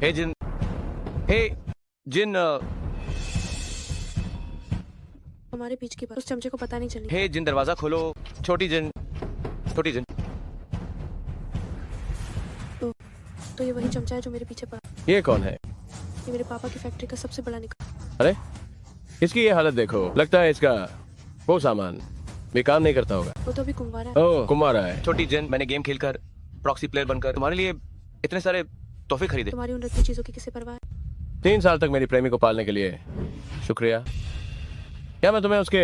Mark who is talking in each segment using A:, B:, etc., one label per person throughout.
A: हे जिन, हे जिन,
B: हमारे बीच की बात उस चमचे को पता नहीं चली।
A: हे जिन, दरवाजा खोलो। छोटी जिन, छोटी जिन।
B: तो ये वही चमचा है जो मेरे पीछे पड़ा।
A: ये कौन है?
B: ये मेरे पापा की फैक्ट्री का सबसे बड़ा निकाल।
A: अरे इसकी ये हालत देखो, लगता है इसका वो सामान भी काम नहीं करता होगा।
B: वो तो अभी कुंवारा है।
A: ओह कुमारा है। छोटी जिन, मैंने गेम खेलकर प्रॉक्सी प्लेयर बनकर तुम्हारे लिए इतने सारे तोहफे खरीदे।
B: तुम्हारी उन रत्ती चीजों की किसे परवाह है?
A: 3 साल तक मेरी प्रेमी को पालने के लिए शुक्रिया। क्या मैं तुम्हें उसके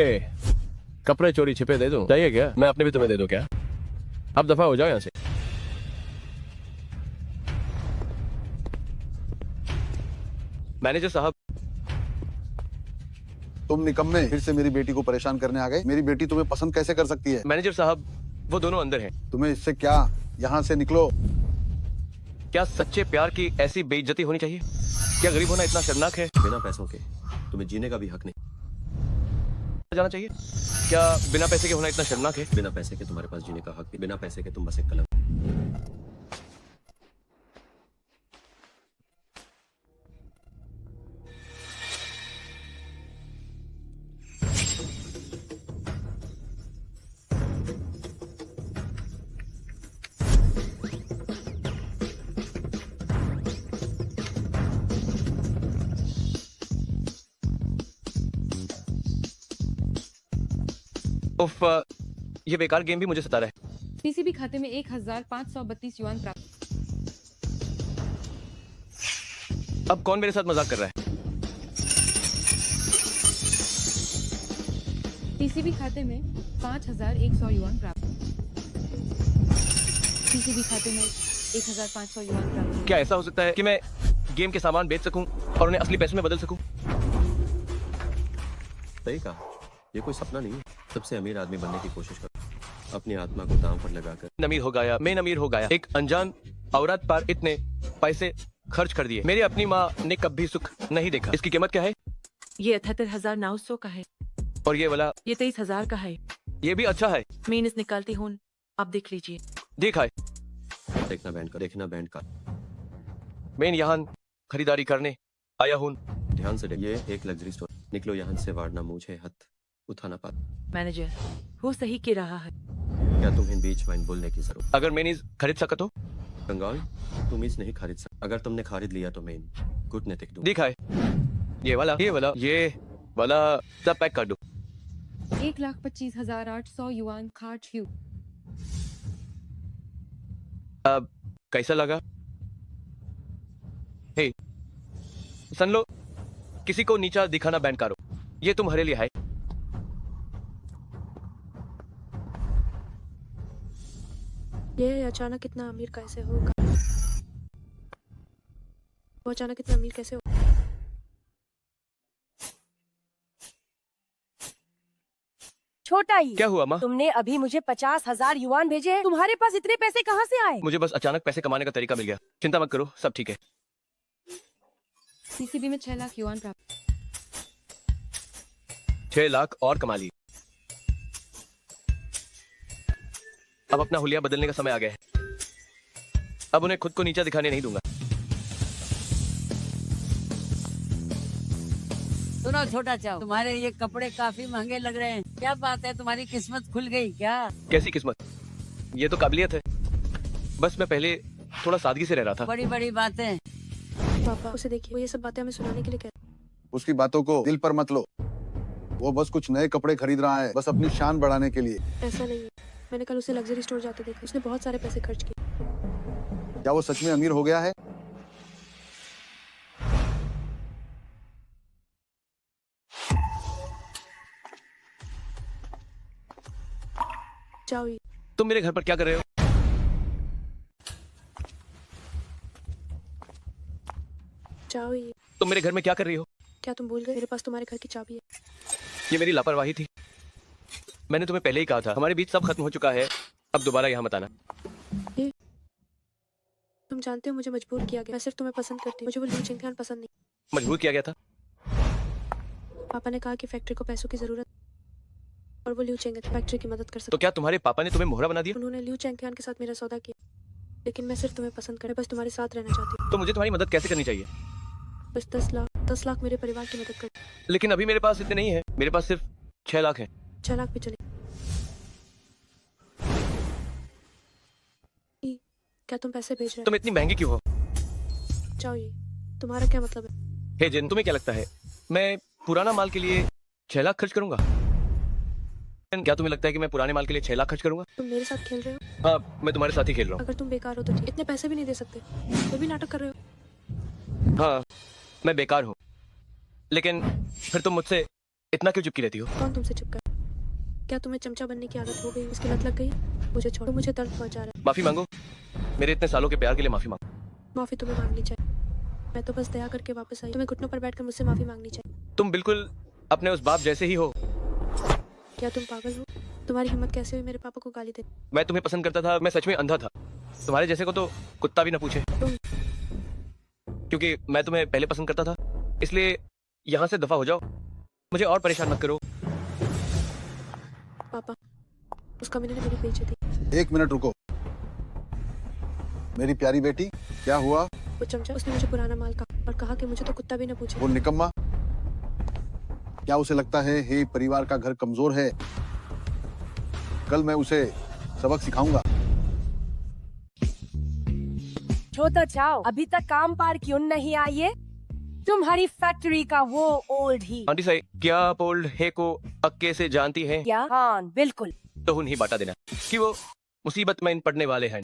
A: कपड़े चोरी छिपे दे दूं? चाहिए क्या? मैं अपने भी तुम्हें दे दूं क्या? अब दफा हो जाओ यहाँ से। मैनेजर साहब,
C: तुम निकम्मे फिर से मेरी बेटी को परेशान करने आ गए। मेरी बेटी तुम्हें पसंद कैसे कर सकती है?
A: मैनेजर साहब, वो दोनों अंदर हैं।
C: तुम्हें इससे क्या? यहाँ से निकलो।
A: क्या सच्चे प्यार की ऐसी बेइज्जती होनी चाहिए? क्या गरीब होना इतना शर्मनाक है?
D: बिना पैसों के तुम्हें जीने का भी हक नहीं।
A: जाना चाहिए। क्या बिना पैसे के होना इतना शर्मनाक है?
D: बिना पैसे के तुम्हारे पास जीने का हक नहीं। बिना पैसे के तुम बस एक कलम।
A: उफ, ये बेकार गेम भी मुझे सता रहा है।
E: पीसीबी खाते में 1532 युआन प्राप्त।
A: अब कौन मेरे साथ मजाक कर रहा है?
E: पीसीबी खाते में 5100 युआन प्राप्त। पीसीबी खाते में 1500 युआन प्राप्त।
A: क्या ऐसा हो सकता है कि मैं गेम के सामान बेच सकूं और उन्हें असली पैसों में बदल सकूं?
D: सही कहा, ये कोई सपना नहीं है। सबसे अमीर आदमी बनने की कोशिश करो, अपनी आत्मा को दांव पर लगाकर।
A: अमीर हो गया, मैं अमीर हो गया। एक अनजान औरत पर इतने पैसे खर्च कर दिए। मेरी अपनी माँ ने कभी सुख नहीं देखा। इसकी कीमत क्या है?
F: ये 78,900 का है।
A: और ये वाला?
F: ये 23,000 का है।
A: ये भी अच्छा है।
F: मैं इस निकालती हूँ, आप देख लीजिए।
A: देखा है।
D: देखना बैंड का, देखना बैंड का।
A: मैं यहाँ खरीदारी करने आया हूँ।
D: ध्यान से देख, ये एक लग्जरी स्टोर। निकलो यहाँ से, वारना मुझे हाथ उठाना पा।
F: मैनेजर, वो सही कह रहा है।
D: क्या तुम्हें बीच वाइन बोलने की जरूरत?
A: अगर मैं खरीद सका तो?
D: कंगाल, तुम इस नहीं खरीद सकते। अगर तुमने खरीद लिया तो मैं कूटनीतिक दूं।
A: देखा है। ये वाला, ये वाला, ये वाला सब पैक कर दो।
E: 1,25,800 युआन खाट ह्यू।
A: अब कैसा लगा? हे सुन लो, किसी को नीचा दिखाना बैंड करो। ये तुम्हारे लिए है।
B: ये अचानक इतना अमीर कैसे होगा? वो अचानक इतना अमीर कैसे होगा?
G: छोटा ही।
A: क्या हुआ माँ?
G: तुमने अभी मुझे 50,000 युआन भेजे हैं। तुम्हारे पास इतने पैसे कहाँ से आए?
A: मुझे बस अचानक पैसे कमाने का तरीका मिल गया। चिंता मत करो, सब ठीक है।
E: पीसीबी में 6 लाख युआन प्राप्त।
A: 6 लाख और कमा ली। अब अपना हुलिया बदलने का समय आ गया है। अब उन्हें खुद को नीचा दिखाने नहीं दूंगा।
H: सुनो छोटा चाव, तुम्हारे ये कपड़े काफी महंगे लग रहे हैं। क्या बात है, तुम्हारी किस्मत खुल गई क्या?
A: कैसी किस्मत? ये तो काबिलियत है। बस मैं पहले थोड़ा सादगी से रह रहा था।
H: बड़ी बड़ी बातें।
B: पापा उसे देखिए, वो ये सब बातें हमें सुनाने के लिए कह रहे
C: उसकी बातों को दिल पर मत लो। वो बस कुछ नए कपड़े खरीद रहा है, बस अपनी शान बढ़ाने के लिए।
B: हैं। ऐसा नहीं है। मैंने कल उसे लग्जरी स्टोर जाते देखा। उसने बहुत सारे पैसे खर्च किए।
C: क्या वो सच में अमीर हो गया है?
B: जाओ ये।
A: तुम मेरे घर पर क्या कर रहे हो?
B: जाओ ये।
A: तुम मेरे घर में क्या कर रही हो?
B: क्या तुम भूल गए? मेरे पास तुम्हारे घर की चाबी है।
A: ये मेरी लापरवाही थी। मैंने तुम्हें पहले ही कहा था, हमारे बीच सब खत्म हो चुका है। अब दोबारा यहाँ मत आना।
B: तुम जानते हो मुझे मजबूर किया गया। मैं सिर्फ तुम्हें पसंद करती हूँ। मुझे वो ल्यू चिंगथान पसंद नहीं।
A: मजबूर किया गया था?
B: पापा ने कहा कि फैक्ट्री को पैसों की जरूरत और वो ल्यू चेंग फैक्ट्री की मदद कर सकते।
A: तो क्या तुम्हारे पापा ने तुम्हें मोहरा बना दिया?
B: उन्होंने ल्यू चेंगथियान के साथ मेरा सौदा किया लेकिन मैं सिर्फ तुम्हें पसंद कर, बस तुम्हारे साथ रहना चाहती हूँ।
A: तो मुझे तुम्हारी मदद कैसे करनी चाहिए?
B: बस 10 लाख मेरे परिवार की मदद कर।
A: लेकिन अभी मेरे पास इतने नहीं है, मेरे पास सिर्फ 6 लाख है।
B: 6 लाख भी चले। क्या तुम पैसे भेज रहे
A: तुम इतनी महंगी क्यों हो?
B: हो? जाओ ये, तुम्हारा क्या मतलब है?
A: हे जिन, तुम्हें क्या लगता है मैं पुराना माल के लिए 6 लाख खर्च करूंगा? क्या तुम्हें लगता है कि मैं पुराने माल के लिए 6 लाख खर्च करूंगा?
B: तुम मेरे साथ खेल रहे हो?
A: हाँ, मैं तुम्हारे साथ ही खेल रहा
B: अगर तुम बेकार हो तो ठीक, इतने पैसे भी नहीं दे सकते, तो भी नाटक कर रहे हो।
A: हूँ। हाँ, मैं बेकार हूँ, लेकिन फिर तुम मुझसे इतना क्यों चिपकी रहती हो?
B: कौन तुमसे चिपका? क्या तुम्हें चमचा बनने की आदत हो गई, इसकी लत लग गई? मुझे छोड़ो, मुझे दर्द पहुंचा रहा है।
A: माफी मांगो, मेरे इतने सालों के प्यार के लिए माफी मांगो।
B: माफी तुम्हें मांगनी चाहिए। मैं तो बस दया करके वापस आई, तुम्हें घुटनों पर बैठकर मुझसे माफी मांगनी चाहिए।
A: तुम बिल्कुल अपने उस बाप जैसे ही हो।
B: क्या तुम पागल हो? तुम्हारी हिम्मत कैसे हुई मेरे पापा को गाली देने?
A: मैं तुम्हें पसंद करता था, मैं सच में अंधा था। तुम्हारे जैसे को तो कुत्ता भी न पूछे।
B: तुम
A: क्योंकि मैं तुम्हें पहले पसंद करता था, इसलिए यहाँ से दफा हो जाओ, मुझे और परेशान मत करो।
B: पापा, उस कमीने ने मेरी बेइज्जती।
C: 1 मिनट रुको। मेरी प्यारी बेटी, क्या हुआ?
B: वो चमचा, उसने मुझे पुराना माल कहा और कहा कि मुझे तो कुत्ता भी न पूछे।
C: वो निकम्मा, क्या उसे लगता है हे परिवार का घर कमजोर है? कल मैं उसे सबक सिखाऊंगा।
G: छोटा चाओ, अभी तक काम पर क्यों नहीं आई है? तुम्हारी फैक्ट्री का वो ओल्ड ही।
A: आंटी साई, क्या आप ओल्ड है को अक्के से जानती हैं?
G: क्या? हाँ बिल्कुल।
A: तो उन्हें बांटा देना कि वो मुसीबत में इन पड़ने वाले हैं।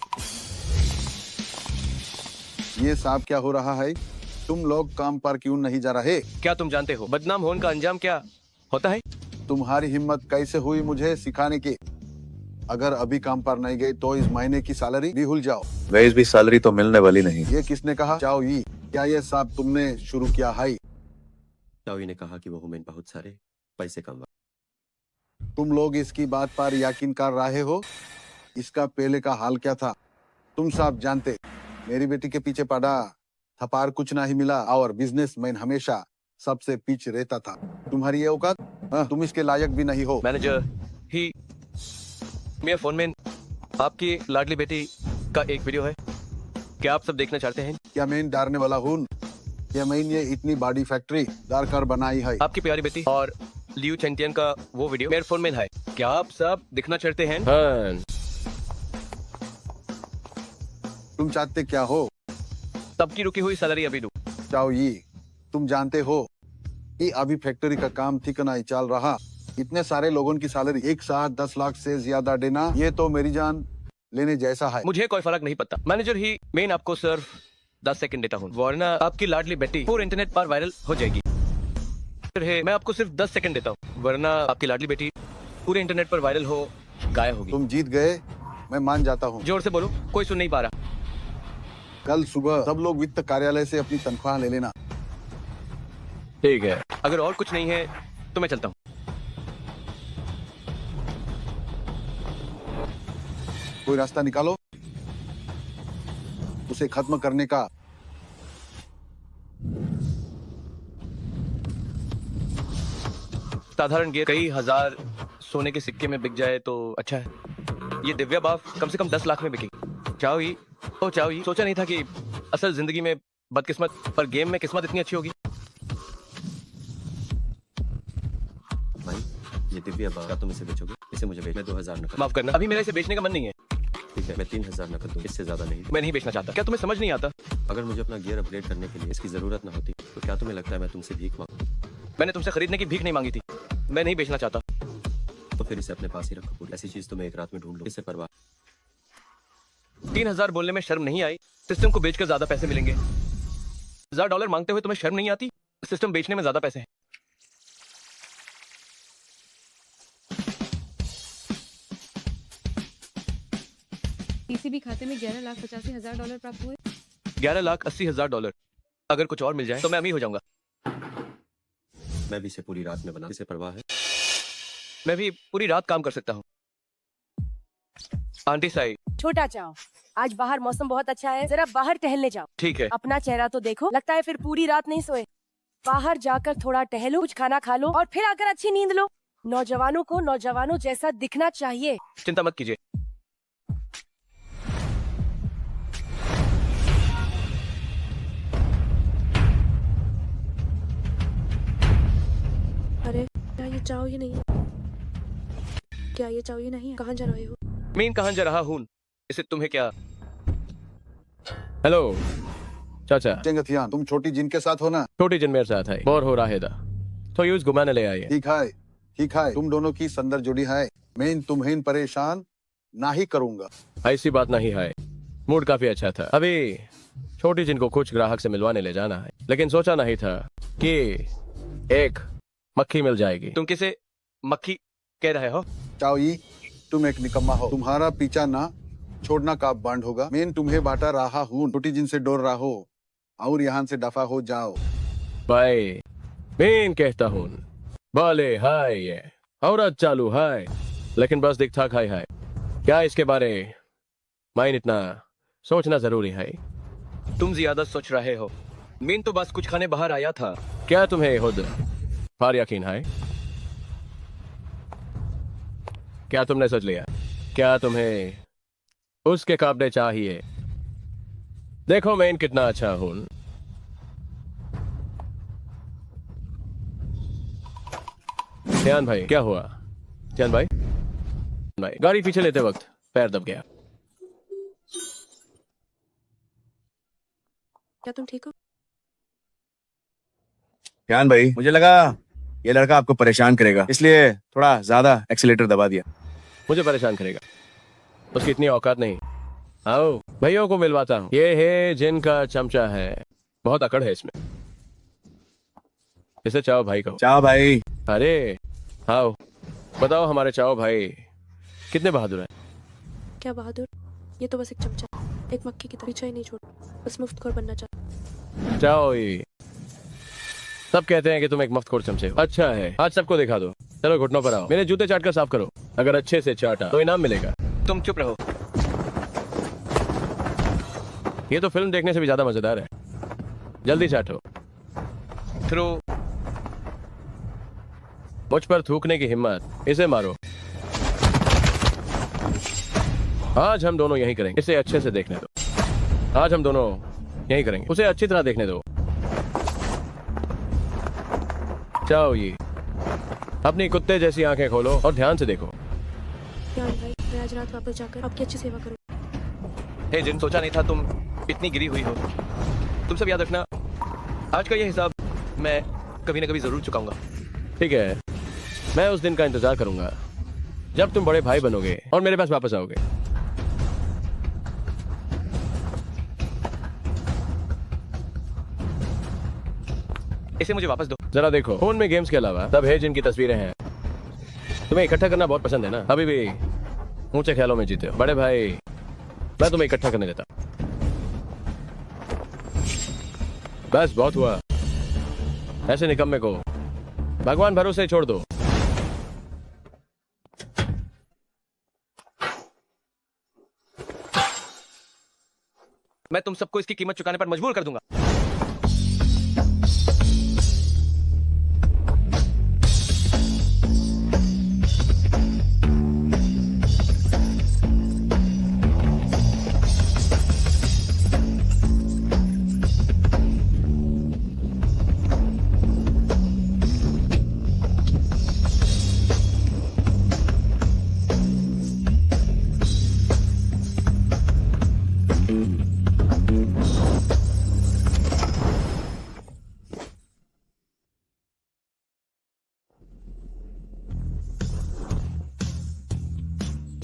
C: ये साहब क्या हो रहा है? तुम लोग काम पर क्यों नहीं जा रहे?
A: क्या तुम जानते हो बदनाम होने का अंजाम क्या होता है?
C: तुम्हारी हिम्मत कैसे हुई मुझे सिखाने की? अगर अभी काम पर नहीं गए तो इस महीने की सैलरी भी भूल जाओ।
I: वैस भी सैलरी तो मिलने वाली नहीं।
C: ये किसने कहा? चाओ ये, क्या ये साहब तुमने शुरू किया है?
D: चाओई ने कहा कि वो हुमेन बहुत सारे पैसे कमा।
C: तुम लोग इसकी बात पर यकीन कर रहे हो? इसका पहले का हाल क्या था तुम सब जानते। मेरी बेटी के पीछे पड़ा थपार, कुछ नहीं मिला और बिजनेसमैन हमेशा सबसे पीछे रहता था। तुम्हारी ये औकात? तुम इसके लायक भी नहीं हो।
A: मैनेजर ही, मेरे फोन में आपकी लाडली बेटी का एक वीडियो है, क्या आप सब देखना चाहते हैं?
C: क्या मैं डारने वाला हूँ? क्या मैं ये इतनी बड़ी फैक्ट्री दार कर बनाई है?
A: आपकी प्यारी बेटी और लियू चैंटियन का वो वीडियो मेरे फोन में है, क्या आप सब देखना चाहते हैं? हाँ।
C: तुम चाहते क्या हो?
A: सबकी रुकी हुई सैलरी अभी दूं।
C: चाओ ये, तुम जानते हो कि अभी फैक्ट्री का काम ठीक नहीं चल रहा। इतने सारे लोगों की सैलरी एक साथ 10 लाख से ज्यादा देना, ये तो मेरी जान लेने जैसा है।
A: मुझे कोई फर्क नहीं पड़ता मैनेजर ही, मैं आपको सिर्फ 10 सेकंड देता हूँ, वरना आपकी लाडली बेटी पूरे इंटरनेट पर वायरल हो जाएगी। मैं आपको सिर्फ 10 सेकंड देता हूँ, वरना आपकी लाडली बेटी पूरे इंटरनेट पर वायरल हो गायब होगी।
C: तुम जीत गए, मैं मान जाता हूँ।
A: जोर से बोलो, कोई सुन नहीं पा रहा।
C: कल सुबह सब लोग वित्त कार्यालय से अपनी तनख्वाह ले लेना।
A: ठीक है, अगर और कुछ नहीं है तो मैं चलता हूँ।
C: कोई रास्ता निकालो उसे खत्म करने का।
A: साधारण गियर कई हजार सोने के सिक्के में बिक जाए तो अच्छा है। ये दिव्या बाफ कम से कम 10 लाख में बिकेगी। चाओ ही, ओ चाओ ही, सोचा नहीं था कि असल जिंदगी में बदकिस्मत पर गेम में किस्मत इतनी अच्छी होगी।
D: भाई, ये दिव्या बाग, क्या तुम इसे बेचोगे? इसे मुझे बेच, मैं 2000 नकद।
A: माफ करना, अभी मेरा इसे बेचने का मन नहीं है।
D: ठीक है, मैं 3000 नकद दूं, इससे ज्यादा नहीं।
A: मैं नहीं बेचना चाहता। क्या तुम्हें समझ नहीं आता?
D: अगर मुझे अपना गियर अपग्रेड करने के लिए इसकी जरूरत न होती तो क्या तुम्हें लगता है मैं तुमसे भीख मांगू?
A: मैंने तुमसे खरीदने की भीख नहीं मांगी थी, मैं नहीं बेचना चाहता।
D: तो फिर इसे अपने पास ही रखो। पूरी ऐसी चीज तो मैं एक रात में ढूंढ लूं। इससे परवाह।
A: 3000 बोलने में शर्म नहीं आई? सिस्टम को बेचकर ज्यादा पैसे मिलेंगे। $1000 मांगते हुए तुम्हें शर्म नहीं आती? सिस्टम बेचने में ज्यादा पैसे हैं।
E: टीसीबी खाते में $11,85,000 प्राप्त हुए।
A: $11,80,000। अगर कुछ और मिल जाए तो मैं अमीर हो जाऊंगा।
D: मैं भी इसे पूरी रात में बना, इसे परवाह है।
A: मैं भी पूरी रात काम कर सकता हूँ। आंटी साई।
G: छोटा चाओ, आज बाहर मौसम बहुत अच्छा है, जरा बाहर टहलने जाओ।
A: ठीक है।
G: अपना चेहरा तो देखो, लगता है फिर पूरी रात नहीं सोए। बाहर जाकर थोड़ा टहलो, कुछ खाना खा लो और फिर आकर अच्छी नींद लो। नौजवानों को नौजवानों जैसा दिखना चाहिए।
A: चिंता मत कीजिए।
B: चाहो ही नहीं है। क्या ये चाहो ही नहीं है? कहाँ जा रहे हो?
A: मीन कहाँ जा रहा हूँ इसे तुम्हें क्या। हेलो चाचा,
C: चेंगथियान, तुम छोटी जिन के साथ हो ना?
A: छोटी जिन मेरे साथ है, बोर हो रहा है दा तो यूज घुमाने ले आई है।
C: ठीक है, तुम दोनों की सुंदर जोड़ी है। मैं तुम्हें परेशान ना ही करूंगा।
A: ऐसी बात नहीं है, मूड काफी अच्छा था। अभी छोटी जिन को कुछ ग्राहक से मिलवाने ले जाना है, लेकिन सोचा नहीं था कि एक मक्खी मिल जाएगी। तुम किसे मक्खी कह रहे हो?
C: चाओई, तुम एक निकम्मा हो। तुम्हारा पीछा ना छोड़ना का बांड होगा। मैं तुम्हें बांटा रहा हूँ, छोटी जिन से डोर रहा हो और यहाँ से दफा हो जाओ।
A: भाई मैं कहता हूँ बोले हाय ये औरत चालू है, लेकिन बस दिखता खाई है। क्या इसके बारे मैं इतना सोचना जरूरी है? तुम ज्यादा सोच रहे हो। मीन तो बस कुछ खाने बाहर आया था। क्या तुम्हें खुद पर यकीन है? क्या तुमने सोच लिया? क्या तुम्हें उसके काबले चाहिए? देखो मैं कितना अच्छा हूं। ध्यान भाई, क्या हुआ? ध्यान भाई, गाड़ी पीछे लेते वक्त पैर दब गया।
B: क्या तुम ठीक हो?
I: ध्यान भाई, मुझे लगा ये लड़का आपको परेशान करेगा, इसलिए थोड़ा ज्यादा एक्सीलेटर दबा दिया।
A: मुझे परेशान करेगा? उसकी इतनी औकात नहीं। आओ भैयों को मिलवाता हूँ। ये है जिनका चमचा है, बहुत अकड़ है इसमें। इसे चाओ भाई कहो।
I: चाओ भाई।
A: अरे आओ बताओ हमारे चाओ भाई कितने बहादुर हैं।
B: क्या बहादुर? ये तो बस एक चमचा, एक मक्खी की तरह पीछा ही नहीं छोड़, बस मुफ्तखोर बनना चाहता।
A: चाओ ये सब कहते हैं कि तुम एक मुफ्तखोर चमचे हो। अच्छा है, आज सबको दिखा दो। चलो घुटनों पर आओ, मेरे जूते चाट कर साफ करो। अगर अच्छे से चाटा तो इनाम मिलेगा। तुम चुप रहो। ये तो फिल्म देखने से भी ज्यादा मजेदार है। जल्दी चाटो। थ्रो। मुझ पर थूकने की हिम्मत, इसे मारो। आज हम दोनों यही करेंगे। इसे अच्छे से देखने दो। आज हम दोनों यही करेंगे। उसे अच्छी तरह देखने दो। चाओ ये अपनी कुत्ते जैसी आंखें खोलो और ध्यान से देखो।
B: ध्यान भाई, मैं आज रात वापस जाकर आपकी अच्छी सेवा करूँ।
A: हे जिन, सोचा नहीं था तुम इतनी गिरी हुई हो। तुम सब याद रखना, आज का ये हिसाब मैं कभी ना कभी जरूर चुकाऊंगा। ठीक है, मैं उस दिन का इंतजार करूंगा जब तुम बड़े भाई बनोगे और मेरे पास वापस आओगे। इसे मुझे वापस दो। जरा देखो, फोन में गेम्स के अलावा सब है जिनकी तस्वीरें हैं। तुम्हें इकट्ठा करना बहुत पसंद है ना? अभी भी ऊंचे ख्यालों में जीते हो। बड़े भाई, मैं तुम्हें इकट्ठा करने देता। बस बहुत हुआ। ऐसे निकम्मे को भगवान भरोसे छोड़ दो। मैं तुम सबको इसकी कीमत चुकाने पर मजबूर कर दूंगा।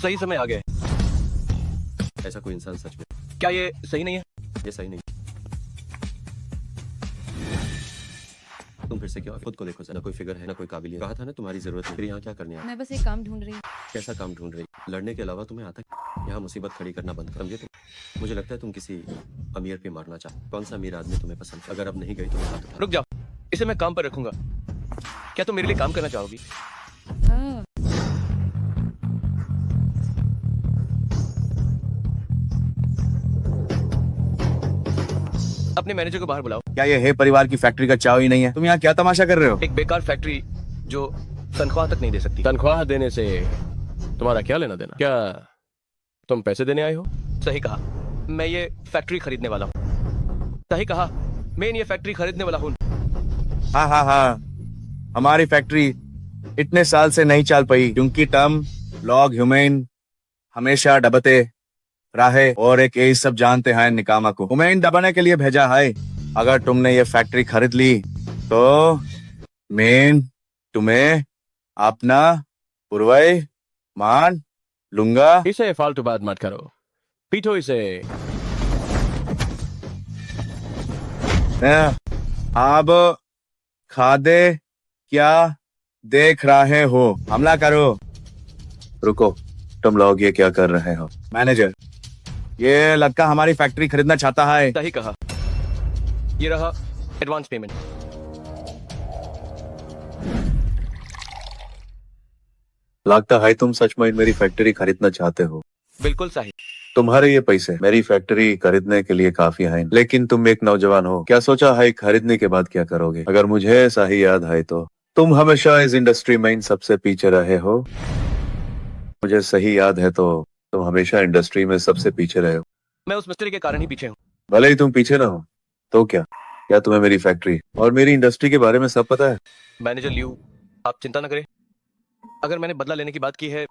A: सही समय आ गए।
D: ऐसा कोई इंसान सच में।
A: क्या ये सही नहीं है?
D: ये सही नहीं। तुम फिर से क्या खुद को देखो, ना कोई फिगर है ना कोई काबिलियत। कहा था ना तुम्हारी जरूरत है। फिर यहाँ क्या करने आए?
E: मैं बस एक काम ढूंढ रही हूँ।
D: कैसा काम ढूंढ रही? लड़ने के अलावा तुम्हें आता है? यहाँ मुसीबत खड़ी करना बंद कर। समझे तुम? मुझे लगता है तुम किसी अमीर पे मारना चाहते। कौन सा अमीर आदमी तुम्हें पसंद है? अगर अब नहीं गई तो हाथ उठा।
A: रुक जाओ, इसे मैं काम पर रखूंगा। क्या तुम मेरे लिए काम करना चाहोगी?
E: हाँ,
A: अपने मैनेजर को बाहर बुलाओ।
I: क्या ये है परिवार की फैक्ट्री का चाव ही नहीं है? तुम यहाँ क्या तमाशा कर रहे हो?
A: एक बेकार फैक्ट्री जो तनख्वाह तक नहीं दे सकती। तनख्वाह देने से तुम्हारा क्या लेना देना? क्या तुम पैसे देने आए हो? सही कहा, मैं ये फैक्ट्री खरीदने वाला हूँ। सही कहा, मैं ये फैक्ट्री खरीदने वाला हूँ।
I: हाँ हाँ हाँ, हमारी फैक्ट्री इतने साल से नहीं चल पाई क्योंकि टम लॉग ह्यूमेन हमेशा दबते राहे और एक यही सब जानते हैं निकामा को ह्यूमेन दबाने के लिए भेजा है। अगर तुमने ये फैक्ट्री खरीद ली तो मैं तुम्हें अपना पुरवाई मान लूंगा।
A: इसे फालतू बात मत करो, पीटो इसे।
I: अब खादे क्या देख रहे हो, हमला करो। रुको, तुम लोग ये क्या कर रहे हो? मैनेजर, ये लड़का हमारी फैक्ट्री खरीदना चाहता है।
A: सही कहा, ये रहा एडवांस पेमेंट।
D: लगता है तुम सच में मेरी फैक्ट्री खरीदना चाहते हो।
A: बिल्कुल सही।
D: तुम्हारे ये पैसे मेरी फैक्ट्री खरीदने के लिए काफी हैं, लेकिन तुम एक नौजवान हो, क्या सोचा है खरीदने के बाद क्या करोगे? अगर मुझे सही याद है तो तुम हमेशा इस इंडस्ट्री में इन सबसे पीछे रहे हो। मुझे सही याद है तो तुम हमेशा इंडस्ट्री में सबसे पीछे रहे हो।
A: मैं उस मिस्त्री के कारण ही पीछे हूँ।
D: भले ही तुम पीछे ना हो तो क्या तुम्हें मेरी फैक्ट्री और मेरी इंडस्ट्री के बारे में सब पता है?
A: मैनेजर लियू, आप चिंता न करें। अगर मैंने बदला लेने की बात की है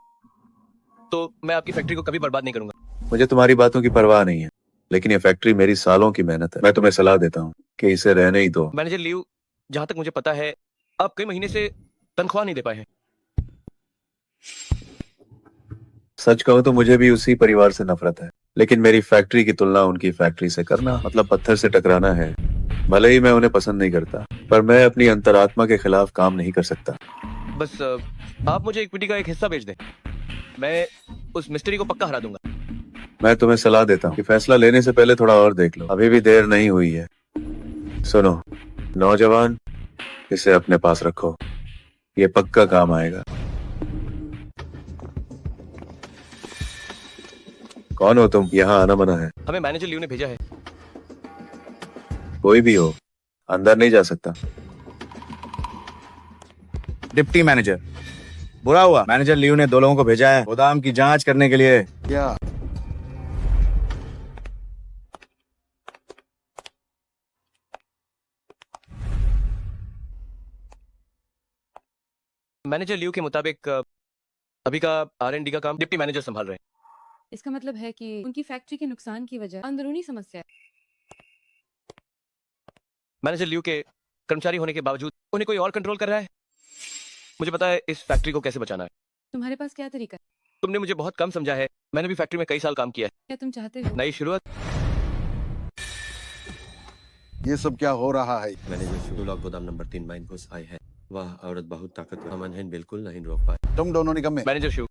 A: तो मैं आपकी फैक्ट्री को कभी बर्बाद नहीं करूंगा।
D: मुझे तुम्हारी बातों की परवाह नहीं है, लेकिन ये फैक्ट्री मेरी सालों की मेहनत है। मैं तुम्हें सलाह देता हूँ कि इसे रहने ही दो।
A: मैनेजर लियू, जहां तक मुझे पता है आप कई महीने से तनख्वाह नहीं दे पाए हैं।
D: सच कहूँ तो मुझे भी उसी परिवार से नफरत है, लेकिन मेरी फैक्ट्री की तुलना उनकी फैक्ट्री से करना मतलब पत्थर से टकराना है। भले ही मैं उन्हें पसंद नहीं करता, पर मैं अपनी अंतरात्मा के खिलाफ काम नहीं कर सकता।
A: बस आप मुझे इक्विटी का एक हिस्सा बेच दें, मैं उस मिस्त्री को पक्का हरा दूंगा।
D: मैं तुम्हें सलाह देता हूँ कि फैसला लेने से पहले थोड़ा और देख लो, अभी भी देर नहीं हुई है। सुनो नौजवान, इसे अपने पास रखो, ये पक्का काम आएगा। कौन हो तुम? यहाँ आना मना है।
A: हमें मैनेजर लियू ने भेजा है।
D: कोई भी हो, अंदर नहीं जा सकता।
I: डिप्टी मैनेजर, बुरा हुआ मैनेजर लियू ने 2 लोगों को भेजा है गोदाम की जांच करने के लिए।
C: क्या?
A: मैनेजर लियू के मुताबिक अभी का R&D का काम डिप्टी मैनेजर संभाल रहे हैं।
E: इसका मतलब है कि उनकी फैक्ट्री के नुकसान की वजह अंदरूनी समस्या है।
A: मैनेजर लियू के कर्मचारी होने के बावजूद उन्हें कोई और कंट्रोल कर रहा है। मुझे पता है इस फैक्ट्री को कैसे बचाना है।
E: तुम्हारे पास क्या तरीका है?
A: तुमने मुझे बहुत कम समझा है। मैंने भी फैक्ट्री में कई साल काम किया है।
E: क्या तुम चाहते हो
A: नई शुरुआत।
C: ये सब क्या हो रहा है?
D: मैनेजर शुरू लॉक गोदाम नंबर 3 माइन घुस आई है। वह औरत बहुत ताकतवर, हम उन्हें बिल्कुल नहीं रोक पाए।
C: तुम दोनों निकम्मे।
A: मैनेजर शू,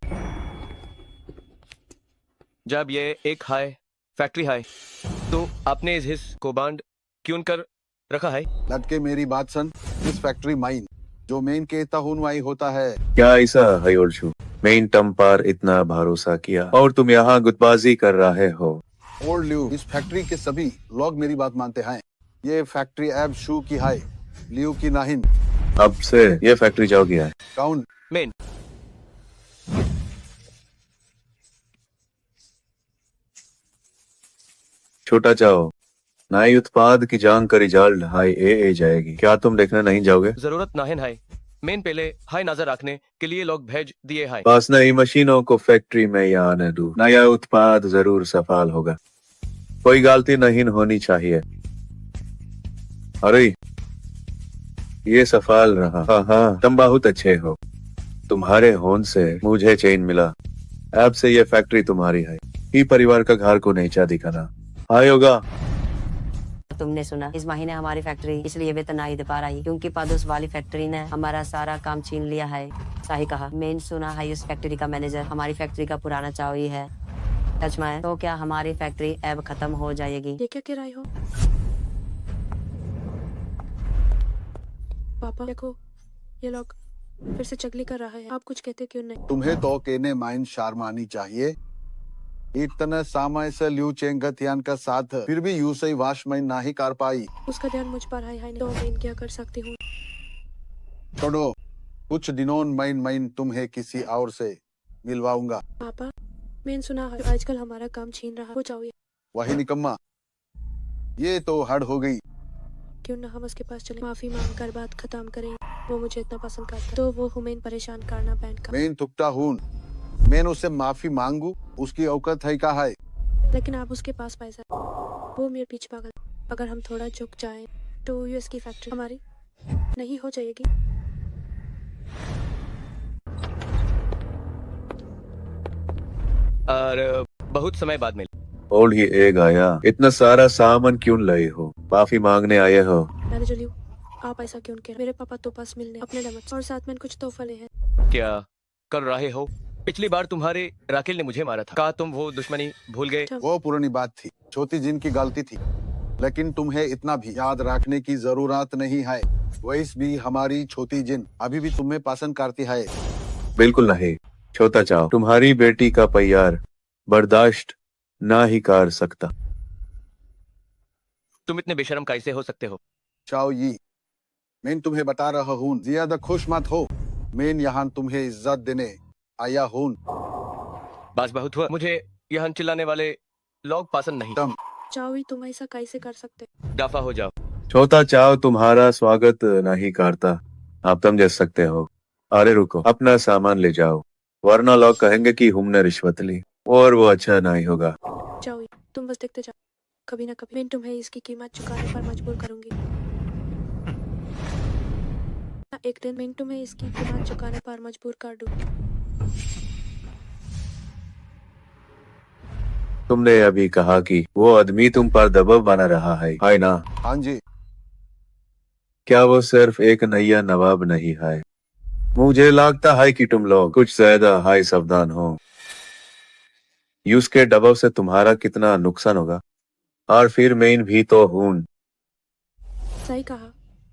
A: जब ये एक हाई फैक्ट्री हाई तो आपने इस हिस्स को बांड क्यों कर रखा है?
C: लटके मेरी बात सुन। इस फैक्ट्री माइन जो मेन के तहुनवाई होता है।
D: क्या ऐसा है ओल्शू? मेन टम पर इतना भरोसा किया और तुम यहाँ गुटबाजी कर रहे हो।
C: ओल्ड लियू, इस फैक्ट्री के सभी लोग मेरी बात मानते हैं। ये फैक्ट्री अब शू की है, लियू की नहीं।
D: अब से ये फैक्ट्री जाओगी है।
C: कौन?
A: मेन।
D: छोटा चाओ, नई उत्पाद की जान का रिजल्ट हाई ए जाएगी। क्या तुम देखने नहीं जाओगे?
A: जरूरत नाहिन है। मेन पहले हाई नजर रखने के लिए लोग भेज दिए हाई।
D: बस नई मशीनों को फैक्ट्री में या आने दो, नया उत्पाद जरूर सफल होगा। कोई गलती नहीं होनी चाहिए। अरे ये सफल रहा। हाँ, तुम बहुत अच्छे हो। तुम्हारे होन से मुझे चैन मिला। अब से ये फैक्ट्री तुम्हारी है। ही परिवार का घर को नीचा दिखाना। हाँ योगा,
H: तुमने सुना इस महीने हमारी फैक्ट्री इसलिए वेतन नहीं दे पा रही क्योंकि पड़ोस वाली फैक्ट्री ने हमारा सारा काम छीन लिया है। सही कहा। मैंने सुना है इस फैक्ट्री का मैनेजर हमारी फैक्ट्री का पुराना चावी है। सच में? तो क्या हमारी फैक्ट्री अब खत्म हो जाएगी?
B: ये क्या कह रहे हो पापा? देखो ये लोग फिर से चगली कर रहा है। आप कुछ कहते क्यों नहीं?
C: तुम्हें तो कहने माइन शर्मानी चाहिए। इतना समय से लियू चेंगथियान का साथ फिर भी यू सही वाश माइन नहीं कर पाई।
B: उसका ध्यान मुझ पर है तो मैं क्या कर सकती हूँ?
C: छोड़ो, कुछ दिनों माइन तुम्हें किसी और से मिलवाऊंगा।
B: पापा, मैंने सुना है आजकल हमारा काम छीन रहा हो जाओ।
C: वही निकम्मा, ये तो हद हो गई।
B: क्यों ना हम उसके पास चले, माफी मांग कर बात खत्म करें। वो मुझे इतना पसंद करता तो वो हुमैन परेशान करना बैंड का।
C: मैं थुकता हूँ, मैं उससे माफी मांगू, उसकी औकात है का है।
B: लेकिन आप उसके पास पैसा, वो मेरे पीछे पागल। अगर हम थोड़ा झुक जाएं तो यूएस की फैक्ट्री हमारी नहीं हो जाएगी।
A: और बहुत समय बाद मिले।
D: और ही एक आया, इतना सारा सामान क्यों लाए हो? माफी मांगने आए हो?
B: मैनेजर लियो, आप ऐसा क्यों कह रहे? मेरे पापा तो पास मिलने अपने डमच और साथ में कुछ तोहफा ले हैं।
A: क्या कर रहे हो? पिछली बार तुम्हारे राकेल ने मुझे मारा था, कहा तुम वो दुश्मनी भूल गए?
C: वो पुरानी बात थी, छोटी जिन की गलती थी, लेकिन तुम्हें इतना भी याद रखने की जरूरत नहीं है। वैसे भी हमारी छोटी जिन अभी भी तुम्हें पसंद करती है।
D: बिल्कुल नहीं छोटा चाओ, तुम्हारी बेटी का प्यार बर्दाश्त ना ही कर सकता।
A: तुम इतने बेशर्म कैसे हो सकते हो?
C: चाओ ये, मैं तुम्हें बता रहा हूँ, ज्यादा खुश मत हो। मैं यहाँ तुम्हें इज्जत देने आया हूँ।
A: बस बहुत हुआ, मुझे यहाँ चिल्लाने वाले लोग पसंद नहीं।
C: तुम
B: चाओ तुम ऐसा कैसे कर सकते?
A: दफा हो जाओ।
D: छोटा चाओ तुम्हारा स्वागत नहीं करता, आप समझ सकते हो। अरे रुको, अपना सामान ले जाओ, वरना लोग कहेंगे कि हमने रिश्वत ली और वो अच्छा नहीं होगा।
B: चाओ तुम बस देखते जाओ, कभी ना कभी मैं तुम्हें इसकी कीमत चुकाने पर मजबूर करूंगी। एक दिन मैं तुम्हें इसकी कीमत चुकाने पर मजबूर कर दूंगी।
D: तुमने अभी कहा कि वो आदमी तुम पर दबाव बना रहा है ना?
C: हाँ जी,
D: क्या वो सिर्फ एक नया नवाब नहीं है? मुझे लगता है कि तुम लोग कुछ ज्यादा हाई सावधान हो। यूस के दबाव से तुम्हारा कितना नुकसान होगा, और फिर मैं भी तो हूं।
B: सही कहा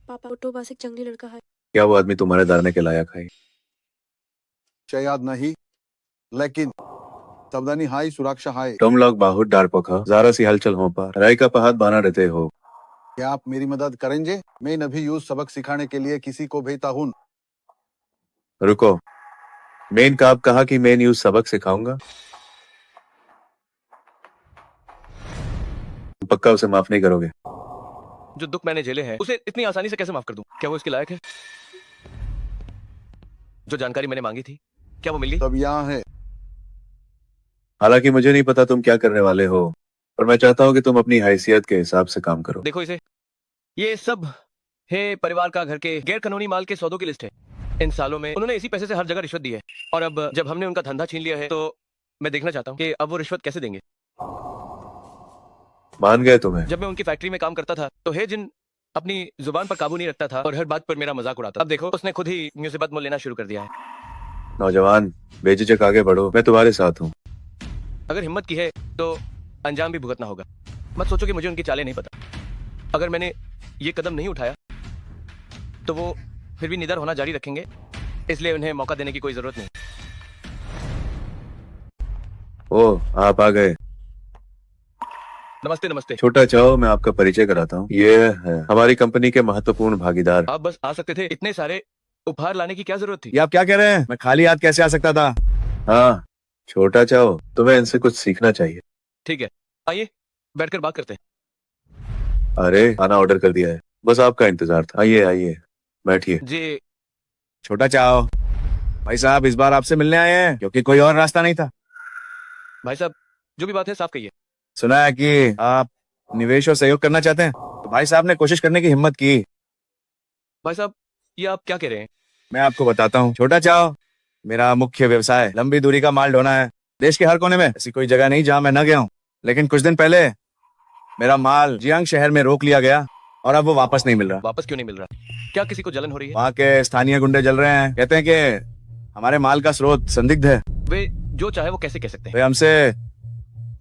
B: पापा, तो बस एक जंगली लड़का है।
D: क्या वो आदमी तुम्हारे डरने के लायक है?
C: शायद नहीं, लेकिन सावधानी हाई, सुरक्षा हाई।
D: तुम लोग बहुत डरपोक हो, जरा सी हलचल हो पर राय का पहाड़ बना रहते हो।
C: क्या आप मेरी मदद करेंगे? मैं अभी यूज सबक सिखाने के लिए किसी को भेजता हूँ।
D: रुको, मेन का आप कहा कि मैं यूज सबक सिखाऊंगा? पक्का उसे माफ नहीं करोगे?
A: जो दुख मैंने झेले हैं उसे इतनी आसानी से कैसे माफ कर दूं? क्या वो इसके लायक है? जो जानकारी मैंने मांगी थी, क्या वो मिल गई?
C: तब यहाँ है।
D: हालांकि मुझे नहीं पता तुम क्या करने वाले हो, पर मैं चाहता हूँ कि तुम अपनी हैसियत के हिसाब से काम करो।
A: देखो इसे, ये सब है परिवार का घर के गैर कानूनी माल के सौदों की लिस्ट है। इन सालों में उन्होंने इसी पैसे से हर जगह रिश्वत दी है, और अब जब हमने उनका धंधा छीन लिया है तो मैं देखना चाहता हूँ कि अब वो रिश्वत कैसे देंगे।
D: मान गए तुम्हें?
A: जब मैं उनकी फैक्ट्री में काम करता था तो है जिन अपनी जुबान पर काबू नहीं रखता था और हर बात पर मेरा मजाक उड़ाता। अब देखो उसने खुद ही मुसीबत मोल लेना शुरू कर दिया है।
D: नौजवान, बेझिझक आगे बढ़ो, मैं तुम्हारे साथ हूँ।
A: अगर हिम्मत की है तो अंजाम भी भुगतना होगा। मत सोचो कि मुझे उनकी चालें नहीं पता। अगर मैंने ये कदम नहीं उठाया तो वो फिर भी निडर होना जारी रखेंगे, इसलिए उन्हें मौका देने की कोई जरूरत नहीं।
D: ओ, आप आ गए।
A: नमस्ते। नमस्ते।
D: छोटा चाओ, मैं आपका परिचय कराता हूँ, ये है हमारी कंपनी के महत्वपूर्ण भागीदार।
A: आप बस आ सकते थे, इतने सारे उपहार लाने की क्या जरूरत थी?
I: ये आप क्या कह रहे हैं? मैं खाली हाथ कैसे आ सकता था?
D: हाँ छोटा चाओ, तुम्हें इनसे कुछ सीखना चाहिए।
A: ठीक है, आइए बैठकर बात करते हैं।
D: अरे खाना ऑर्डर कर दिया है, बस आपका इंतजार था। आइए आइए बैठिए।
A: जी
I: छोटा चाओ, भाई साहब इस बार आपसे मिलने आए हैं क्योंकि कोई और रास्ता नहीं था।
A: भाई साहब, जो भी बात है साफ कहिए।
I: सुना है कि आप निवेश और सहयोग करना चाहते हैं, तो भाई साहब ने कोशिश करने की हिम्मत की।
A: भाई साहब, ये आप क्या कह रहे हैं?
I: मैं आपको बताता हूँ छोटा चाओ, मेरा मुख्य व्यवसाय लंबी दूरी का माल ढोना है। देश के हर कोने में ऐसी कोई जगह नहीं जहाँ मैं न गया हूँ, लेकिन कुछ दिन पहले मेरा माल जियांग शहर में रोक लिया गया और अब वो वापस नहीं मिल रहा।
A: वापस क्यों नहीं मिल रहा? क्या किसी को जलन हो रही है?
I: वहाँ के स्थानीय गुंडे जल रहे हैं, कहते हैं कि हमारे माल का स्रोत संदिग्ध है।
A: वे जो चाहे वो कैसे कह सकते हैं?
I: वे हमसे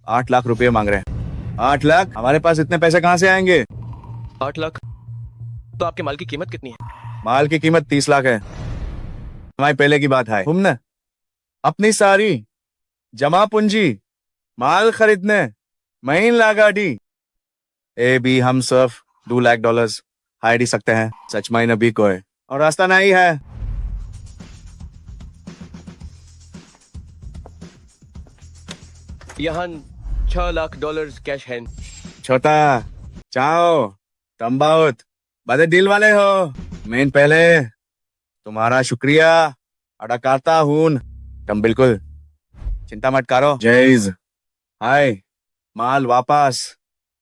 I: 8 लाख रुपए मांग रहे हैं। 8 लाख? हमारे पास इतने पैसे कहाँ से आएंगे?
A: 8 लाख? तो आपके माल की कीमत कितनी है?
I: माल की कीमत 30 लाख है। हमारी पहले की बात है, हमने अपनी सारी जमा पूंजी माल खरीदने महीन लगाडी ए भी हम सिर्फ $2 लाख हायर ही सकते हैं। सच मायने भी कोई और रास्ता नहीं है।
A: यहाँ $6 लाख कैश है।
I: छोटा चाओ, तुम बहुत बड़े दिल वाले हो। मैं पहले तुम्हारा शुक्रिया अदा करता हूँ। तुम बिल्कुल चिंता मत करो जैज। हाय माल वापस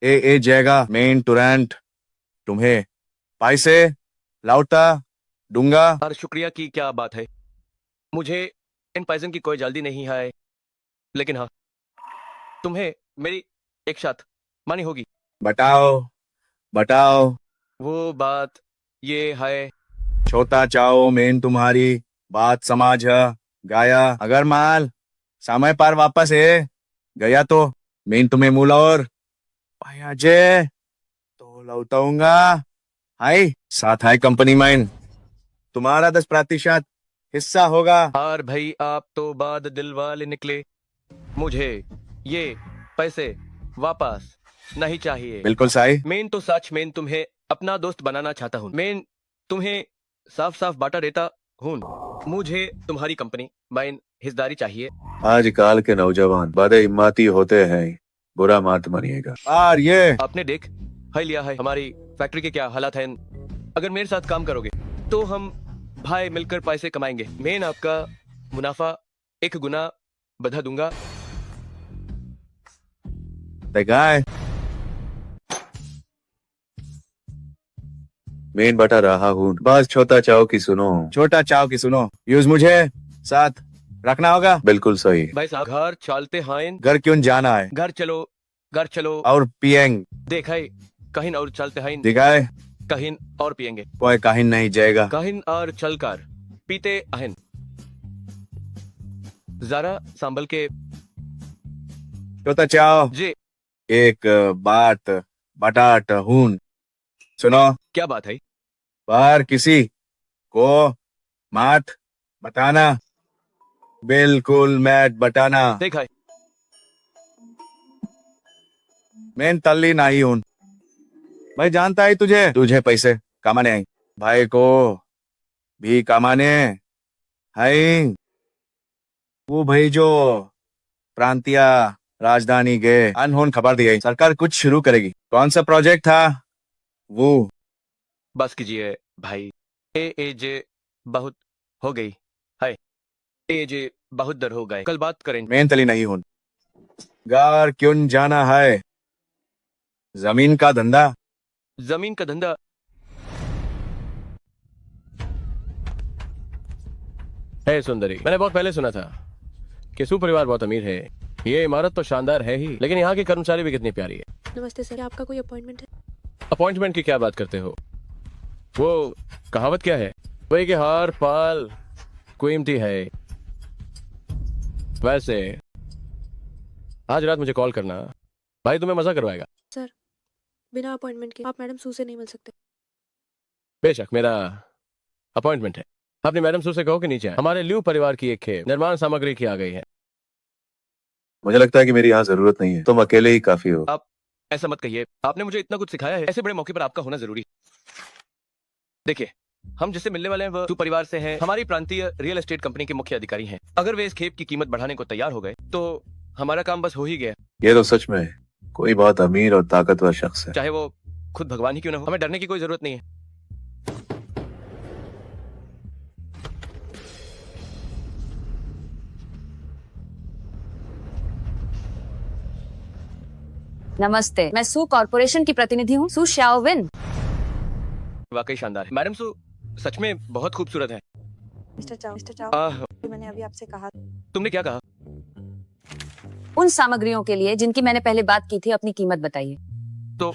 I: ए जाएगा मेन तुरंत। तुम्हें पैसे लौटा दूंगा।
A: और शुक्रिया की क्या बात है, मुझे इन पैसों की कोई जल्दी नहीं है, लेकिन हाँ, तुम्हें मेरी एक शर्त मानी होगी।
I: बताओ बताओ।
A: वो बात ये है,
I: छोटा चाओ मेन तुम्हारी बात समझ गया। अगर माल समय पर वापस है गया तो मेन तुम्हें मूल और पाया जे तो लौटाऊंगा। हाय साथ है कंपनी में तुम्हारा 10% हिस्सा होगा।
A: और भाई आप तो बाद दिल वाले निकले, मुझे ये पैसे वापस नहीं चाहिए।
I: बिल्कुल सही।
A: मेन तो सच, मेन तुम्हें अपना दोस्त बनाना चाहता हूँ, मेन तुम्हें साफ साफ बाटा देता हूँ। मुझे तुम्हारी कंपनी में हिस्सेदारी चाहिए।
D: आजकल के नौजवान बड़े हिम्मती होते हैं, बुरा मत मानिएगा।
I: और ये
A: आपने देख है लिया है हमारी फैक्ट्री के क्या हालात हैं। अगर मेरे साथ काम करोगे तो हम भाई मिलकर पैसे कमाएंगे। मैं आपका मुनाफा 1 गुना बढ़ा दूंगा।
I: देखा है
D: मेन बता रहा हूँ, बस छोटा चाओ की सुनो।
I: छोटा चाव की सुनो। यूज मुझे साथ रखना होगा।
D: बिल्कुल सही।
A: भाई साहब घर चलते हैं,
I: घर क्यों जाना है
A: घर चलो
I: और पियेंगे।
A: देखा है कहीं और चलते हैं,
I: दिखाए
A: कहीं और पियेंगे,
I: कोई कहीं नहीं जाएगा।
A: कहीं और चलकर पीते हैं। जरा संभल के
I: छोटा चाव
A: जी।
I: एक बात बतात हूँ सुनो।
A: क्या बात है?
I: बाहर किसी को मत बताना, बिल्कुल मत बताना।
A: देखा है
I: मैं तल्ली नहीं हूँ। भाई जानता है तुझे पैसे कमाने आई, भाई को भी कमाने है। वो भाई जो प्रांतीय राजधानी गए अनहोन खबर दी है सरकार कुछ शुरू करेगी। कौन सा प्रोजेक्ट था वो?
A: बस कीजिए भाई, एजे बहुत हो गई है, एजे बहुत दर हो गए, कल बात करेंगे।
I: मैं तली नहीं हूँ। गार क्यों जाना है? जमीन का धंधा।
A: जमीन का धंधा है सुंदरी। मैंने बहुत पहले सुना था कि सुपरिवार बहुत अमीर है। ये इमारत तो शानदार है ही, लेकिन यहाँ की कर्मचारी भी कितनी प्यारी है।
B: नमस्ते सर, क्या आपका कोई अपॉइंटमेंट है?
A: अपॉइंटमेंट की क्या बात करते हो? वो कहावत क्या है, वही कि हार पाल कीमती है। वैसे आज रात मुझे कॉल करना, भाई तुम्हें मजा करवाएगा।
B: सर, बिना अपॉइंटमेंट के आप मैडम सू से नहीं मिल सकते।
A: बेशक मेरा अपॉइंटमेंट है। अपनी मैडम सू से कहो कि नीचे आए। हमारे ल्यू परिवार की एक खेप निर्माण सामग्री की आ गई है।
D: मुझे लगता है कि मेरी यहाँ जरूरत नहीं है, तुम अकेले ही काफी हो।
A: आप ऐसा मत कहिए, आपने मुझे इतना कुछ सिखाया है, ऐसे बड़े मौके पर आपका होना जरूरी है। देखिए, हम जिससे मिलने वाले हैं वो सू परिवार से हैं। हमारी प्रांतीय रियल एस्टेट कंपनी के मुख्य अधिकारी हैं। अगर वे इस खेप की कीमत बढ़ाने को तैयार हो गए तो हमारा काम बस हो ही गया।
D: ये तो सच में कोई बहुत अमीर और ताकतवर शख्स है।
A: चाहे वो खुद भगवान ही क्यों ना हो, हमें डरने की कोई जरूरत नहीं है।
G: नमस्ते, मैं सू कॉर्पोरेशन की प्रतिनिधि हूँ, सू शाओविन।
A: वाकई शानदार है। मैडम सू सच में बहुत खूबसूरत है।
B: मिस्टर चाओ,
A: आह,
B: मैंने अभी आपसे कहा।
A: तुमने क्या कहा?
G: उन सामग्रियों के लिए जिनकी मैंने पहले बात की थी अपनी कीमत बताइए।
A: तो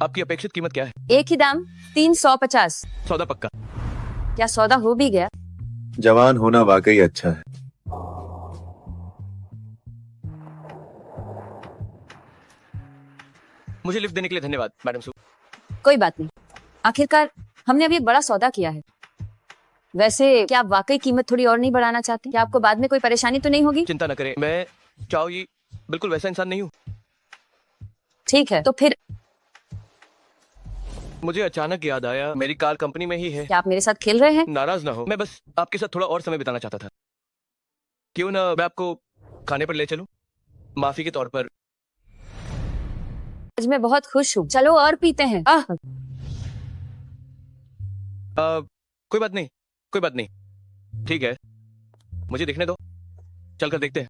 A: आपकी अपेक्षित कीमत क्या है?
G: एक ही दाम 350।
A: सौदा पक्का?
G: क्या सौदा हो भी गया?
D: जवान होना वाकई अच्छा है।
A: मुझे लिफ्ट देने के लिए धन्यवाद मैडम सू।
G: कोई बात नहीं, आखिरकार हमने अभी एक बड़ा सौदा किया है। वैसे क्या आप वाकई कीमत थोड़ी और नहीं बढ़ाना चाहते? क्या आपको बाद में कोई परेशानी तो नहीं होगी?
A: चिंता न करें, मैं चाओ ये बिल्कुल वैसा इंसान नहीं हूँ।
G: ठीक है, तो फिर
A: मुझे अचानक याद आया मेरी कार कंपनी में ही है।
G: क्या आप मेरे साथ खेल रहे हैं?
A: नाराज ना हो, मैं बस आपके साथ थोड़ा और समय बिताना चाहता था। क्यों ना मैं आपको खाने पर ले चलूं, माफी के तौर पर।
G: आज मैं बहुत खुश हूँ, चलो और पीते हैं।
A: कोई बात नहीं, कोई बात नहीं, ठीक है, मुझे देखने दो, चलकर देखते हैं।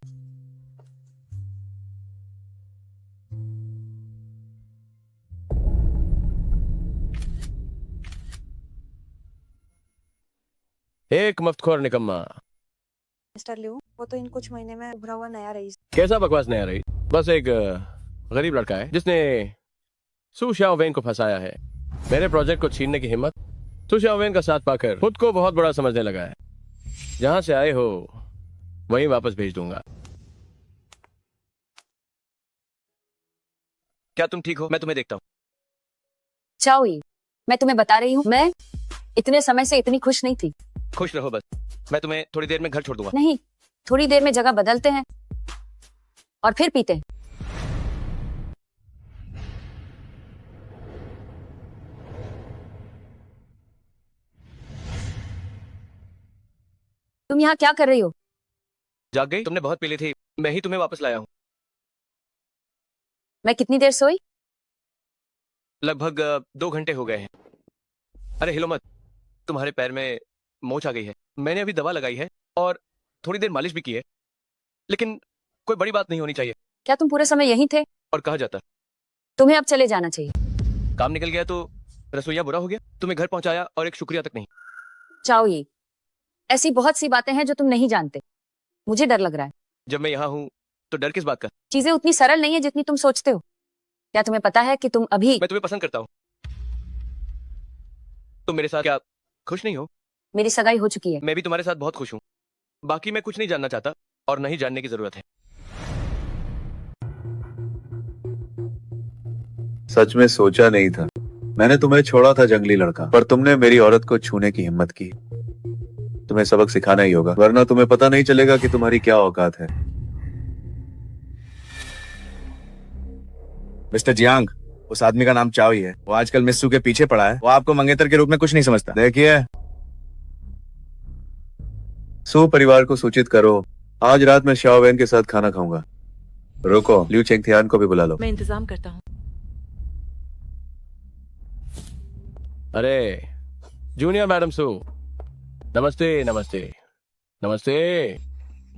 A: एक मफ्तखोर निकम्मा।
B: मिस्टर लियो, वो तो इन कुछ महीने में उभरा हुआ नया रईस।
A: कैसा बकवास नया रही, बस एक गरीब लड़का है जिसने सू शाओवेन को फंसाया है। मेरे प्रोजेक्ट को छीनने की हिम्मत सू शाओवेन का साथ पाकर खुद को बहुत बड़ा समझने लगा है। जहां से आए हो वहीं वापस भेज दूंगा। क्या तुम ठीक हो? मैं तुम्हें देखता हूँ।
G: चाओ ये, मैं तुम्हें बता रही हूँ, मैं इतने समय से इतनी खुश नहीं थी।
A: खुश रहो बस, मैं तुम्हें थोड़ी देर में घर छोड़ दूंगा।
G: नहीं, थोड़ी देर में जगह बदलते हैं और फिर पीते हैं। तुम यहाँ क्या कर रही हो?
A: जाग गई? तुमने बहुत पी ली थी, मैं ही तुम्हें वापस लाया हूँ।
G: मैं कितनी देर सोई?
A: लगभग 2 घंटे हो गए हैं। अरे हिलो मत, तुम्हारे पैर में मोच आ गई है। मैंने अभी दवा लगाई है और थोड़ी देर मालिश भी की है, लेकिन कोई बड़ी बात नहीं होनी चाहिए।
G: क्या तुम पूरे समय यहीं थे?
A: और कहा जाता,
G: तुम्हें अब चले जाना चाहिए।
A: काम निकल गया तो रसोईया बुरा हो गया? तुम्हें घर पहुंचाया और एक शुक्रिया तक नहीं।
G: चाओ ये, ऐसी बहुत सी बातें हैं जो तुम नहीं जानते। मुझे डर लग रहा है।
A: जब मैं यहाँ हूँ तो डर किस बात का?
G: चीजें उतनी सरल नहीं है जितनी तुम सोचते हो। क्या तुम्हें पता है कि तुम अभी
A: मैं तुम्हें पसंद करता हूँ। तुम मेरे साथ क्या खुश नहीं हो?
G: मेरी सगाई हो चुकी है।
A: मैं भी तुम्हारे साथ बहुत खुश हूँ। बाकी मैं कुछ नहीं जानना चाहता और नहीं जानने की जरूरत है।
D: सच में सोचा नहीं था। मैंने तुम्हें छोड़ा था जंगली लड़का, पर तुमने मेरी औरत को छूने की हिम्मत की। तुम्हें सबक सिखाना ही होगा, वरना तुम्हें पता नहीं चलेगा कि तुम्हारी क्या औकात है।
I: मिस्टर जियांग, उस आदमी का नाम चाओ ही है। वो आजकल मिस्सू के पीछे पड़ा है। वो आपको मंगेतर के रूप में कुछ नहीं समझता। देखिए,
D: सू परिवार को सूचित करो, आज रात मैं शाओवेन के साथ खाना खाऊंगा। रुको, लिu चेंगथियान को भी बुला लो।
F: मैं इंतजाम करता हूँ।
A: अरे जूनियर मैडम सू, नमस्ते नमस्ते नमस्ते।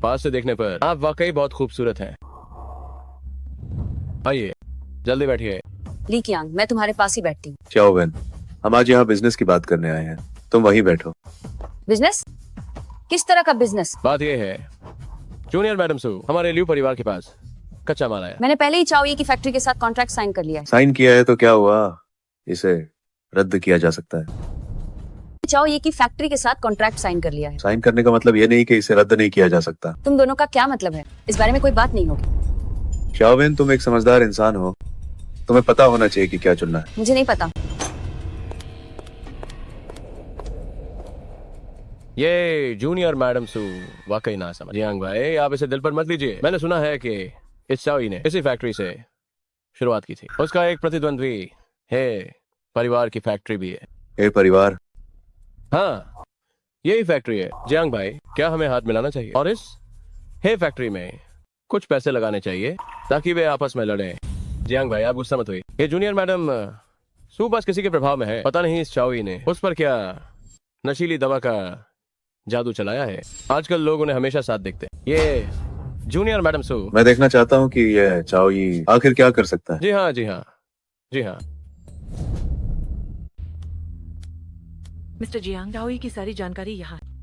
A: पास से देखने पर आप वाकई बहुत खूबसूरत हैं। आइए, जल्दी बैठिए।
G: ली कियांग, मैं तुम्हारे पास ही बैठती हूँ।
D: शाओवेन, हम आज यहाँ बिजनेस की बात करने आए हैं। तुम वहीं बैठो।
G: बिजनेस? किस तरह का बिजनेस?
A: बात यह है जूनियर मैडम सू, हमारे लिu परिवार के पास कच्चा माल आया।
G: मैंने पहले ही चाओ ये की फैक्ट्री के साथ कॉन्ट्रैक्ट साइन कर लिया है।
D: साइन किया है तो क्या हुआ, इसे रद्द किया जा सकता है।
G: चाओ ये की फैक्ट्री के साथ कॉन्ट्रैक्ट साइन कर लिया है।
D: साइन करने का मतलब ये नहीं कि इसे रद्द नहीं किया जा सकता।
G: तुम दोनों का क्या मतलब है? इस बारे में कोई बात नहीं होगी।
D: शाओवेन, तुम एक समझदार इंसान हो, तुम्हें पता होना चाहिए कि क्या चुनना है।
G: मुझे नहीं पता।
A: ये जूनियर मैडम सू वाकई ना समझ। जियांग भाई, आप इसे दिल पर मत लीजिए। मैंने सुना है कि इस चाओई ने इसी फैक्ट्री से शुरुआत की थी। उसका एक प्रतिद्वंद्वी है परिवार की फैक्ट्री भी है।
D: ए परिवार?
A: हाँ, यही फैक्ट्री है। जियांग भाई, क्या हमें हाथ मिलाना चाहिए और इस हे फैक्ट्री में कुछ पैसे लगाने चाहिए ताकि वे आपस में लड़ें। जियांग भाई, आप गुस्सा मत हुई। ये जूनियर मैडम सू बस किसी के प्रभाव में है। पता नहीं इस चाओई ने उस पर क्या नशीली दवा का जादू चलाया है। आजकल लोग उन्हें हमेशा साथ देखते हैं। ये जूनियर मैडम सू।
D: मैं देखना चाहता हूँ कि यह चाओई आखिर क्या कर सकता है।
A: जी हाँ जी हाँ जी हाँ।
F: मिस्टर जियांग, चाओई की सारी जानकारी यहाँ है।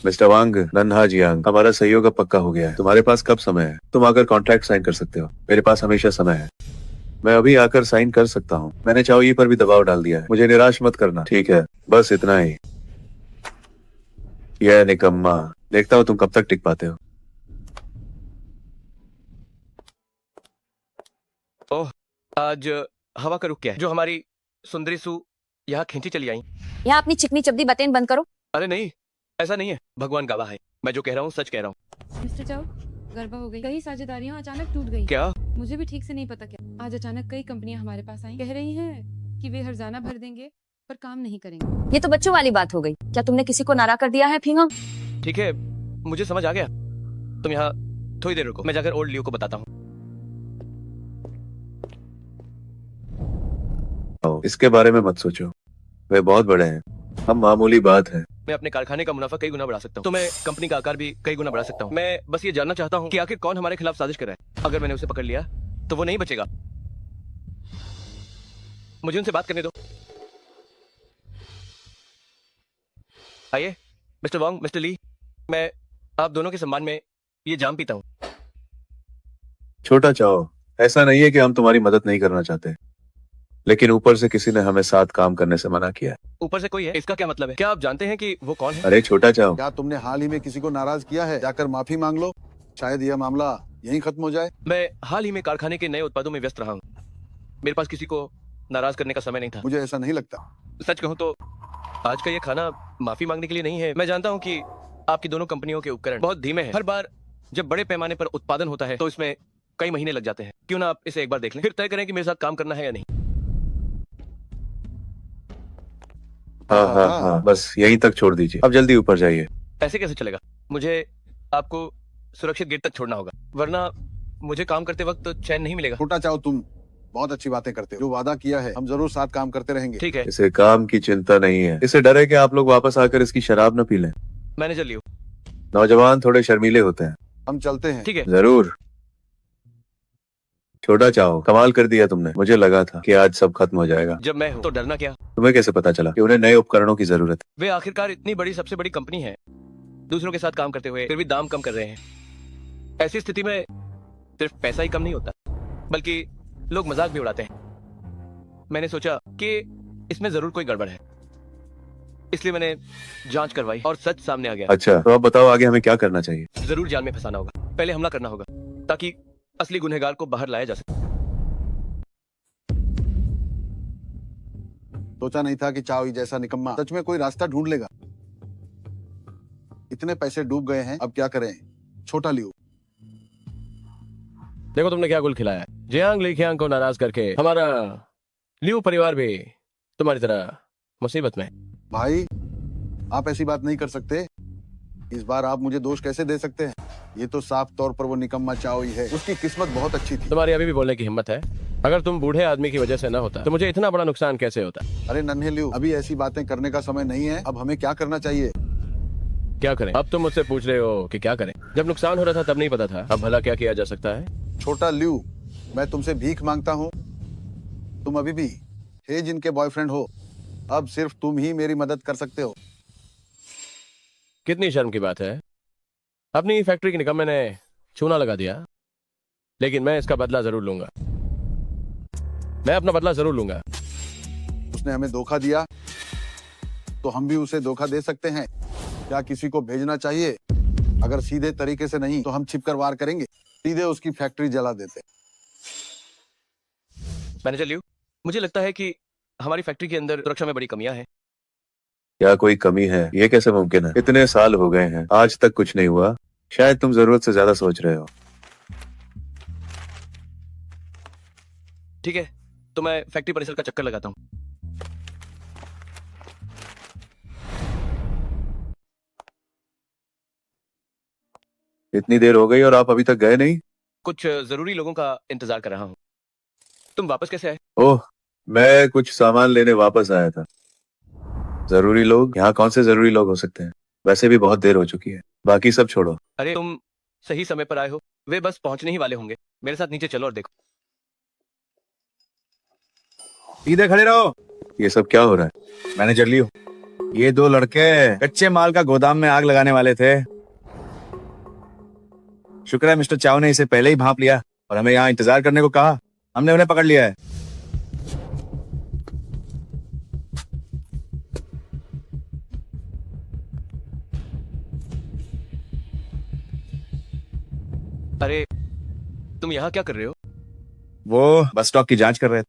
D: मिस्टर वांग, नन्हा जियांग, हमारा सहयोग अब पक्का हो गया है। तुम्हारे पास कब समय है? तुम आकर कॉन्ट्रैक्ट साइन कर सकते हो। मेरे पास हमेशा समय है। मैं अभी आकर साइन कर सकता हूँ। मैंने चाओई पर भी दबाव डाल दिया है। मुझे निराश मत करना, ठीक है? बस इतना ही। यह निकम्मा, देखता हूँ तुम कब तक टिक पाते हो।
A: ओह, आज हवा का रुख क्या है जो हमारी सुंदरी सू यहाँ खींची चली आई?
G: यहाँ अपनी चिकनी चपदी बातें बंद करो।
A: अरे नहीं, ऐसा नहीं है। भगवान गवाह है, मैं जो कह रहा हूँ सच कह रहा हूँ।
E: मिस्टर चाओ, गड़बड़ हो गई। कई साझेदारियां अचानक टूट गई।
A: क्या?
E: मुझे भी ठीक से नहीं पता क्या। आज अचानक कई कंपनियां हमारे पास आई, कह रही हैं कि वे हर्जाना भर देंगे पर काम नहीं करेंगे।
G: ये तो बच्चों वाली बात हो गई। क्या तुमने किसी को नारा कर दिया है फिंगा?
A: ठीक है, मुझे समझ आ गया। तुम यहाँ थोड़ी देर रुको, मैं जाकर ओल्ड लियो को बताता हूँ।
D: इसके बारे में मत सोचो, वे बहुत बड़े हैं, हम मामूली बात है।
A: मैं अपने कारखाने का मुनाफा कई गुना बढ़ा सकता हूँ, तो मैं कंपनी का आकार भी कई गुना बढ़ा सकता हूँ। मैं बस ये जानना चाहता हूँ कि आखिर कौन हमारे खिलाफ साजिश कर रहा है। अगर मैंने उसे पकड़ लिया तो वो नहीं बचेगा। मुझे उनसे बात करने दो। आइए मिस्टर वोंग, मिस्टर ली, मैं आप दोनों के सम्मान में ये जाम पीता हूँ।
D: छोटा चाओ, ऐसा नहीं है कि हम तुम्हारी मदद नहीं करना चाहते, लेकिन ऊपर से किसी ने हमें साथ काम करने से मना किया है।
A: ऊपर से कोई है, इसका क्या मतलब है? क्या आप जानते हैं कि वो कौन है?
D: अरे छोटा चाओ,
C: क्या तुमने हाल ही में किसी को नाराज किया है? जाकर माफी मांग लो, शायद यह मामला यहीं खत्म हो जाए।
A: मैं हाल ही में कारखाने के नए उत्पादों में व्यस्त रहा हूँ। मेरे पास किसी को नाराज करने का समय नहीं था।
C: मुझे ऐसा नहीं लगता।
A: सच कहूँ तो आज का ये खाना माफी मांगने के लिए नहीं है। मैं जानता हूँ कि आपकी दोनों कंपनियों के उपकरण बहुत धीमे हैं। हर बार जब बड़े पैमाने पर उत्पादन होता है तो इसमें कई महीने लग जाते हैं। क्यों ना आप इसे एक बार देख लें, फिर तय करें कि मेरे साथ काम करना है या नहीं।
D: हाँ हाँ हाँ, बस यहीं तक छोड़ दीजिए, अब जल्दी ऊपर जाइए।
A: ऐसे कैसे चलेगा? मुझे आपको सुरक्षित गेट तक छोड़ना होगा, वरना मुझे काम करते वक्त चैन नहीं मिलेगा।
C: छोटा चाओ, तुम बहुत अच्छी बातें करते हो। जो वादा किया है हम जरूर साथ काम करते रहेंगे।
A: ठीक है,
D: इसे काम की चिंता नहीं है, इसे डर है कि आप लोग वापस आकर इसकी शराब न पी लें।
A: मैनेजर लियो।
D: नौजवान थोड़े शर्मीले होते हैं।
C: हम चलते हैं।
A: ठीक है,
D: जरूर। छोटा चाओ, कमाल कर दिया तुमने। मुझे लगा था कि आज सब खत्म हो जाएगा।
A: जब मैं हूँ तो डरना क्या?
D: तुम्हें कैसे पता चला कि उन्हें नए उपकरणों की जरूरत है?
A: वे आखिरकार इतनी बड़ी, सबसे बड़ी कंपनी है, दूसरों के साथ काम करते हुए फिर भी दाम कम कर रहे हैं। ऐसी स्थिति में सिर्फ पैसा ही कम नहीं होता, बल्कि लोग मजाक भी उड़ाते हैं। मैंने सोचा कि इसमें जरूर कोई गड़बड़ है, इसलिए मैंने जांच करवाई और सच सामने आ गया।
D: अच्छा, तो अब बताओ आगे हमें क्या करना चाहिए?
A: जरूर जाल में फंसाना होगा। पहले हमला करना होगा ताकि असली गुनहगार को बाहर लाया जा सके।
C: सोचा नहीं था कि चाओ जैसा निकम्मा सच में कोई रास्ता ढूंढ लेगा। इतने पैसे डूब गए हैं, अब क्या करें? छोटा लियो,
A: देखो तुमने क्या गुल खिलाया है। जियांग लीखियांग को नाराज करके हमारा लियू परिवार भी तुम्हारी तरह मुसीबत में है।
C: भाई आप ऐसी बात नहीं कर सकते। इस बार आप मुझे दोष कैसे दे सकते हैं? ये तो साफ तौर पर वो निकम्मा चाओ ही है। उसकी किस्मत बहुत अच्छी थी।
A: तुम्हारी अभी भी बोलने की हिम्मत है? अगर तुम बूढ़े आदमी की वजह से न होता तो मुझे इतना बड़ा नुकसान कैसे होता?
C: अरे नन्हे लियो, अभी ऐसी बातें करने का समय नहीं है। अब हमें क्या करना चाहिए?
A: क्या करें? अब तुम मुझसे पूछ रहे हो कि क्या करें? जब नुकसान हो रहा था तब नहीं पता था, अब भला क्या किया जा सकता है?
C: छोटा लियो, मैं तुमसे भीख मांगता हूँ। तुम अभी भी हे जिनके बॉयफ्रेंड हो। अब सिर्फ तुम ही मेरी मदद कर सकते हो।
A: कितनी शर्म की बात है। अपनी फैक्ट्री के निकम्मे ने चूना लगा दिया, लेकिन मैं इसका बदला जरूर लूंगा। मैं अपना बदला जरूर लूंगा।
C: उसने हमें धोखा दिया तो हम भी उसे धोखा दे सकते हैं। क्या किसी को भेजना चाहिए? अगर सीधे तरीके से नहीं तो हम छिपकर वार करेंगे, सीधे उसकी फैक्ट्री जला देते।
A: मैनेजर लियू, मुझे लगता है कि हमारी फैक्ट्री के अंदर सुरक्षा में बड़ी कमियां हैं।
D: क्या कोई कमी है? ये कैसे मुमकिन है? इतने साल हो गए हैं, आज तक कुछ नहीं हुआ। शायद तुम जरूरत से ज्यादा सोच रहे हो।
A: ठीक है, तो मैं फैक्ट्री परिसर का चक्कर लगाता हूँ।
D: इतनी देर हो गई और आप अभी तक गए नहीं?
A: कुछ जरूरी लोगों का इंतजार कर रहा हूँ। तुम वापस कैसे आए?
D: ओह, मैं कुछ सामान लेने वापस आया था। जरूरी लोग? यहाँ कौन से जरूरी लोग हो सकते हैं? वैसे भी बहुत देर हो चुकी है, बाकी सब छोड़ो।
A: अरे तुम सही समय पर आए हो, वे बस पहुंचने ही वाले होंगे। मेरे साथ नीचे चलो और देखो।
I: सीधे खड़े रहो।
D: ये सब क्या हो रहा है?
I: मैनेजर लियो, ये दो लड़के कच्चे माल का गोदाम में आग लगाने वाले थे। शुक्र है मिस्टर चाओ ने इसे पहले ही भांप लिया और हमें यहाँ इंतजार करने को कहा। हमने उन्हें पकड़ लिया है।
A: अरे तुम यहाँ क्या कर रहे हो?
I: वो बस स्टॉप की जांच कर रहे थे।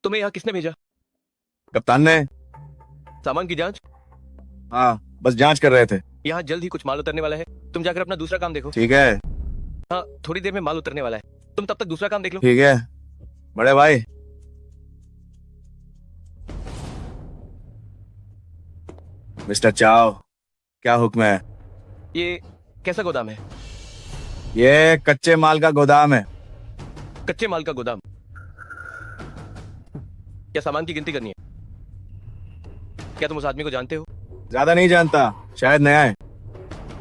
A: तुम्हें यहाँ किसने भेजा?
I: कप्तान ने।
A: सामान की जांच?
I: हाँ, बस जांच कर रहे थे।
A: यहाँ जल्द ही कुछ माल उतरने वाला है, तुम जाकर अपना दूसरा काम देखो।
I: ठीक है।
A: हाँ, थोड़ी देर में माल उतरने वाला है, तुम तब तक दूसरा काम देख लो।
I: ठीक है बड़े भाई। मिस्टर चाओ, क्या हुक्म है?
A: ये कैसा गोदाम है?
I: ये कच्चे माल का गोदाम है।
A: कच्चे माल का गोदाम? क्या सामान की गिनती करनी है? क्या तुम उस आदमी को जानते हो?
I: ज्यादा नहीं जानता, शायद नया है।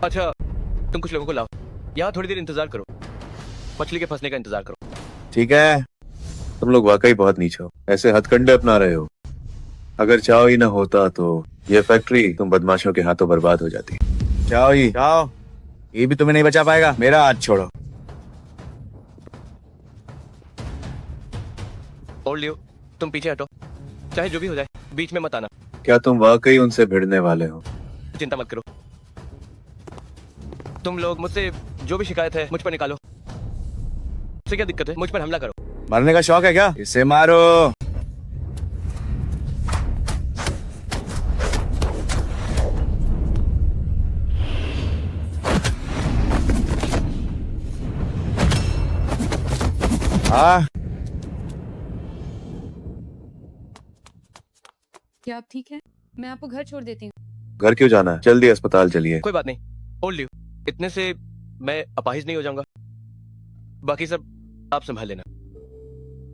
A: अच्छा, तुम कुछ लोगों को लाओ, यहाँ थोड़ी देर इंतजार करो, मछली के फंसने का इंतजार करो।
I: ठीक है।
D: तुम लोग वाकई बहुत नीच हो, ऐसे हथकंडे अपना रहे हो। अगर चाओ ही ना होता तो ये फैक्ट्री तुम बदमाशों के हाथों बर्बाद हो जाती।
I: जाओ ही जाओ, ये भी तुम्हें नहीं बचा पाएगा। मेरा हाथ छोड़ो।
A: ओल्ड लियो, तुम पीछे हटो, चाहे जो भी हो जाए, बीच में मत आना।
D: क्या तुम वाकई उनसे भिड़ने वाले हो?
A: चिंता मत करो, तुम लोग मुझसे जो भी शिकायत है मुझ पर निकालो। मुझसे क्या दिक्कत है? मुझ पर हमला करो।
I: मरने का शौक है क्या? इसे मारो। हाँ,
E: क्या आप ठीक हैं? मैं आपको घर छोड़ देती हूँ।
D: घर क्यों जाना है? जल्दी अस्पताल चलिए।
A: कोई बात नहीं ओल्ड लियो, इतने से मैं अपाहिज नहीं हो जाऊंगा, बाकी सब आप संभाल लेना।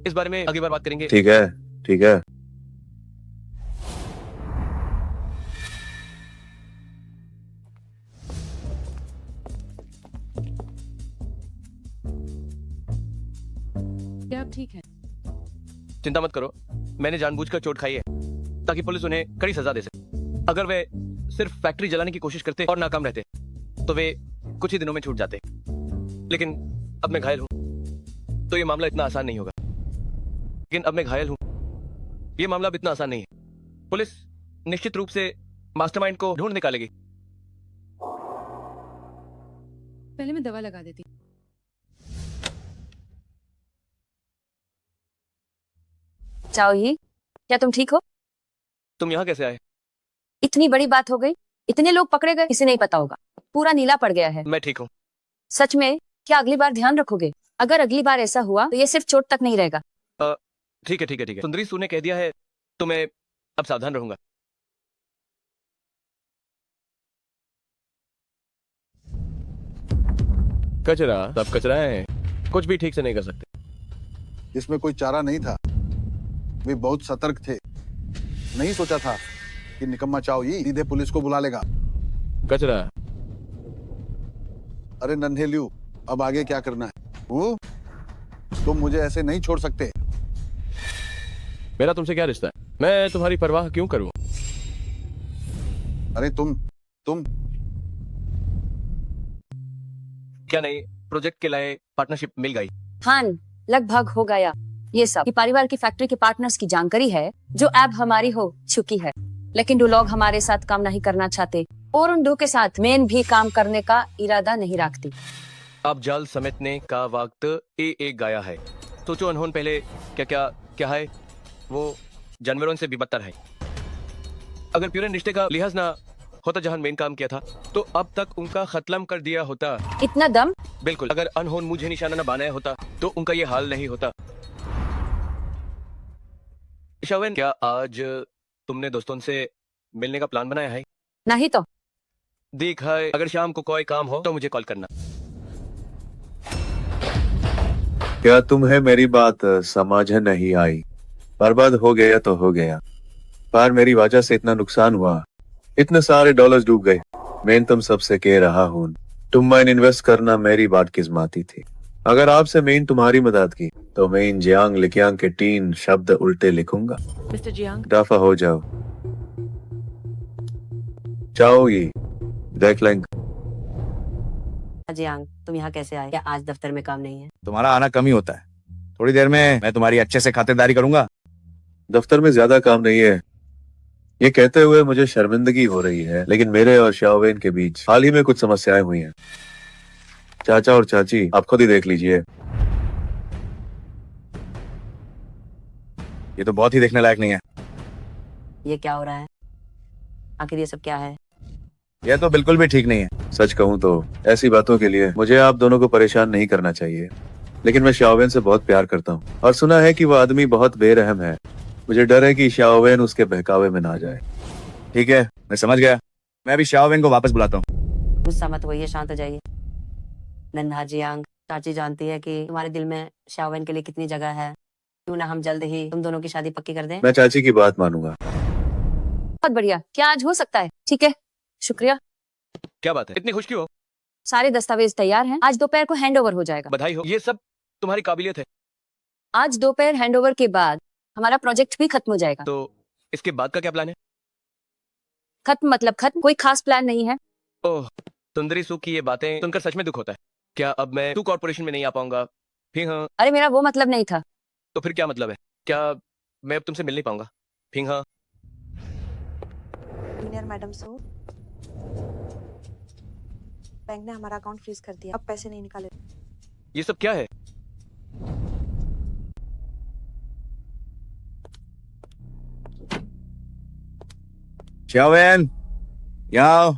A: इस बारे में अगली बार बात करेंगे।
D: ठीक है, ठीक है।
E: क्या आप ठीक हैं?
A: चिंता मत करो, मैंने जानबूझकर चोट खाई है ताकि पुलिस उन्हें कड़ी सजा दे सके। अगर वे सिर्फ फैक्ट्री जलाने की कोशिश करते और नाकाम रहते तो वे कुछ ही दिनों में छूट जाते, लेकिन अब मैं घायल हूं तो ये मामला इतना आसान नहीं होगा। लेकिन अब मैं घायल हूं, ये मामला अब इतना आसान नहीं है। पुलिस निश्चित रूप से मास्टरमाइंड को ढूंढ निकालेगी।
E: पहले मैं दवा लगा देती हूँ।
G: चाओ ही, क्या तुम ठीक हो?
A: तुम यहाँ कैसे आए?
G: इतनी बड़ी बात हो गई, इतने लोग पकड़े गए, इसे नहीं पता होगा, पूरा नीला पड़ गया है।
A: मैं ठीक हूँ।
G: सच में? क्या अगली बार ध्यान रखोगे? अगर अगली बार ऐसा हुआ तो ये सिर्फ चोट तक नहीं रहेगा।
A: ठीक है ठीक है ठीक है, सुंदरी सू ने कह दिया है तो मैं अब सावधान रहूंगा। कचरा सब कचरा है, कुछ भी ठीक से नहीं कर सकते।
C: इसमें कोई चारा नहीं था, वे बहुत सतर्क थे। नहीं सोचा था कि निकम्मा चाओ ही सीधे पुलिस को बुला लेगा।
A: कचरा,
C: अरे नन्हे लियो, अब आगे क्या करना है? वो तुम मुझे ऐसे नहीं छोड़ सकते।
A: मेरा तुमसे क्या रिश्ता है? मैं तुम्हारी परवाह क्यों करूं?
C: अरे तुम
A: क्या नहीं, प्रोजेक्ट के लिए पार्टनरशिप मिल गई।
G: हाँ, लगभग हो गया। ये सब कि परिवार की फैक्ट्री के पार्टनर्स की जानकारी है जो अब हमारी हो चुकी है, लेकिन दो लोग हमारे साथ काम नहीं करना चाहते और उन दो के साथ मेन भी काम करने का इरादा नहीं रखती।
A: अब जाल समेटने का वक्त एक गाया है। सोचो अनहोन पहले क्या क्या क्या है, वो जानवरों से भी बदतर है। अगर प्योर रिश्ते का लिहाज ना होता जहां मेन काम किया था तो अब तक उनका खत्म कर दिया होता।
G: इतना दम?
A: बिल्कुल, अगर अनहोन मुझे निशाना न बनाया होता तो उनका ये हाल नहीं होता। शावेन, क्या आज तुमने दोस्तों से मिलने का प्लान बनाया है?
G: नहीं तो
A: देख है, अगर शाम को कोई काम हो तो मुझे कॉल करना।
D: क्या तुम्हें मेरी बात समझ नहीं आई? बर्बाद हो गया तो हो गया, पर मेरी वजह से इतना नुकसान हुआ, इतने सारे डॉलर्स डूब गए। मैं तुम सबसे कह रहा हूँ, तुम में इन्वेस्ट करना मेरी बात किस्मती थी। अगर आपसे मैं तुम्हारी मदद की तो मैं इन जियांग लिकियांग के 3 शब्द उल्टे लिखूंगा।
F: मिस्टर जियांग,
D: दफा हो जाओ। चाओ ये देख लेंगे।
H: जियांग, तुम यहाँ कैसे आए? क्या आज दफ्तर में काम नहीं है?
I: तुम्हारा आना कम ही होता है। थोड़ी देर में मैं तुम्हारी अच्छे से खातिरदारी करूंगा।
D: दफ्तर में ज्यादा काम नहीं है। ये कहते हुए मुझे शर्मिंदगी हो रही है, लेकिन मेरे और शाओवेन के बीच हाल ही में कुछ समस्याएं हुई हैं। चाचा और चाची आप खुद ही देख लीजिए।
I: ये तो बहुत ही देखने लायक नहीं है।
H: ये क्या हो रहा है? आखिर ये सब क्या है?
I: ये तो बिल्कुल भी ठीक नहीं है।
D: सच कहूं तो ऐसी बातों के लिए मुझे आप दोनों को परेशान नहीं करना चाहिए, लेकिन मैं शाओवेन से बहुत प्यार करता हूँ और सुना है कि वो आदमी बहुत बेरहम है। मुझे डर है कि शाओवेन उसके बहकावे में ना जाए।
I: ठीक है, मैं समझ गया। मैं भी शाओवेन को वापस बुलाता हूँ।
H: गुस्सा मत होइए, शांत हो जाइए। नन्हा जियांग, चाची जानती है कि तुम्हारे दिल में शाओवेन के लिए कितनी जगह है। क्यों ना हम जल्द ही तुम दोनों की शादी पक्की कर दें?
D: मैं चाची की बात मानूंगा।
G: बहुत बढ़िया, क्या आज हो सकता है? ठीक है, शुक्रिया।
A: क्या बात है, इतनी खुश क्यों हो?
G: सारे दस्तावेज तैयार हैं, आज दोपहर को हैंडओवर हो जाएगा।
A: बधाई हो, ये सब तुम्हारी काबिलियत है।
G: आज दोपहर हैंडओवर के बाद हमारा प्रोजेक्ट भी खत्म हो जाएगा।
A: तो इसके बाद का क्या प्लान है?
G: खत्म मतलब खत्म, कोई खास प्लान नहीं है।
A: ओह, सुंदरी सू की ये बातें सुनकर सच में दुख होता है। क्या अब मैं सू कॉर्पोरेशन में नहीं आ पाऊंगा? फिर हाँ,
G: अरे मेरा वो मतलब नहीं था।
A: तो फिर क्या मतलब है? क्या मैं अब तुमसे मिल नहीं पाऊंगा? फिर हाँ,
B: जूनियर मैडम सो बैंक ने हमारा अकाउंट फ्रीज कर दिया, अब पैसे नहीं निकाले।
A: ये सब क्या है?
I: शाओवेन, यहाँ आओ।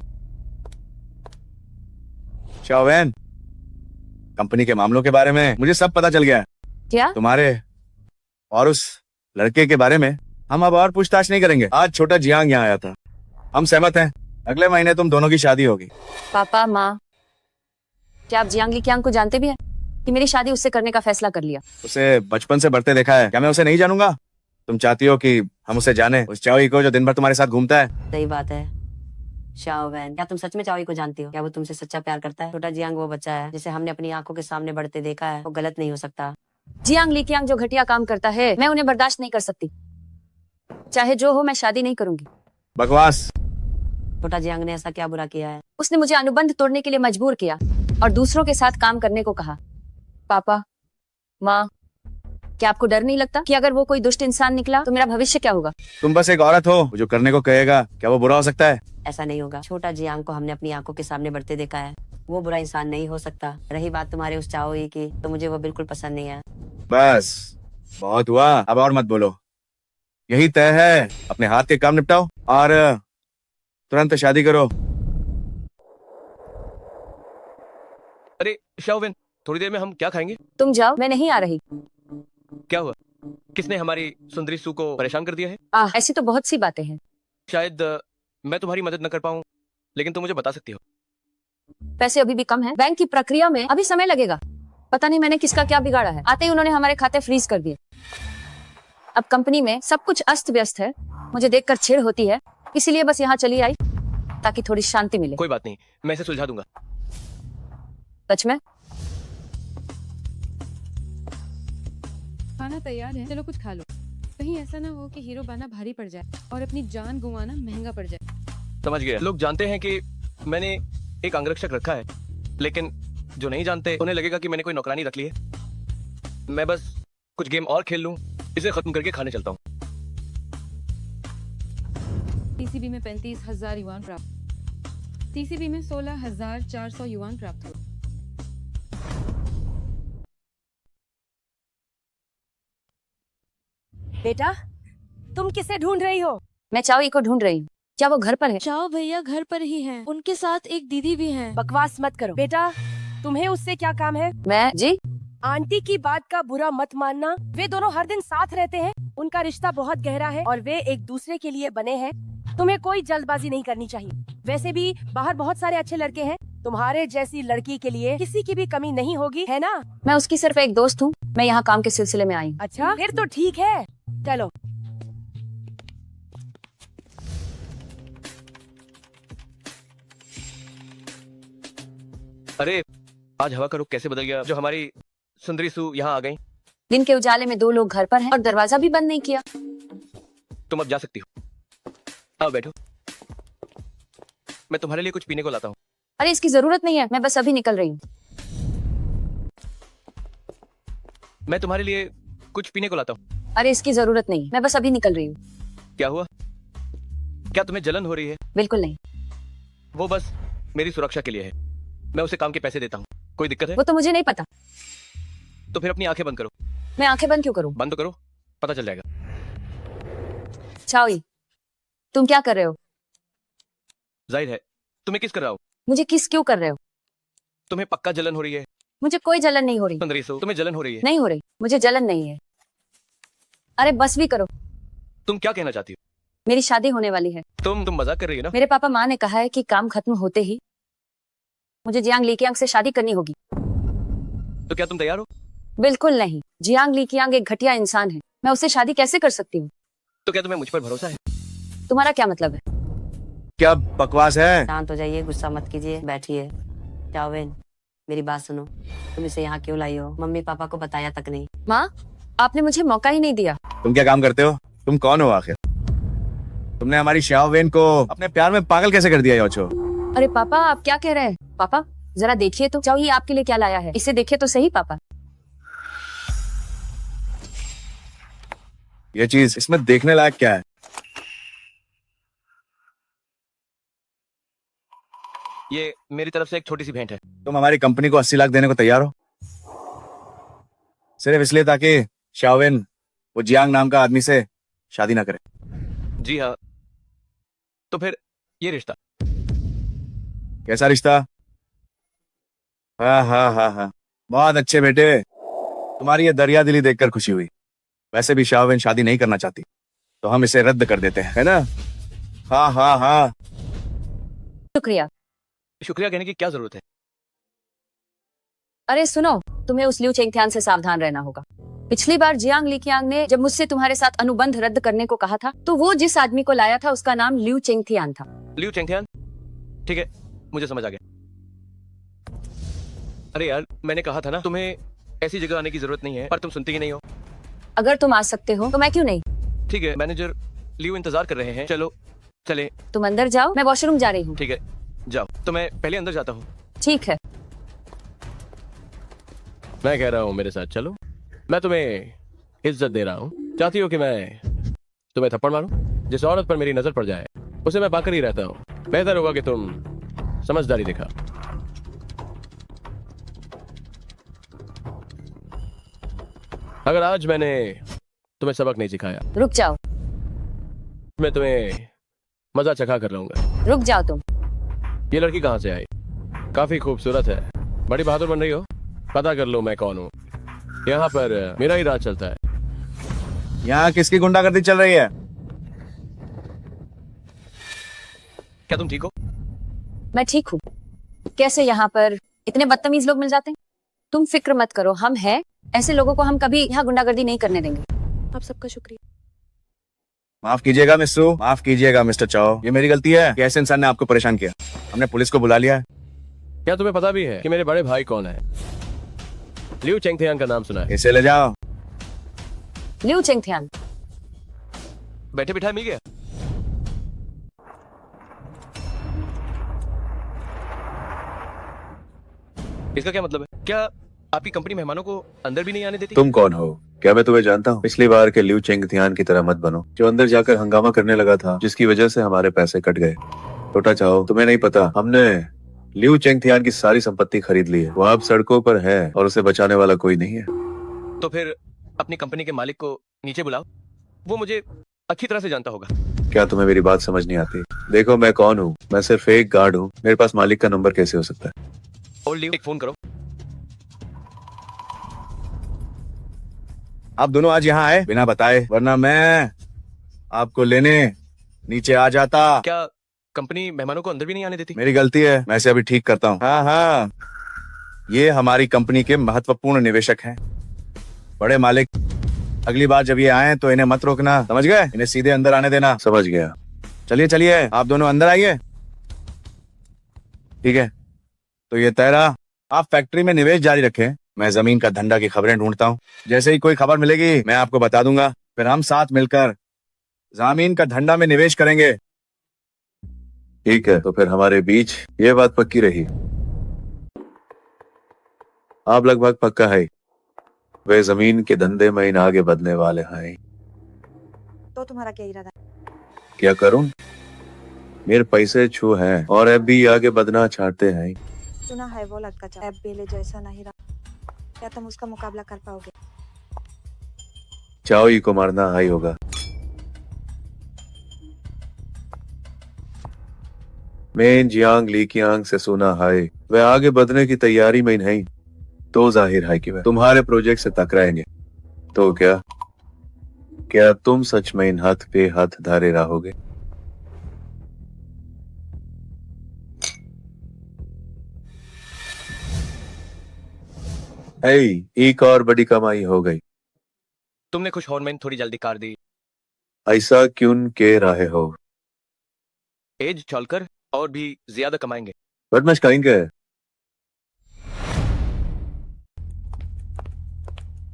I: शाओवेन, कंपनी के मामलों के बारे में मुझे सब पता चल गया है।
G: क्या?
I: तुम्हारे और उस लड़के के बारे में हम अब और पूछताछ नहीं करेंगे। आज छोटा जियांग यहाँ आया था, हम सहमत हैं, अगले महीने तुम दोनों की शादी होगी।
G: पापा माँ, क्या आप जियांग लीकियांग को जानते भी हैं कि मेरी शादी उससे करने का फैसला कर लिया?
I: उसे बचपन से बढ़ते देखा है, क्या मैं उसे नहीं जानूंगा? तुम चाहती हो कि हम उसे जाने, उस चाओई को जो दिन भर तुम्हारे साथ घूमता है?
H: सही बात है शाओवेन, क्या तुम सच में चाओई को जानती हो? क्या वो तुमसे सच्चा प्यार करता है? छोटा जियांग वो बच्चा है जिसे हमने अपनी आंखों के सामने बढ़ते देखा है, वो गलत नहीं हो सकता।
G: जियांग लीकियांग जो घटिया काम करता है, मैं उन्हें बर्दाश्त नहीं कर सकती। चाहे जो हो, मैं शादी नहीं करूंगी।
I: बकवास।
H: छोटा जियांग ने ऐसा क्या बुरा किया है?
G: उसने मुझे अनुबंध तोड़ने के लिए मजबूर किया और दूसरों के साथ काम करने को कहा। पापा माँ, क्या आपको डर नहीं लगता कि अगर वो कोई दुष्ट इंसान निकला तो मेरा भविष्य क्या होगा?
I: तुम बस एक औरत हो, वो जो करने को कहेगा क्या वो बुरा हो सकता है?
H: ऐसा नहीं होगा। छोटा जियांग को हमने अपनी आंखों के सामने बढ़ते देखा है, वो बुरा इंसान नहीं हो सकता। रही बात तुम्हारे उस चाओई की, तो मुझे वो बिल्कुल पसंद नहीं है।
I: बस बहुत हुआ, अब और मत बोलो। यही तय है, अपने हाथ के काम निपटाओ और तुरंत शादी करो।
A: अरे शाओवेन, थोड़ी देर में हम क्या खाएंगे?
G: तुम जाओ, मैं नहीं आ रही।
A: क्या हुआ? किसने हमारी सुंदरी सू को परेशान कर दिया है?
G: ऐसी तो बहुत सी बातें हैं।
A: शायद मैं तुम्हारी मदद न कर पाऊं, लेकिन तुम मुझे बता सकती हो।
G: पैसे अभी भी कम हैं। बैंक की प्रक्रिया में अभी समय लगेगा। पता नहीं मैंने किसका क्या बिगाड़ा है, आते ही उन्होंने हमारे खाते फ्रीज कर दिए। अब कंपनी में सब कुछ अस्त व्यस्त है, मुझे देखकर चिढ़ होती है, इसीलिए बस यहाँ चली आई ताकि थोड़ी शांति मिले।
A: कोई बात नहीं, मैं इसे सुलझा दूंगा।
G: सच में?
E: खाना तैयार है, चलो कुछ खा लो। कहीं ऐसा ना हो कि हीरो बनना भारी पड़ जाए और अपनी जान गंवाना महंगा पड़ जाए।
A: समझ गया। लोग जानते हैं कि मैंने एक अंगरक्षक रखा है, लेकिन जो नहीं जानते उन्हें लगेगा कि मैंने कोई नौकरानी रख ली है। मैं बस कुछ गेम और खेल लूं, इसे खत्म करके खाने चलता हूँ।
E: टीसीबी में 35,000 युआन प्राप्त, टीसीबी में 16,400 युआन प्राप्त हुए।
J: बेटा, तुम किसे ढूंढ रही हो?
G: मैं चाओई को ढूंढ रही हूँ। क्या वो घर पर है?
B: चाओ भैया घर पर ही हैं, उनके साथ एक दीदी भी हैं।
J: बकवास मत करो। बेटा, तुम्हें उससे क्या काम है?
G: मैं जी
J: आंटी की बात का बुरा मत मानना, वे दोनों हर दिन साथ रहते हैं, उनका रिश्ता बहुत गहरा है और वे एक दूसरे के लिए बने हैं। तुम्हें कोई जल्दबाजी नहीं करनी चाहिए। वैसे भी बाहर बहुत सारे अच्छे लड़के हैं, तुम्हारे जैसी लड़की के लिए किसी की भी कमी नहीं होगी, है ना?
G: मैं उसकी सिर्फ एक दोस्त हूँ, मैं यहाँ काम के सिलसिले में आई हूँ।
J: अच्छा, फिर तो ठीक है, चलो।
A: अरे आज हवा का रुख कैसे बदल गया, जो हमारी सुंदरी सू यहाँ आ गई।
G: दिन के उजाले में दो लोग घर पर हैं और दरवाजा भी बंद नहीं किया।
A: तुम अब जा सकती हो, आओ बैठो, मैं तुम्हारे लिए कुछ पीने को लाता हूँ।
G: अरे इसकी जरूरत नहीं है, मैं बस अभी निकल रही हूँ।
A: मैं तुम्हारे लिए कुछ पीने को लाता हूँ।
G: अरे इसकी जरूरत नहीं, मैं बस अभी निकल रही हूँ।
A: क्या हुआ? क्या तुम्हें जलन हो रही है?
G: बिल्कुल नहीं।
A: वो बस मेरी सुरक्षा के लिए है, मैं उसे काम के पैसे देता हूँ। कोई दिक्कत है?
G: वो तो मुझे नहीं पता।
A: तो फिर अपनी आंखें बंद करो।
G: मैं आंखें बंद क्यों करूँ?
A: बंद तो करो, पता चल जाएगा।
G: चाओई, तुम क्या कर रहे हो?
A: जाहिर है, तुम्हें किस कर रहा हो?
G: मुझे किस क्यों कर रहे हो?
A: तुम्हें पक्का जलन हो रही है।
G: मुझे कोई जलन नहीं हो रही।
A: सुंदरी सू, तुम्हें जलन हो रही है?
G: नहीं हो रही, मुझे जलन नहीं है। अरे बस भी करो।
A: तुम क्या कहना चाहती हो?
G: मेरी शादी होने वाली है।
A: तुम मजाक कर रही हो ना?
G: मेरे पापा माँ ने कहा है कि काम खत्म होते ही मुझे जियांग लीकियांग से शादी करनी होगी।
A: तो क्या तुम तैयार हो?
G: बिल्कुल नहीं, जियांग लीकियांग एक घटिया इंसान है, मैं उससे शादी कैसे कर सकती हूँ?
A: तो क्या तुम्हें मुझ पर भरोसा है?
G: तुम्हारा क्या मतलब है?
I: क्या बकवास है?
H: शांत हो जाइए, गुस्सा मत कीजिए, बैठिए। चावेन, मेरी बात सुनो, तुम इसे यहाँ क्यों लाई हो? मम्मी पापा को बताया तक नहीं।
G: माँ, आपने मुझे मौका ही नहीं दिया।
I: तुम क्या काम करते हो? तुम कौन हो आखिर? तुमने हमारी शाओवेन को अपने प्यार में पागल कैसे कर दिया योचो?
G: अरे पापा, आप क्या कह रहे हैं? पापा जरा देखिए तो, जाओ ये आपके लिए क्या लाया है, इसे देखिए तो सही पापा।
I: ये चीज इसमें देखने लायक क्या है?
A: ये मेरी तरफ से एक छोटी सी भेंट है।
I: तुम हमारी कंपनी को 80 लाख देने को तैयार हो, सिर्फ इसलिए ताकि शाओवेन वो जियांग नाम का आदमी से शादी ना करे?
A: जी हाँ, तो फिर ये रिश्ता?
I: कैसा रिश्ता? हाँ हाँ हाँ हाँ, बहुत अच्छे बेटे, तुम्हारी ये दरिया दिली देखकर खुशी हुई। वैसे भी शाओवेन शादी नहीं करना चाहती, तो हम इसे रद्द कर देते हैं, है ना? हाँ हाँ हाँ।
G: शुक्रिया।
A: शुक्रिया कहने की क्या जरूरत है?
G: अरे सुनो, तुम्हें उस लिू चेंगथियान से सावधान रहना होगा। पिछली बार जियांग लीकियांग ने जब मुझसे तुम्हारे साथ अनुबंध रद्द करने को कहा था, तो वो जिस आदमी को लाया था उसका नाम लिू चेंगथियान था।
A: लिू चेंगथियान? ठीक है, मुझे समझ आ गया। अरे यार, मैंने कहा था ना तुम्हें ऐसी जगह आने की जरूरत नहीं है, पर तुम सुनती ही नहीं हो।
G: अगर तुम आ सकते हो तो मैं क्यों नहीं?
A: ठीक है, मैनेजर लियो इंतजार कर रहे हैं, चलो चले।
G: तुम अंदर जाओ, मैं वॉशरूम जा रही हूँ।
A: ठीक है, जाओ। तो मैं पहले अंदर जाता हूँ।
G: ठीक है।
A: मैं कह रहा हूँ मेरे साथ चलो, मैं तुम्हें इज्जत दे रहा हूँ। चाहती हो कि मैं तुम्हें थप्पड़ मारूं? जिस औरत पर मेरी नजर पड़ जाए उसे मैं पाकर ही रहता हूँ। बेहतर होगा कि तुम समझदारी दिखा। अगर आज मैंने तुम्हें सबक नहीं सिखाया,
G: रुक जाओ।
A: मैं तुम्हें मजा चखा कर रहूंगा।
G: रुक जाओ तुम।
A: ये लड़की कहाँ से आई? काफी खूबसूरत है, बड़ी बहादुर बन रही हो। पता कर लो मैं कौन हूँ। यहाँ पर मेरा ही राज चलता है।
I: यहाँ किसकी गुंडागर्दी चल रही है?
A: क्या तुम ठीक हो?
G: मैं ठीक हूँ। कैसे यहाँ पर इतने बदतमीज लोग मिल जाते हैं? तुम फिक्र मत करो, हम हैं। ऐसे लोगों को हम कभी यहाँ गुंडागर्दी नहीं करने देंगे।
B: आप सबका शुक्रिया।
I: माफ कीजिएगा मिस्सू, माफ कीजिएगा मिस्टर चाओ, ये मेरी गलती है कि ऐसे इंसान ने आपको परेशान किया। हमने पुलिस को बुला लिया है।
A: क्या तुम्हें पता भी है कि मेरे बड़े भाई कौन है? लिू चेंगथियान का नाम सुना है?
I: इसे ले जाओ।
G: लिू चेंगथियान?
A: बैठे बिठाए मिल गया। इसका क्या मतलब है? क्या आपकी कंपनी मेहमानों को अंदर भी नहीं आने देती?
D: तुम कौन हो? क्या मैं तुम्हें जानता हूँ? पिछली बार के लिू चेंगथियान की तरह मत बनो, जो अंदर जाकर हंगामा करने लगा था, जिसकी वजह से हमारे पैसे कट गए। छोटा चाओ, तुम्हें नहीं पता, हमने लिू चेंगथियान की सारी संपत्ति खरीद ली है। वो अब सड़कों पर है और उसे बचाने वाला कोई नहीं है।
A: तो फिर अपनी कंपनी के मालिक को नीचे बुलाओ, वो मुझे अच्छी तरह से जानता होगा।
D: क्या तुम्हें मेरी बात समझ नहीं आती? देखो मैं कौन हूँ, मैं सिर्फ एक गार्ड हूँ। मेरे पास मालिक का नंबर कैसे हो सकता है?
A: और लियो, एक फोन करो।
I: आप दोनों आज यहाँ आए बिना बताए, वरना मैं आपको लेने नीचे आ जाता।
A: क्या कंपनी मेहमानों को अंदर भी नहीं आने देती?
I: मेरी गलती है, मैं इसे अभी ठीक करता हूँ। हाँ हाँ, ये हमारी कंपनी के महत्वपूर्ण निवेशक हैं, बड़े मालिक। अगली बार जब ये आए तो इन्हें मत रोकना, समझ गए? इन्हें सीधे अंदर आने देना।
D: समझ गया।
I: चलिए चलिए, आप दोनों अंदर आइए। ठीक है, तो ये तेरा, आप फैक्ट्री में निवेश जारी रखें। मैं जमीन का धंधा की खबरें ढूंढता हूँ। जैसे ही कोई खबर मिलेगी मैं आपको बता दूंगा, फिर हम साथ मिलकर जमीन का धंधा में निवेश करेंगे।
D: ठीक है, तो फिर हमारे बीच ये बात पक्की रही। आप लगभग पक्का है वे जमीन के धंधे में इन आगे बढ़ने वाले हैं।
F: तो तुम्हारा क्या इरादा?
D: क्या करूं? मेरे पैसे छू हैं और अब भी आगे बढ़ना चाहते हैं।
F: सुना है वो लड़का अब पहले जैसा नहीं रहा। क्या तुम उसका मुकाबला कर पाओगे?
D: चाओ ही को मारना हाई होगा। मैं जियांग लीकियांग से सुना है वे आगे बढ़ने की तैयारी में नहीं, तो जाहिर है कि वे तुम्हारे प्रोजेक्ट से टकराएंगे। तो क्या तुम सच में इन हाथ पे हाथ धारे रहोगे? एक और बड़ी कमाई हो गई।
A: तुमने खुश हॉर्न में थोड़ी जल्दी कार दी।
D: ऐसा क्यों कह रहे हो?
A: एज चलकर और भी ज्यादा कमाएंगे।
D: बदमाश कहेंगे।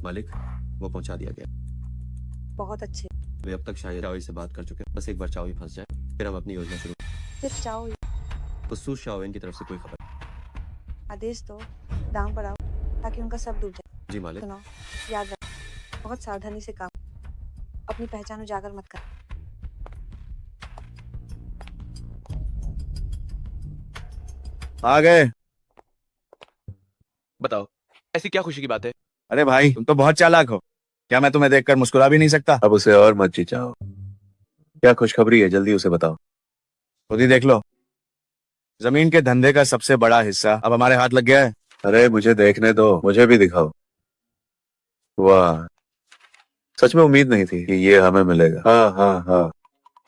K: मालिक, वो पहुंचा दिया गया।
F: बहुत अच्छे।
K: वे अब तक शायद चाओई से बात कर चुके हैं। बस एक बार चाओई फंस जाए फिर हम अपनी योजना शुरू।
F: सिर्फ चाहो
K: तो सू शाओवेन की तरफ से कोई खबर?
F: आदेश दो, दाम बढ़ाओ ताकि उनका सब डूब जाए।
K: जी मालिक।
F: सुनो, याद रख, बहुत सावधानी से काम, अपनी पहचान उजागर मत कर।
I: आ गए।
A: बताओ, ऐसी क्या खुशी की बात है?
I: अरे भाई, तुम तो बहुत चालाक हो। क्या मैं तुम्हें देखकर मुस्कुरा भी नहीं सकता?
D: अब उसे और मत चिचाओ। क्या खुशखबरी है, जल्दी उसे बताओ।
I: खुद ही देख लो, जमीन के धंधे का सबसे बड़ा हिस्सा अब हमारे हाथ लग गया है।
D: अरे मुझे देखने दो, मुझे भी दिखाओ। वाह, सच में उम्मीद नहीं थी कि ये हमें मिलेगा। हाँ हाँ हाँ।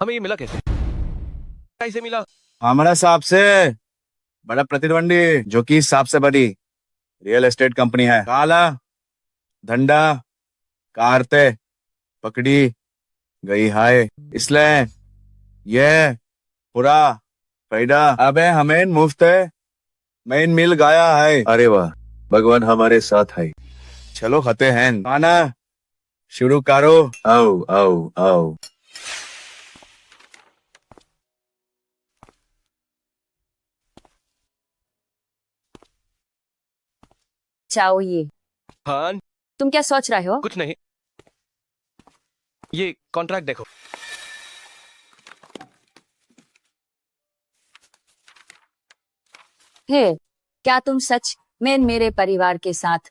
A: हमें ये मिला कैसे? कैसे मिला?
I: हमारा सबसे बड़ा प्रतिद्वंदी, जो कि सबसे बड़ी रियल एस्टेट कंपनी है, काला धंधा कारते पकड़ी गई है। इसलिए ये पूरा फायदा अबे हमें मुफ्त में मिल गया है।
D: अरे वाह, भगवान हमारे साथ है।
I: चलो खाते हैं, खाना शुरू करो।
D: आओ आओ आओ।
G: चाओ ये,
A: हाँ,
G: तुम क्या सोच रहे हो?
A: कुछ नहीं। ये कॉन्ट्रैक्ट देखो।
G: हे, क्या तुम सच में मेरे परिवार के साथ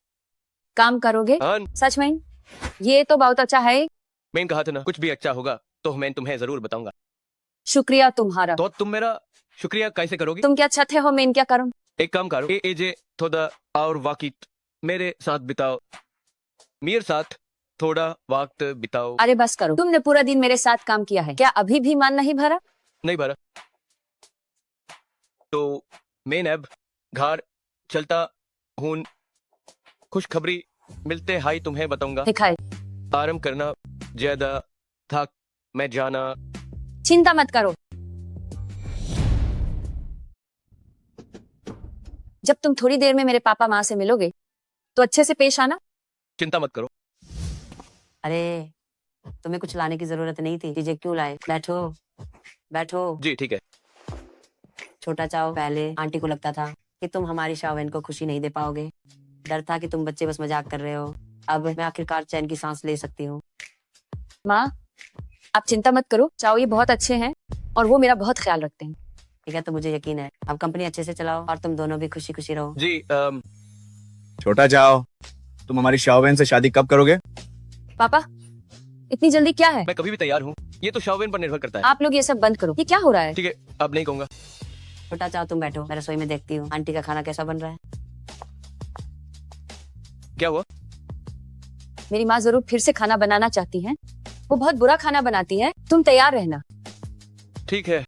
G: काम करोगे?
A: हाँ,
G: सच में? ये तो बहुत अच्छा है।
A: मैंने कहा था ना, कुछ भी अच्छा होगा तो मैं तुम्हें जरूर बताऊंगा।
G: शुक्रिया तुम्हारा।
A: तो तुम मेरा शुक्रिया कैसे करोगी?
G: तुम क्या चाहते हो मैं क्या करूं?
A: एक काम करो, एजे थोड़ा और वक्त मेरे साथ बिताओ, मेरे साथ थोड़ा वक्त बिताओ।
G: अरे बस करो, तुमने पूरा दिन मेरे साथ काम किया है, क्या अभी भी मान नहीं भरा?
A: नहीं भरा तो मैं अब घर चलता हूँ। खुशखबरी मिलते हाई तुम्हें बताऊंगा।
G: दिखाए।
A: आराम करना, ज्यादा थक मैं जाना।
G: चिंता मत करो, जब तुम थोड़ी देर में मेरे पापा माँ से मिलोगे तो अच्छे से पेश आना।
A: चिंता मत करो।
H: अरे तुम्हें कुछ लाने की जरूरत नहीं थी, चीजें क्यों लाए? बैठो बैठो।
A: जी ठीक है।
H: छोटा चाओ, पहले आंटी को लगता था कि तुम हमारी शाओवेन को खुशी नहीं दे पाओगे। डर था कि तुम बच्चे बस मजाक कर रहे हो। अब मैं आखिरकार चैन की सांस ले सकती हूँ।
G: माँ, आप चिंता मत करो, चाओ ये बहुत अच्छे हैं और वो मेरा बहुत ख्याल रखते हैं।
H: ठीक है, तो मुझे यकीन है। अब कंपनी अच्छे से चलाओ और तुम दोनों भी खुशी खुशी रहो।
A: जी
I: छोटा चाओ, तुम हमारी शाओवेन से शादी कब करोगे?
G: पापा, इतनी जल्दी क्या है?
A: मैं कभी भी तैयार हूँ। ये तो शाओवेन पर निर्भर करता है।
G: आप लोग ये सब बंद करो, ये क्या हो रहा है?
A: ठीक है, अब नहीं कहूंगा।
H: छोटा चाओ तुम बैठो, मैं रसोई में देखती हूँ आंटी का खाना कैसा बन रहा है।
A: क्या हुआ?
G: मेरी माँ जरूर फिर से खाना बनाना चाहती हैं। वो बहुत बुरा खाना बनाती है, तुम तैयार रहना।
A: ठीक है।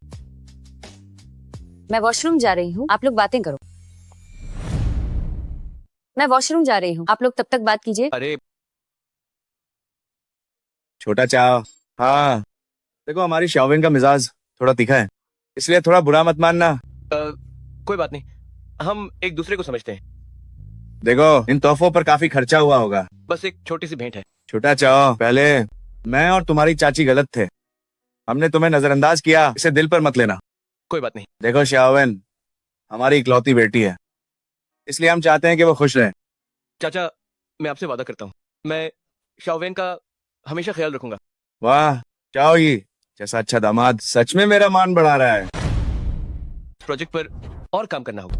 G: मैं वॉशरूम जा रही हूँ, आप लोग बातें करो। मैं वॉशरूम जा रही हूँ, आप लोग तब तक बात कीजिए।
A: अरे
I: छोटा चाओ, हाँ देखो, हमारी शाओवेन का मिजाज थोड़ा तीखा है, इसलिए थोड़ा बुरा मत मानना।
A: कोई बात नहीं, हम एक दूसरे को समझते हैं।
I: देखो, इन तोहफों पर काफी खर्चा हुआ होगा।
A: बस एक छोटी सी भेंट है।
I: छोटा चाओ, पहले मैं और तुम्हारी चाची गलत थे, हमने तुम्हें नजरअंदाज किया, इसे दिल पर मत लेना।
A: कोई बात नहीं।
I: देखो शाओवेन हमारी इकलौती बेटी है, इसलिए हम चाहते हैं कि वो खुश रहे।
A: चाचा, मैं आपसे वादा करता हूँ, मैं शाओवेन का हमेशा ख्याल रखूंगा।
I: वाह चाओ, ये जैसा अच्छा दामाद सच में मेरा मान बढ़ा रहा है।
A: प्रोजेक्ट पर और काम करना होगा।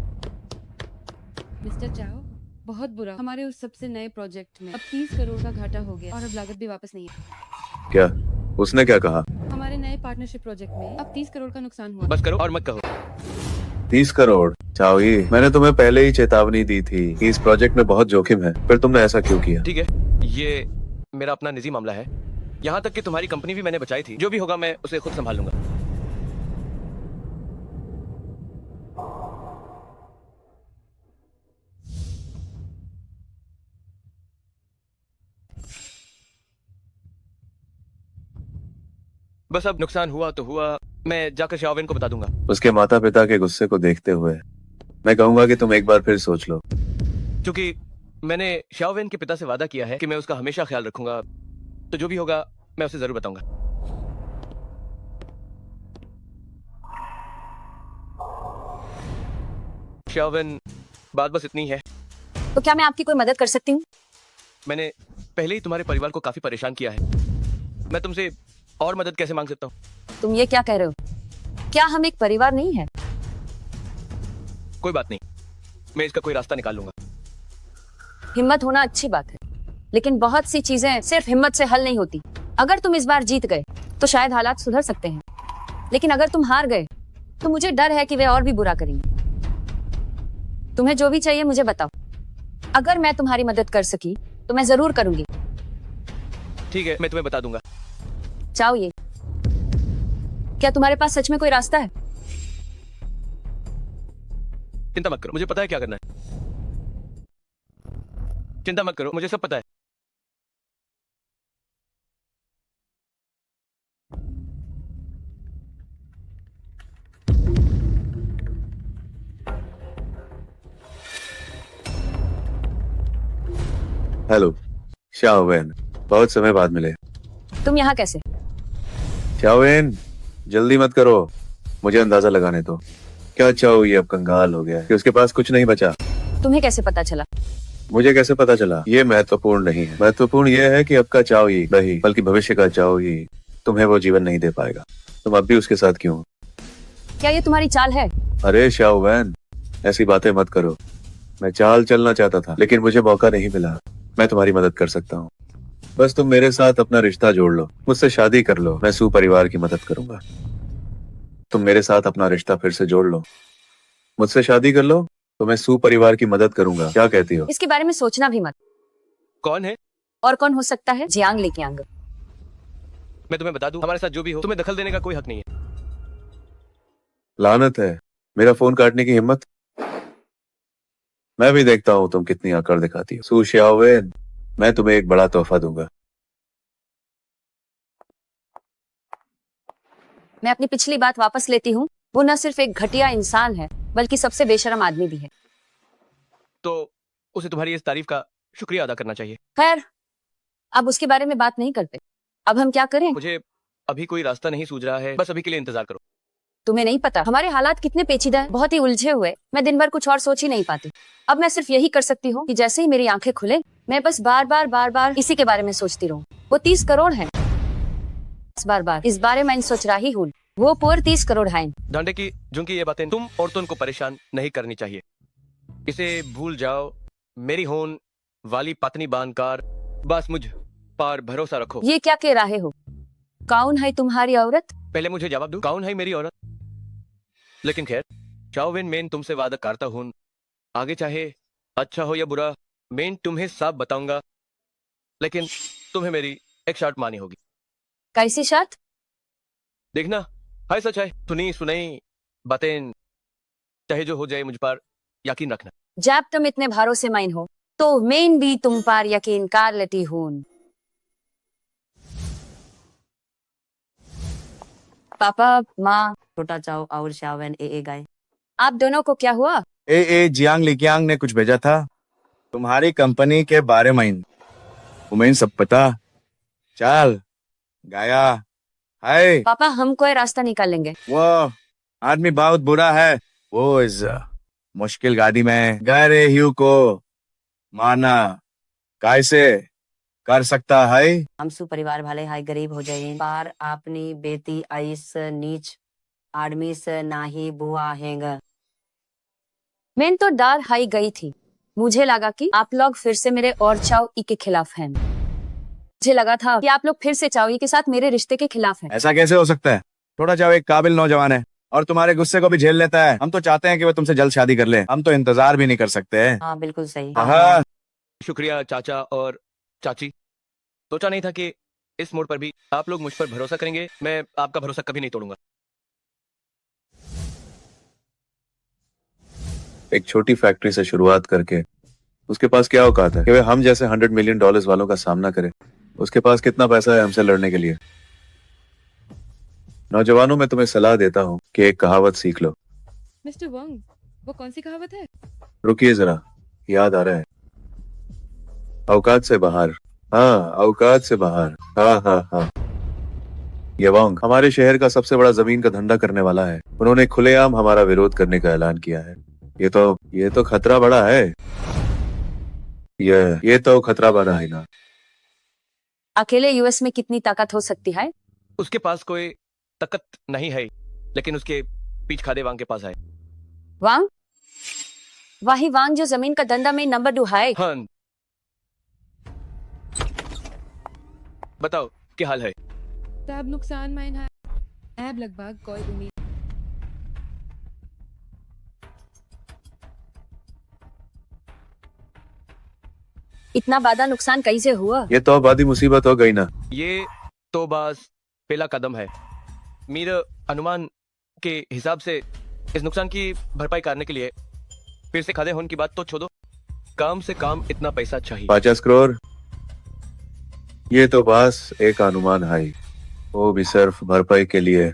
E: मिस्टर चाओ, बहुत बुरा, हमारे उस सबसे नए प्रोजेक्ट में अब 30 करोड़ का घाटा हो गया और अब लागत भी वापस नहीं है।
D: क्या उसने क्या कहा?
E: हमारे नए पार्टनरशिप प्रोजेक्ट में अब 30 करोड़ का नुकसान हुआ।
A: बस करो और मत कहो।
D: 30 करोड़? चाओ, ये मैंने तुम्हें पहले ही चेतावनी दी थी कि इस प्रोजेक्ट में बहुत जोखिम है, फिर तुमने ऐसा क्यों किया?
A: ठीक है, ये मेरा अपना निजी मामला है। यहाँ तक कि तुम्हारी कंपनी भी मैंने बचाई थी। जो भी होगा मैं उसे खुद संभाल लूंगा। बस अब नुकसान हुआ तो हुआ, मैं जाकर शाओवेन को बता दूंगा।
D: उसके माता पिता के गुस्से को देखते हुए मैं कहूंगा कि तुम एक बार फिर सोच लो।
A: क्योंकि मैंने शाओवेन के पिता से वादा किया है कि मैं उसका हमेशा ख्याल रखूंगा, तो जो भी होगा मैं उसे जरूर बताऊंगा। शाओवेन, बात बस इतनी है।
G: तो क्या मैं आपकी कोई मदद कर सकती हूँ?
A: मैंने पहले ही तुम्हारे परिवार को काफी परेशान किया है, मैं तुमसे और मदद कैसे मांग सकता हूँ?
G: तुम ये क्या कह रहे हो? क्या हम एक परिवार नहीं है?
A: कोई बात नहीं, मैं इसका कोई रास्ता निकाल लूंगा।
G: हिम्मत होना अच्छी बात है, लेकिन बहुत सी चीजें सिर्फ हिम्मत से हल नहीं होती। अगर तुम इस बार जीत गए तो शायद हालात सुधर सकते हैं, लेकिन अगर तुम हार गए तो मुझे डर है कि वे और भी बुरा करेंगे। तुम्हें जो भी चाहिए मुझे बताओ। अगर मैं तुम्हारी मदद कर सकी तो मैं जरूर करूंगी।
A: ठीक है, मैं तुम्हें बता दूंगा।
G: चाओ ये, क्या तुम्हारे पास सच में कोई रास्ता है?
A: चिंता मत करो, मुझे पता है क्या करना है। चिंता मत करो, मुझे सब पता है।
D: हेलो शाओवेन, बहुत समय बाद मिले।
G: तुम यहाँ कैसे?
D: शाओवेन, जल्दी मत करो, मुझे अंदाजा लगाने दो। क्या चाहो ये अब कंगाल हो गया है कि उसके पास कुछ नहीं बचा।
G: तुम्हें कैसे पता चला?
D: मुझे कैसे पता चला ये महत्वपूर्ण नहीं है। महत्वपूर्ण ये है कि अब का चाहो ही नहीं बल्कि भविष्य का चाहो ही तुम्हें वो जीवन नहीं दे पाएगा। तुम अब भी उसके साथ क्यों?
G: क्या ये तुम्हारी चाल है?
D: अरे शाओवेन, ऐसी बातें मत करो। मैं चाल चलना चाहता था लेकिन मुझे मौका नहीं मिला। मैं तुम्हारी मदद कर सकता हूँ, बस तुम मेरे साथ अपना रिश्ता जोड़ लो, मुझसे शादी कर लो, मैं सुपरिवार की मदद करूंगा। तुम मेरे साथ अपना रिश्ता फिर से जोड़ लो, मुझसे शादी कर लो, तो मैं सुपरिवार की मदद करूंगा। क्या कहती हो?
G: इसके बारे में सोचना भी मत।
A: कौन है?
G: और कौन हो सकता है? जियांग लिकियांग।
A: मैं तुम्हें बता दूं, हमारे साथ जो भी हो, तुम्हें दखल देने का कोई हक नहीं है।
D: लानत है, मेरा फोन काटने की हिम्मत। मैं भी देखता हूँ तुम कितनी अकड़ दिखाती हो। सू शाओवेन, मैं तुम्हें एक बड़ा तोहफा दूंगा।
G: मैं अपनी पिछली बात वापस लेती हूँ। वो न सिर्फ एक घटिया इंसान है बल्कि सबसे बेशरम आदमी भी है।
A: तो उसे तुम्हारी इस तारीफ का शुक्रिया अदा करना चाहिए।
G: खैर, अब उसके बारे में बात नहीं करते। अब हम क्या करें?
A: मुझे अभी कोई रास्ता नहीं सूझ रहा है, बस अभी के लिए इंतजार करो।
G: तुम्हें नहीं पता हमारे हालात कितने पेचीदा हैं, बहुत ही उलझे हुए। मैं दिन भर कुछ और सोच ही नहीं पाती। अब मैं सिर्फ यही कर सकती हूँ कि जैसे ही मेरी आंखें खुले मैं बस बार बार इसी के बारे में सोचती रहूं। वो 30 करोड़ है। बार इस बारे में सोच रही हूँ। वो पूरे 30 करोड़ है।
A: डांडे की झुमकी ये बातें तुम औरतों को परेशान नहीं करनी चाहिए। इसे भूल जाओ। मेरी होन वाली पत्नी बानकार, बस मुझ पर भरोसा रखो।
G: ये क्या कह रहे हो? कौन है तुम्हारी औरत?
A: पहले मुझे जवाब दो, कौन है मेरी औरत? लेकिन खैर, शाओवेन, मैं तुमसे वादा करता हूँ, आगे चाहे अच्छा हो या बुरा, मैं तुम्हें सब बताऊंगा। लेकिन तुम्हें मेरी एक शर्त मानी होगी।
G: कैसी शर्त?
A: देखना, है सच है, सुनी सुनाई बातें चाहे जो हो जाए, मुझ पर यकीन रखना।
G: जब तुम इतने भरोसेमंद हो तो मैं भी तुम पर यकीन कर लेती हूँ। पापा, माँ,
H: छोटा चाओ और शाओवेन ए गए।
G: आप दोनों को क्या हुआ?
I: ए जियांग लिकियांग ने कुछ भेजा था तुम्हारी कंपनी के बारे में। तुम्हें सब पता? चल गाया। हाय
G: पापा, हम कोई रास्ता निकालेंगे।
I: वो आदमी बहुत बुरा है। वो इस मुश्किल गाड़ी में गहरे ह्यू को माना कैसे कर सकता है?
H: हम सुपरिवार वाले हाय गरीब हो जाए पर अपनी बेटी आइस नीच आदमी से नाही बुआ हैंगा।
G: मैं तो डर हाई गई थी। मुझे लगा कि आप लोग फिर से मेरे और चाओई के खिलाफ हैं। मुझे लगा था कि आप लोग फिर से चाओई के साथ मेरे रिश्ते के खिलाफ हैं।
I: ऐसा कैसे हो सकता है? थोड़ा चाओ एक काबिल नौजवान है और तुम्हारे गुस्से को भी झेल लेता है। हम तो चाहते हैं कि वो तुमसे जल्द शादी कर ले। हम तो इंतजार भी नहीं कर सकते।
H: हाँ बिल्कुल सही।
I: हाँ।
A: शुक्रिया चाचा और चाची। सोचा नहीं था कि इस मोड़ पर भी आप लोग मुझ पर भरोसा करेंगे। मैं आपका भरोसा कभी नहीं तोड़ूंगा।
D: एक छोटी फैक्ट्री से शुरुआत करके उसके पास क्या औकात है कि वह हम जैसे $100 मिलियन वालों का सामना करे? उसके पास कितना पैसा है हमसे लड़ने के लिए? नौजवानों में तुम्हें सलाह देता हूँ कि एक कहावत सीख लो।
E: मिस्टर वंग, वो कौन सी कहावत है?
D: रुकिए जरा, याद आ रहा है। औकात से बाहर। हाँ, औकात से बाहर। हाँ हाँ हाँ। ये वांग हमारे शहर का सबसे बड़ा जमीन का धंधा करने वाला है। उन्होंने खुलेआम हमारा विरोध करने का ऐलान किया है। ये तो खतरा बड़ा है। ये तो खतरा बड़ा है ना।
G: अकेले यूएस में कितनी ताकत हो सकती है?
A: उसके पास कोई ताकत नहीं है, लेकिन उसके पीछ खादे वांग के पास है।
G: वांग? वही वांग जो जमीन का धंधा में नंबर 2 है।
A: हाँ। बताओ क्या हाल है?
E: तब नुकसान माइन है। ऐब लगभग कोई उम्मीद।
G: इतना बादा नुकसान कैसे हुआ?
D: ये तो आबादी मुसीबत हो गई ना।
A: ये तो बस पहला कदम है। मेरे अनुमान के हिसाब से इस नुकसान की भरपाई करने के लिए फिर से खादे होने की बात तो छोड़ो, काम से काम इतना पैसा चाहिए।
D: 50 करोड़। ये तो बस एक अनुमान है, वो भी सिर्फ भरपाई के लिए।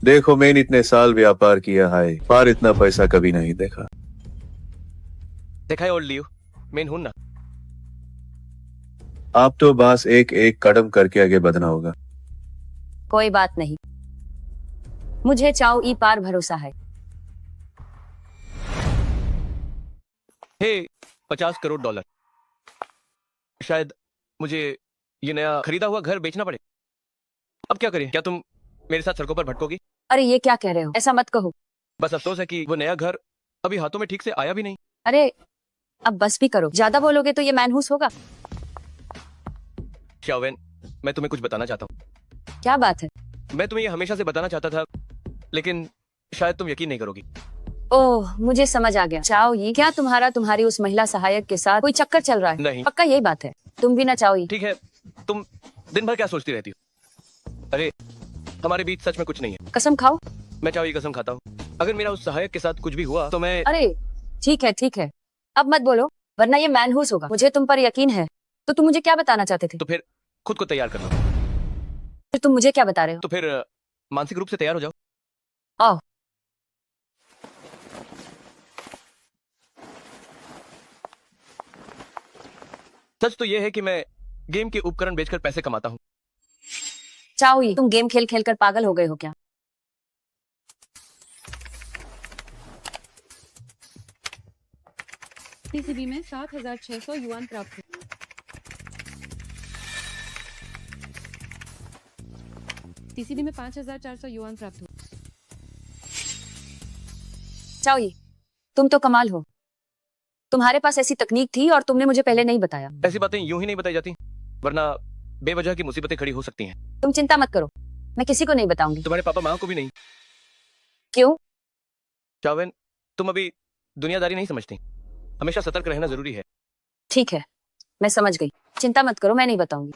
D: देखो, मैंने इतने साल व्यापार किया है, पर इतना पैसा कभी नहीं देखा।
A: देखा है ओल्ड लियो, मैं हूं ना।
D: आप तो बस एक एक कदम करके आगे बढ़ना होगा।
G: कोई बात नहीं, मुझे चाओ ई पार भरोसा है।
A: हे, 50 करोड़ डॉलर। शायद मुझे ये नया खरीदा हुआ घर बेचना पड़े। अब क्या करें? क्या तुम मेरे साथ सड़कों पर भटकोगी?
G: अरे ये क्या कह रहे हो? ऐसा मत कहो।
A: बस अफसोस है कि वो नया घर अभी हाथों में ठीक से आया भी नहीं।
G: अरे अब बस भी करो, ज्यादा बोलोगे तो ये मैनहूस होगा।
A: शाओवेन, मैं तुम्हें कुछ बताना चाहता हूँ।
G: क्या बात है?
A: मैं तुम्हें ये हमेशा से बताना चाहता था, लेकिन शायद तुम यकीन नहीं करोगी।
G: ओह, मुझे समझ आ गया। चाओ ये क्या तुम्हारी उस महिला सहायक के साथ कोई चक्कर चल रहा है?
A: नहीं।
G: पक्का यही बात है? तुम भी ना चाओ ये।
A: ठीक है, तुम दिन भर क्या सोचती रहती हो? अरे हमारे बीच सच में कुछ नहीं है।
G: कसम खाओ।
A: मैं चाहो ये कसम खाता हूँ, अगर मेरा उस सहायक के साथ कुछ भी हुआ तो मैं।
G: अरे ठीक है, अब मत बोलो वरना ये मैनहूस होगा। मुझे तुम पर यकीन है। तो तुम मुझे क्या बताना चाहते थे?
A: तो फिर खुद को तैयार कर लो।
G: फिर तुम मुझे क्या बता रहे हो?
A: तो फिर मानसिक रूप से तैयार हो जाओ।
G: आओ।
A: सच तो ये है कि मैं गेम के उपकरण बेचकर पैसे कमाता हूँ।
G: चाओ ये तुम गेम खेल खेल कर पागल हो गए हो क्या?
E: टीसीबी में 7,600 युआन प्राप्त हुए। टीसीबी में 5,400 युआन प्राप्त हुए।
G: चाओ ये तुम तो कमाल हो। तुम्हारे पास ऐसी तकनीक थी और तुमने मुझे पहले नहीं बताया।
A: ऐसी बातें यूं ही नहीं बताई जाती, वरना बेवजह की मुसीबतें खड़ी हो सकती हैं।
G: तुम चिंता मत करो, मैं किसी को नहीं बताऊंगी।
A: तुम्हारे पापा माँ को भी नहीं।
G: क्यों?
A: चावेन, तुम अभी दुनियादारी नहीं समझती। हमेशा सतर्क रहना जरूरी है।
G: ठीक है, मैं समझ गई। चिंता मत करो, मैं नहीं बताऊंगी।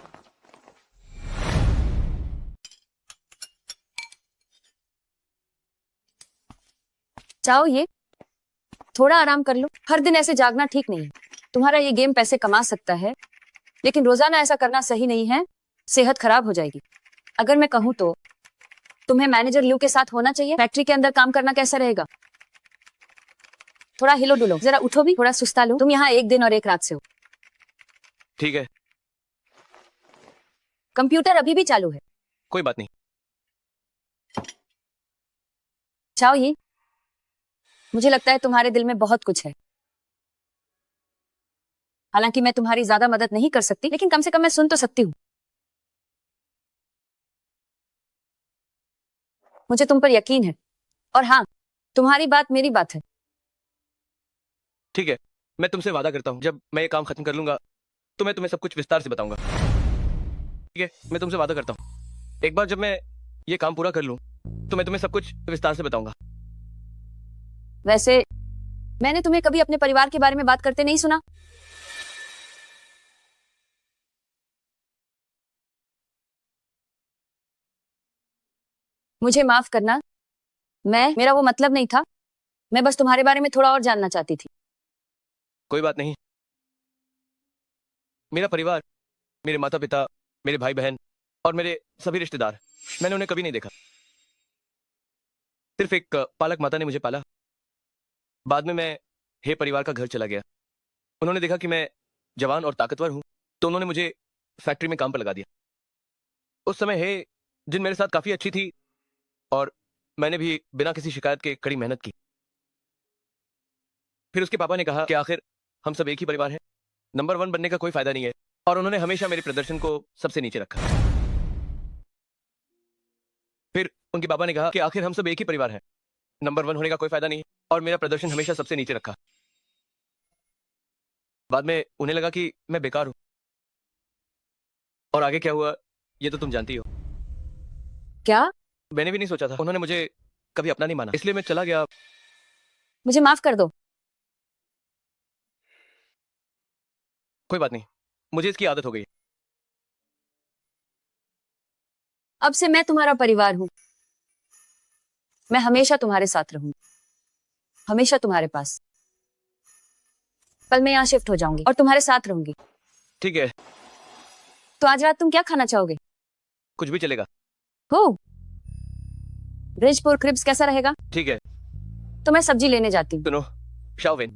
G: चाहो ये थोड़ा आराम कर लो। हर दिन ऐसे जागना ठीक नहीं है। तुम्हारा ये गेम पैसे कमा सकता है, लेकिन रोजाना ऐसा करना सही नहीं है। सेहत खराब हो जाएगी। अगर मैं कहूँ तो तुम्हें मैनेजर ल्यू के साथ होना चाहिए। फैक्ट्री के अंदर काम करना कैसा रहेगा? थोड़ा हिलो डुलो, जरा उठो भी, थोड़ा सुस्ता लो। तुम यहाँ 1 दिन और 1 रात से हो।
A: ठीक है,
G: कंप्यूटर अभी भी चालू है।
A: कोई बात नहीं।
G: चाहो ये मुझे लगता है तुम्हारे दिल में बहुत कुछ है। हालांकि मैं तुम्हारी ज्यादा मदद नहीं कर सकती, लेकिन कम से कम मैं सुन तो सकती हूँ। मुझे तुम पर यकीन है। और हाँ, तुम्हारी बात मेरी बात है।
A: ठीक है, मैं तुमसे वादा करता हूँ, जब मैं ये काम खत्म कर लूंगा तो मैं तुम्हें सब कुछ विस्तार से बताऊंगा। ठीक है, मैं तुमसे वादा करता हूँ, एक बार जब मैं ये काम पूरा कर लूं तो मैं तुम्हें सब कुछ विस्तार से बताऊंगा।
G: वैसे मैंने तुम्हें कभी अपने परिवार के बारे में बात करते नहीं सुना। मुझे माफ करना, मेरा वो मतलब नहीं था। मैं बस तुम्हारे बारे में थोड़ा और जानना चाहती थी।
A: कोई बात नहीं। मेरा परिवार, मेरे माता पिता, मेरे भाई बहन और मेरे सभी रिश्तेदार, मैंने उन्हें कभी नहीं देखा। सिर्फ एक पालक माता ने मुझे पाला। बाद में मैं हे परिवार का घर चला गया। उन्होंने देखा कि मैं जवान और ताकतवर हूं, तो उन्होंने मुझे फैक्ट्री में काम पर लगा दिया। उस समय हे जिन मेरे साथ काफी अच्छी थी और मैंने भी बिना किसी शिकायत के कड़ी मेहनत की। फिर उसके पापा ने कहा कि आखिर हम सब एक ही परिवार हैं, नंबर 1 बनने का कोई फायदा नहीं है, और उन्होंने हमेशा मेरे प्रदर्शन को सबसे नीचे रखा। फिर उनके पापा ने कहा कि आखिर हम सब एक ही परिवार हैं, नंबर 1 होने का कोई फायदा नहीं है, और मेरा प्रदर्शन हमेशा सबसे नीचे रखा। बाद में उन्हें लगा कि मैं बेकार हूं, और आगे क्या हुआ ये तो तुम जानती हो।
G: क्या?
A: मैंने भी नहीं सोचा था, उन्होंने मुझे कभी अपना नहीं माना, इसलिए मैं चला गया।
G: मुझे माफ कर दो।
A: कोई बात नहीं, मुझे इसकी आदत हो गई है।
G: अब से मैं तुम्हारा परिवार हूं। मैं हमेशा तुम्हारे साथ रहूंगी, हमेशा तुम्हारे पास। कल मैं यहाँ शिफ्ट हो जाऊंगी और तुम्हारे साथ रहूंगी।
A: ठीक है,
G: तो आज रात तुम क्या खाना चाहोगे?
A: कुछ भी चलेगा।
G: हो, ब्रिजपुर क्रिब्स कैसा रहेगा?
A: ठीक है।
G: तो मैं सब्जी लेने जाती हूँ।
A: सुनो शाओविन।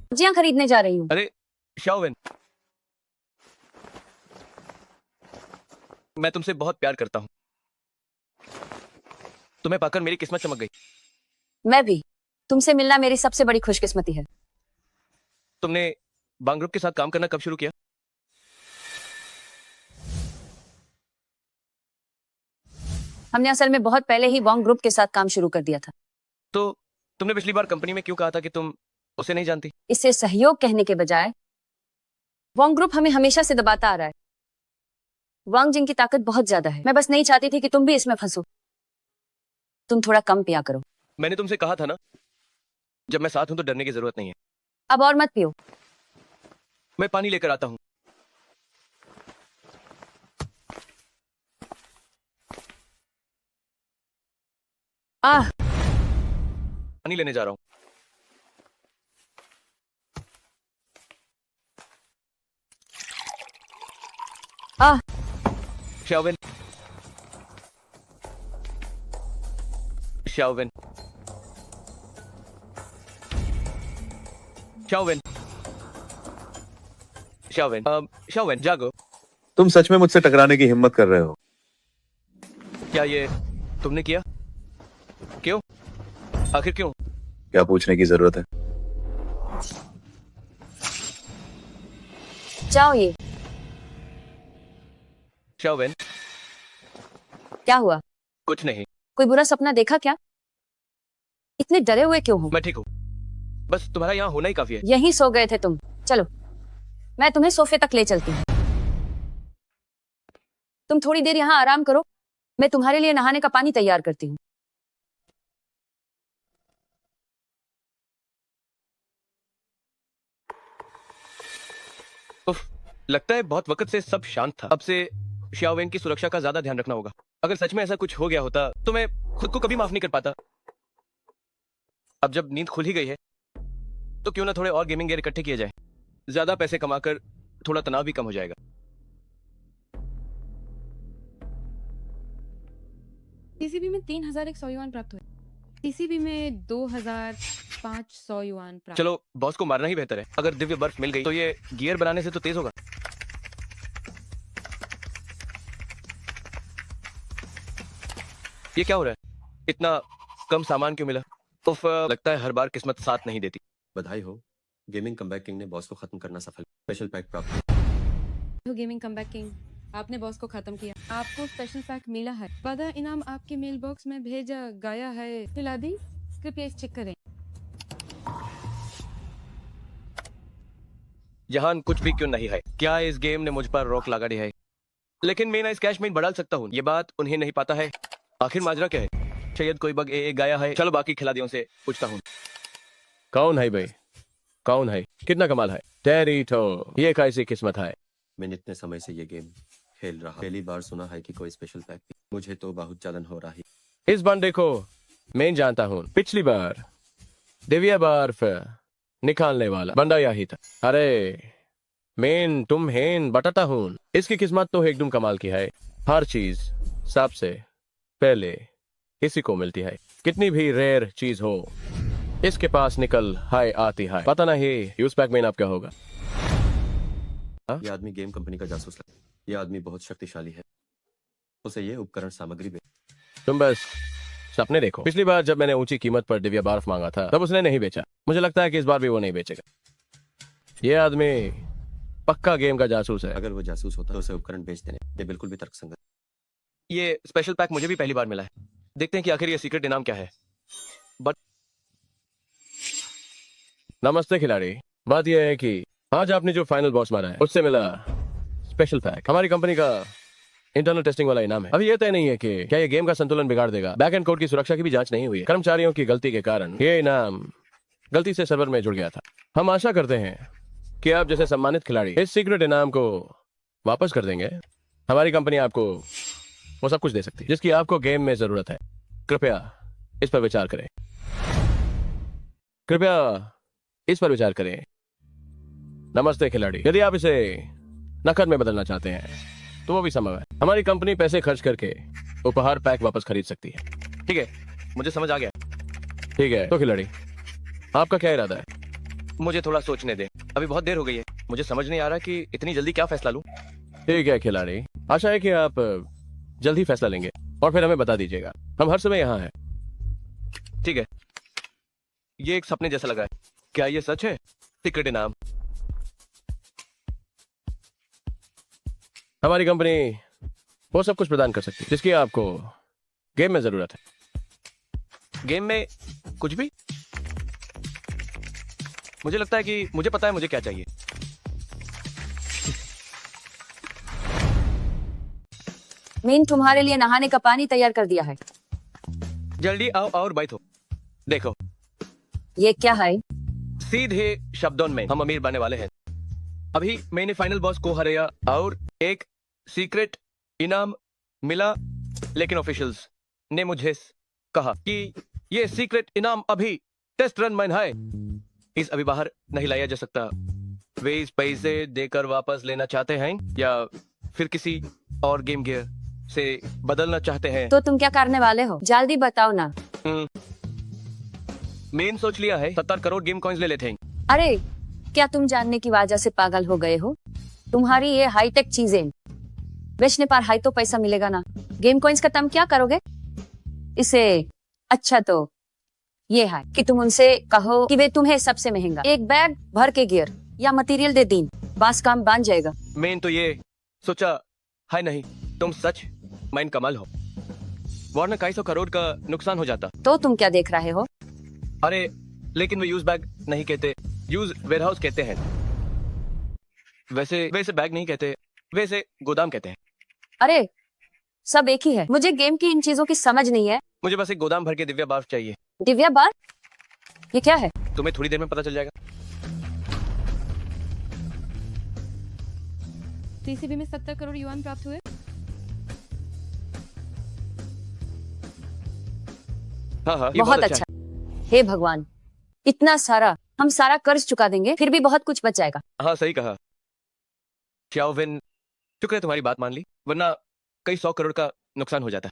G: सब्जियां खरीदने जा रही हूँ।
A: अरे शाओविन, मैं तुमसे बहुत प्यार करता हूँ। तुम्हें पाकर मेरी किस्मत चमक गई।
G: मैं भी। तुमसे मिलना मेरी सबसे बड़ी खुशकिस्मती है।
A: तुमने बांग ग्रुप के साथ काम करना कब शुरू किया?
G: हमने असल में बहुत पहले ही वॉन्ग ग्रुप के साथ काम शुरू कर दिया था।
A: तो तुमने पिछली बार कंपनी में क्यों कहा था कि तुम उसे नहीं जानती?
G: इसे सहयोग कहने के बजाय वॉन्ग ग्रुप हमें हमेशा से दबाता आ रहा है। वांग जिन की ताकत बहुत ज्यादा है। मैं बस नहीं चाहती थी कि तुम भी इसमें फंसो। तुम थोड़ा कम पिया करो।
A: मैंने तुमसे कहा था ना, जब मैं साथ हूं तो डरने की जरूरत नहीं है।
G: अब और मत पियो।
A: मैं पानी लेकर आता हूं। पानी लेने जा रहा हूं। शाओविन, शाओविन, शाओविन, शाओविन, शाओविन, जागो।
D: तुम सच में मुझसे टकराने की हिम्मत कर रहे हो?
A: क्या ये तुमने किया? क्यों? आखिर क्यों?
D: क्या पूछने की जरूरत है?
G: जाओ। ये
A: शाओविन,
G: क्या हुआ?
A: कुछ नहीं।
G: कोई बुरा सपना देखा क्या? इतने डरे हुए क्यों हो?
A: मैं ठीक हूँ, बस तुम्हारा यहाँ होना ही काफी है।
G: यहीं सो गए थे तुम। चलो, मैं तुम्हें सोफे तक ले चलती हूँ। तुम थोड़ी देर यहाँ आराम करो, मैं तुम्हारे लिए नहाने का पानी तैयार करती हूँ।
A: उफ, लगता है बहुत वक्त से सब शांत था। अब से शाओविन की सुरक्षा का ज्यादा ध्यान रखना होगा। अगर सच में ऐसा कुछ हो गया होता तो मैं खुद को कभी माफ नहीं कर पाता। अब जब नींद खुल ही गई है तो क्यों ना थोड़े और गेमिंग गियर इकट्ठे किए जाए। ज्यादा पैसे कमाकर थोड़ा तनाव भी कम हो जाएगा।
E: टीसीबी में 3100 युआन प्राप्त हुए। टीसीबी में 2500 युआन प्राप्त।
A: चलो, बॉस को मारना ही बेहतर है। अगर दिव्य बर्फ मिल गई तो ये गियर बनाने से तो तेज होगा। ये क्या हो रहा है? इतना कम सामान क्यों मिला? उफ, लगता है हर बार किस्मत साथ नहीं देती।
K: बधाई हो, गेमिंग कमबैक किंग ने बॉस को खत्म करना सफल। स्पेशल पैक प्राप्त।
E: गेमिंग कमबैक किंग, आपने बॉस को खत्म किया। आपको स्पेशल पैक मिला है। वादा इनाम आपके मेल बॉक्स में भेजा गया है। फिलहादी, कृपया इस चेक करें।
A: जहान कुछ भी क्यों नहीं है, क्या इस गेम ने मुझ पर रोक लगा दी है? लेकिन मैं ना इस कैश में बढ़ा सकता हूँ। ये बात उन्हें नहीं पता है। आखिर माजरा क्या है? शायद कोई बग ए गाया है। चलो बाकी खिलाड़ियों से पूछता हूँ। कौन है भाई? कौन है? कितना कमाल है? टेरिटो, ये कैसी किस्मत है?
K: मैंने इतने समय से ये गेम खेल रहा, पहली बार सुना है कि कोई स्पेशल पैक। मुझे तो बहुत जलन हो रही।
A: इस बंदे को मैं जानता हूँ। पिछली बार दिव्या बर्फ निकालने वाला बंदा यही था। अरे मैं तुम हेन बताता हूँ। इसकी किस्मत तो एकदम कमाल की है। हर चीज सबसे पहले इसी को मिलती है। कितनी भी रेयर चीज हो, इसके पास निकल हाय आती है। पता नहीं यूज पैक मेन आपका होगा।
K: ये आदमी गेम कंपनी का जासूस लगता है। ये आदमी बहुत शक्तिशाली है। उसे ये उपकरण सामग्री
A: तुम बस सपने देखो। पिछली बार जब मैंने ऊंची कीमत पर दिव्या बार्फ मांगा था तब उसने नहीं बेचा। मुझे लगता है कि इस बार भी वो नहीं बेचेगा। ये आदमी पक्का गेम का जासूस है।
K: अगर वो जासूस होता तो उसे उपकरण बेच देने। ये बिल्कुल भी तर्कसंगत।
A: ये स्पेशल पैक मुझे भी पहली बार मिला है। देखते हैं कि आखिर ये सीक्रेट इनाम क्या है। बट नमस्ते खिलाड़ी। बात यह है कि आज आपने जो फाइनल बॉस मारा है उससे मिला स्पेशल पैक हमारी कंपनी का इंटरनल टेस्टिंग वाला इनाम है। अभी ये तय नहीं है कि क्या ये गेम का संतुलन बिगाड़ देगा। बैक एंड कोड की सुरक्षा की भी जांच नहीं हुई है। कर्मचारियों की गलती के कारण ये इनाम गलती से सर्वर में जुड़ गया था। हम आशा करते हैं कि आप जैसे सम्मानित खिलाड़ी इस सीक्रेट इनाम को वापस कर देंगे। हमारी कंपनी आपको वो सब कुछ दे सकती है जिसकी आपको गेम में जरूरत है। कृपया इस पर विचार करें। कृपया इस पर विचार करें। नमस्ते खिलाड़ी। यदि आप इसे नकद में बदलना चाहते हैं तो वो भी संभव है। हमारी कंपनी पैसे खर्च करके उपहार पैक वापस खरीद सकती है। ठीक है, मुझे समझ आ गया। ठीक है तो खिलाड़ी, आपका क्या इरादा है? मुझे थोड़ा सोचने दें। अभी बहुत देर हो गई है। मुझे समझ नहीं आ रहा कि इतनी जल्दी क्या फैसला लूं। ठीक है खिलाड़ी, आशा है कि आप जल्दी फैसला लेंगे और फिर हमें बता दीजिएगा। हम हर समय यहाँ हैं। ठीक है, ये एक सपने जैसा लगा है। क्या ये सच है? सीक्रेट इनाम हमारी कंपनी वो सब कुछ प्रदान कर सकती है जिसकी आपको गेम में जरूरत है। गेम में कुछ भी? मुझे लगता है कि मुझे पता है मुझे क्या चाहिए।
G: मीन तुम्हारे लिए नहाने का पानी तैयार कर दिया है।
A: जल्दी आओ और बैठो। देखो
G: ये क्या है?
A: सीधे शब्दों में हम अमीर बनने वाले हैं। अभी मैंने फाइनल बॉस को हराया और एक सीक्रेट इनाम मिला, लेकिन ऑफिशियल्स ने मुझे कहा कि ये सीक्रेट इनाम अभी टेस्ट रन में है। इस अभी बाहर नहीं लाया जा सकता। वे इस पैसे देकर वापस लेना चाहते हैं या फिर किसी और गेम गियर से बदलना चाहते हैं।
G: तो तुम क्या करने वाले हो? जल्दी बताओ ना।
A: मेन सोच लिया है 70 करोड़ गेम कॉइन्स ले लेते हैं।
G: अरे क्या तुम जानने की वजह से पागल हो गए हो? तुम्हारी ये हाईटेक चीजें बेचने पर हाई तो पैसा मिलेगा ना। गेम कॉइन्स का तुम क्या करोगे? इसे अच्छा तो ये है कि तुम उनसे कहो कि वे तुम्हें सबसे महंगा एक बैग भर के गियर या मटेरियल दे दें, बस काम बन जाएगा।
A: मैंने तो ये सोचा है नहीं, तुम सच माइन कमाल हो, वरना 250 करोड़ का नुकसान हो जाता।
G: तो तुम क्या देख रहे हो?
A: अरे लेकिन वो यूज बैग नहीं कहते, यूज वेयरहाउस कहते हैं। वैसे वैसे बैग नहीं कहते, वैसे गोदाम कहते हैं।
G: अरे सब एक ही है। मुझे गेम की इन चीजों की समझ नहीं है।
A: मुझे बस एक गोदाम भर के दिव्या बार्फ चाहिए।
G: दिव्या बार? ये क्या है?
A: तुम्हें थोड़ी देर में पता चल जाएगा।
E: टीसीबी में 70 करोड़ युआन प्राप्त हुए।
A: हाँ, ये
G: बहुत अच्छा। हे भगवान, इतना सारा, हम सारा कर्ज चुका देंगे फिर भी बहुत कुछ बच जाएगा।
A: हाँ सही कहा शाओविन, शुक्र है तुम्हारी बात मान ली, वरना कई 100 करोड़ का नुकसान हो जाता।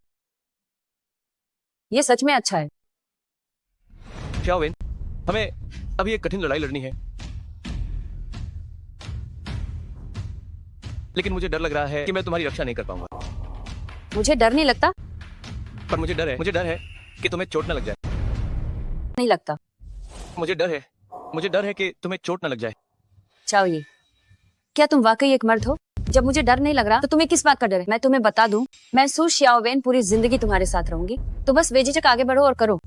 G: ये सच में अच्छा है।
A: शाओविन, हमें अभी एक कठिन लड़ाई लड़नी है, लेकिन मुझे डर लग रहा है कि मैं तुम्हारी रक्षा नहीं कर पाऊंगा।
G: मुझे डर नहीं लगता।
A: पर मुझे डर है कि तुम्हें चोट न लग जाए।
G: नहीं लगता।
A: मुझे डर है कि तुम्हें चोट न लग जाए।
G: चाहिए। क्या तुम वाकई एक मर्द हो? जब मुझे डर नहीं लग रहा तो तुम्हें किस बात का डर है? मैं तुम्हें बता दूं, मैं सू शाओवेन पूरी जिंदगी तुम्हारे साथ रहूंगी, तो बस बेझिझक आगे बढ़ो और करो।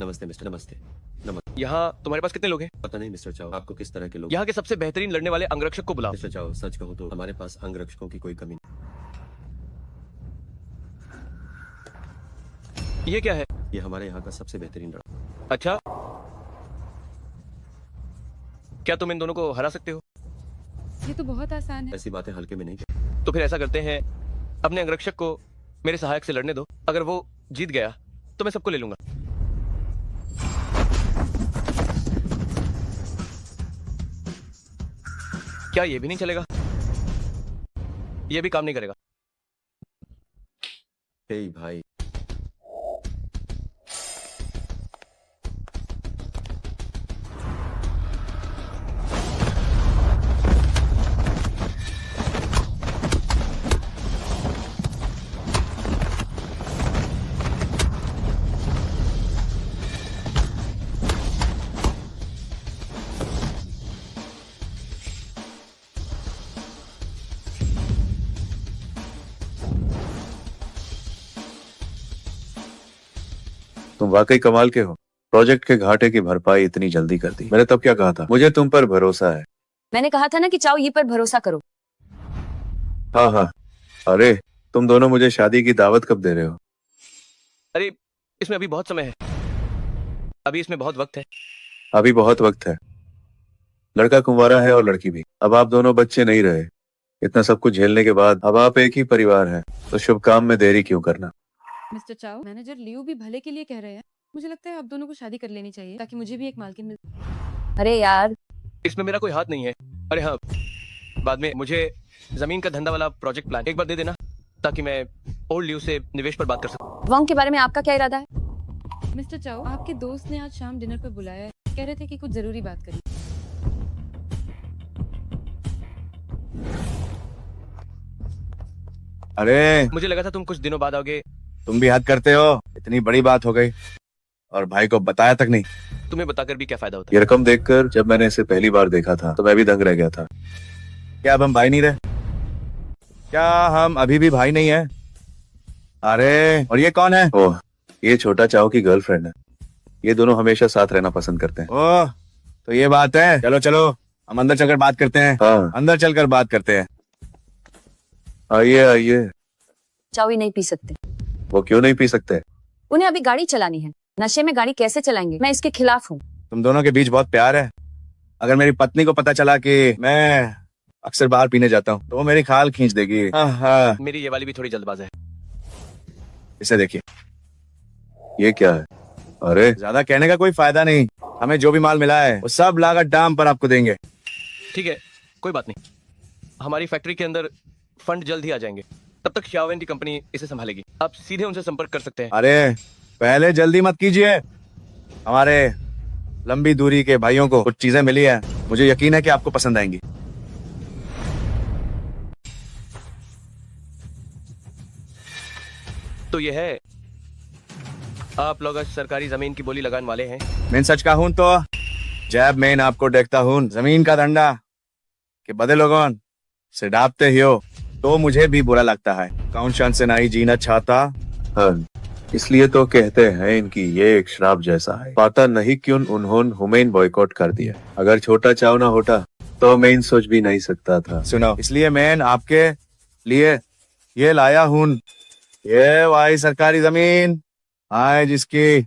K: नमस्ते मिस्टर। नमस्ते।
A: यहाँ तुम्हारे पास कितने लोग हैं?
K: पता नहीं मिस्टर चाओ, आपको किस तरह के लोग।
A: यहाँ के सबसे बेहतरीन लड़ने वाले अंगरक्षक को बुलाओ।
K: मिस्टर चाओ, सच कहूँ तो हमारे पास अंगरक्षकों की कोई कमी नहीं।
A: ये क्या है?
K: ये हमारे यहाँ का सबसे बेहतरीन लड़का।
A: अच्छा, क्या तुम इन दोनों को हरा सकते हो?
E: ये तो बहुत आसान है।
K: ऐसी बातें हल्के में नहीं कहते।
A: तो फिर ऐसा करते हैं, अपने अंगरक्षक को मेरे सहायक से लड़ने दो। अगर वो जीत गया तो मैं सबको ले लूंगा। क्या ये भी नहीं चलेगा? ये भी काम नहीं करेगा।
K: हे भाई,
D: तुम वाकई कमाल के हो। प्रोजेक्ट के घाटे की भरपाई इतनी जल्दी कर दी। मैंने तब क्या कहा था, मुझे तुम पर भरोसा है।
G: मैंने कहा था ना कि चाओ ये पर भरोसा करो।
D: हाँ हाँ, अरे तुम दोनों मुझे शादी की दावत कब दे रहे हो?
A: अरे इसमें अभी बहुत समय है, अभी इसमें बहुत वक्त है।
D: अभी बहुत वक्त है। लड़का कुंवारा है और लड़की भी। अब आप दोनों बच्चे नहीं रहे। इतना सब कुछ झेलने के बाद अब आप एक ही परिवार हैं, तो शुभ काम में देरी क्यों करना।
E: मिस्टर चाओ, मैनेजर लियो भी भले के लिए कह रहे हैं। मुझे लगता है आप दोनों को शादी कर लेनी चाहिए ताकि मुझे भी एक मालकिन मिल।
G: अरे यार,
A: इसमें मेरा कोई हाथ नहीं है। अरे हाँ, बाद में मुझे जमीन का धंधा वाला प्रोजेक्ट प्लान एक बार दे देना, ताकि मैं ओल्ड लियो से निवेश पर बात कर सकूं।
G: वॉन्ग के बारे में आपका क्या इरादा है?
E: मिस्टर चाओ, आपके दोस्त ने आज शाम डिनर पर बुलाया है। कह रहे थे कि कुछ जरूरी बात करनी।
I: अरे
A: मुझे लगा था तुम कुछ दिनों बाद आओगे।
I: तुम भी हद करते हो, इतनी बड़ी बात हो गई और भाई को बताया तक नहीं।
A: तुम्हें बताकर भी क्या फायदा होता
D: ये रकम देखकर जब मैंने इसे पहली बार देखा था तो मैं भी दंग रह गया था।
I: क्या अब हम भाई नहीं रहे? क्या हम अभी भी भाई नहीं है? अरे और ये कौन है?
D: ओह, ये छोटा चाव की गर्लफ्रेंड है। ये दोनों हमेशा साथ रहना पसंद करते हैं।
I: ओह, तो ये बात है। चलो चलो, हम अंदर चलकर बात करते हैं।
D: हाँ,
I: अंदर चलकर बात करते हैं।
D: आइए आइए।
G: चाओ ये नहीं पी सकते।
D: वो क्यों नहीं पी सकते?
G: उन्हें अभी गाड़ी चलानी है। नशे में गाड़ी कैसे चलाएंगे? मैं इसके खिलाफ हूँ।
I: तुम दोनों के बीच बहुत प्यार है। अगर मेरी पत्नी को पता चला कि मैं अक्सर बाहर पीने जाता हूँ तो वो मेरी खाल खींच देगी। हाँ हाँ,
A: मेरी ये वाली भी थोड़ी जल्दबाज है।
I: इसे देखिए।
D: ये क्या है? अरे
I: ज्यादा कहने का कोई फायदा नहीं। हमें जो भी माल मिला है वो सब लागत दाम पर आपको देंगे।
A: ठीक है, कोई बात नहीं। हमारी फैक्ट्री के अंदर फंड जल्द ही आ जाएंगे। तब तक शाओवेन की कंपनी इसे संभालेगी। आप सीधे उनसे संपर्क कर सकते हैं।
I: अरे पहले जल्दी मत कीजिए। हमारे लंबी दूरी के भाइयों को कुछ चीजें मिली है, मुझे यकीन है कि आपको पसंद आएंगी।
A: तो ये है, आप लोग आज सरकारी जमीन की बोली लगाने वाले हैं।
I: मैं सच कहूं तो जब मैं आपको देखता हूँ जमीन का डंडा के बदे लोगों से डांपते ही हो तो मुझे भी बुरा लगता है। कौन शान से नहीं जीना चाहता।
D: हाँ, इसलिए तो कहते हैं इनकी ये एक श्राप जैसा है। पता नहीं क्यों उन्होंने हुमैन बॉयकॉट कर दिया। अगर छोटा चाव ना होता तो मैं सोच भी नहीं सकता था।
I: सुनो, इसलिए मैं आपके लिए ये लाया हूँ। ये भाई सरकारी जमीन है जिसकी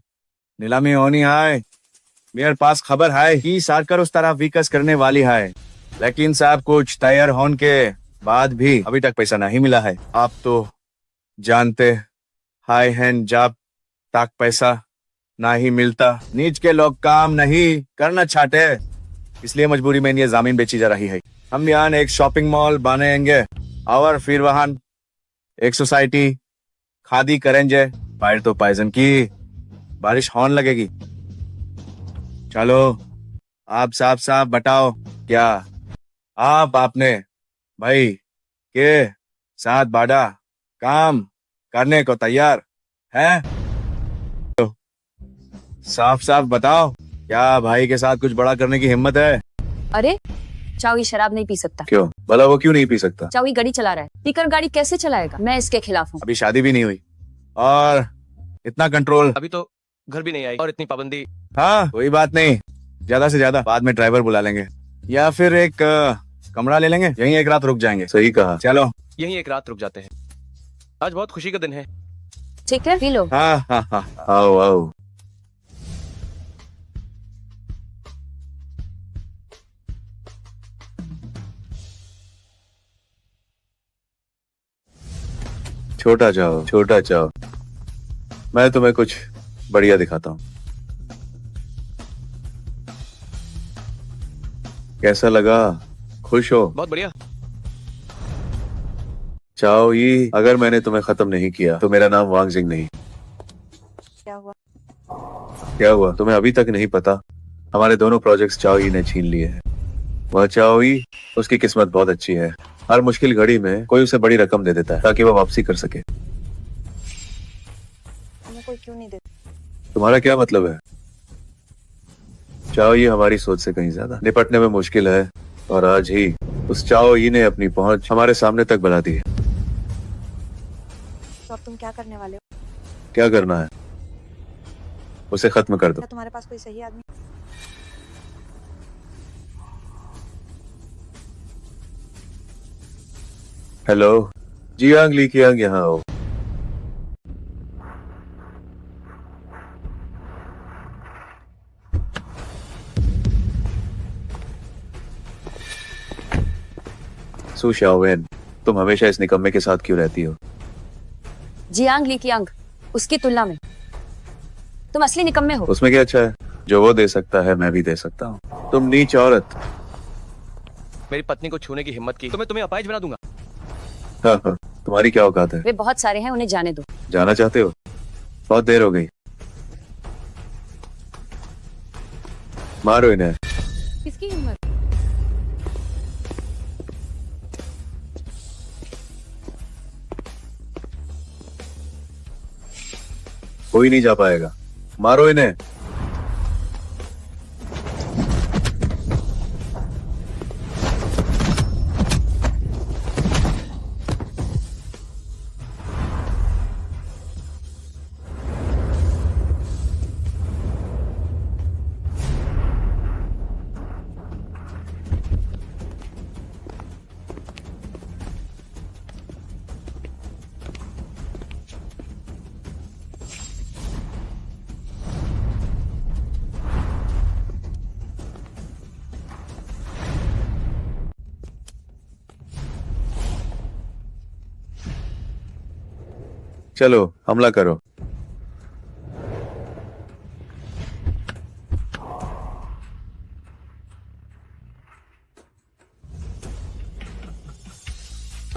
I: नीलामी होनी है। मेरे पास खबर है कि सरकार उस तरह विकास करने वाली है, लेकिन साहब कुछ तैयार होने के बाद भी अभी तक पैसा नहीं मिला है। आप तो जानते हाय हैं, जब तक पैसा नहीं मिलता नीच के लोग काम नहीं करना चाहते। इसलिए मजबूरी में ये जमीन बेची जा रही है। हम यहाँ एक शॉपिंग मॉल बनाएंगे और फिर वहां एक सोसाइटी खादी करेंगे। बाहर तो पाइजन की बारिश होने लगेगी। चलो आप साफ साफ बताओ, क्या आप आपने भाई के साथ बाड़ा काम करने को तैयार है? तो साफ साफ बताओ, क्या भाई के साथ कुछ बड़ा करने की हिम्मत है?
G: अरे चाओ ये शराब नहीं पी सकता।
D: क्यों भला वो क्यों नहीं पी सकता?
G: चाओ ये गाड़ी चला रहा है, पीकर गाड़ी कैसे चलाएगा? मैं इसके खिलाफ हूँ।
I: अभी शादी भी नहीं हुई और इतना कंट्रोल।
A: अभी तो घर भी नहीं आई और इतनी पाबंदी।
I: हाँ कोई बात नहीं, ज्यादा से ज्यादा बाद में ड्राइवर बुला लेंगे या फिर एक कमरा ले लेंगे, यहीं एक रात रुक जाएंगे।
D: सही कहा।
I: चलो
A: यहीं एक रात रुक जाते हैं। आज बहुत खुशी का दिन है।
G: ठीक है, पी लो।
I: हाँ हाँ हाँ।
D: आओ आओ। छोटा जाओ, छोटा जाओ, मैं तुम्हें कुछ बढ़िया दिखाता हूँ। कैसा लगा? खुश हो?
A: बहुत बढ़िया।
D: चाओ ये, अगर मैंने तुम्हें खत्म नहीं किया तो मेरा नाम वांग जिंग नहीं।
F: क्या हुआ?
D: क्या हुआ तुम्हें अभी तक नहीं पता? हमारे दोनों प्रोजेक्ट्स चाओ ई ने छीन लिए हैं। वह चाओ ई, उसकी किस्मत बहुत अच्छी है। हर मुश्किल घड़ी में कोई उसे बड़ी रकम दे देता है ताकि वह वापसी कर सके।
F: हमें कोई क्यों नहीं देता?
D: तुम्हारा क्या मतलब है? चाओ ये हमारी सोच से कहीं ज्यादा निपटने में मुश्किल है, और आज ही उस चाओ ई ने अपनी पहुंच हमारे सामने तक बढ़ा दी है।
F: तो अब तुम क्या करने वाले हो?
D: क्या करना है? उसे खत्म कर दो।
F: क्या तुम्हारे पास कोई सही आदमी?
D: हेलो, जियांग ली कियांग, यहाँ आओ। सु शाओवेन, तुम हमेशा इस निकम्मे के साथ क्यों रहती हो?
G: जियांग ली कियांग, उसकी तुलना में तुम असली निकम्मे हो।
D: उसमें क्या अच्छा है? जो वो दे सकता है मैं भी दे सकता हूँ। तुम नीच औरत।
A: मेरी पत्नी को छूने की हिम्मत की तो मैं तुम्हें अपाहिज बना दूंगा।
D: हाँ हाँ, तुम्हारी क्या औकात है?
G: वे बहुत सारे हैं, उन्हें जाने दो।
D: जाना चाहते हो? बहुत देर हो गई, मारो इन्हें।
E: किसकी हिम्मत?
D: कोई नहीं जा पाएगा, मारो इन्हें। चलो हमला करो।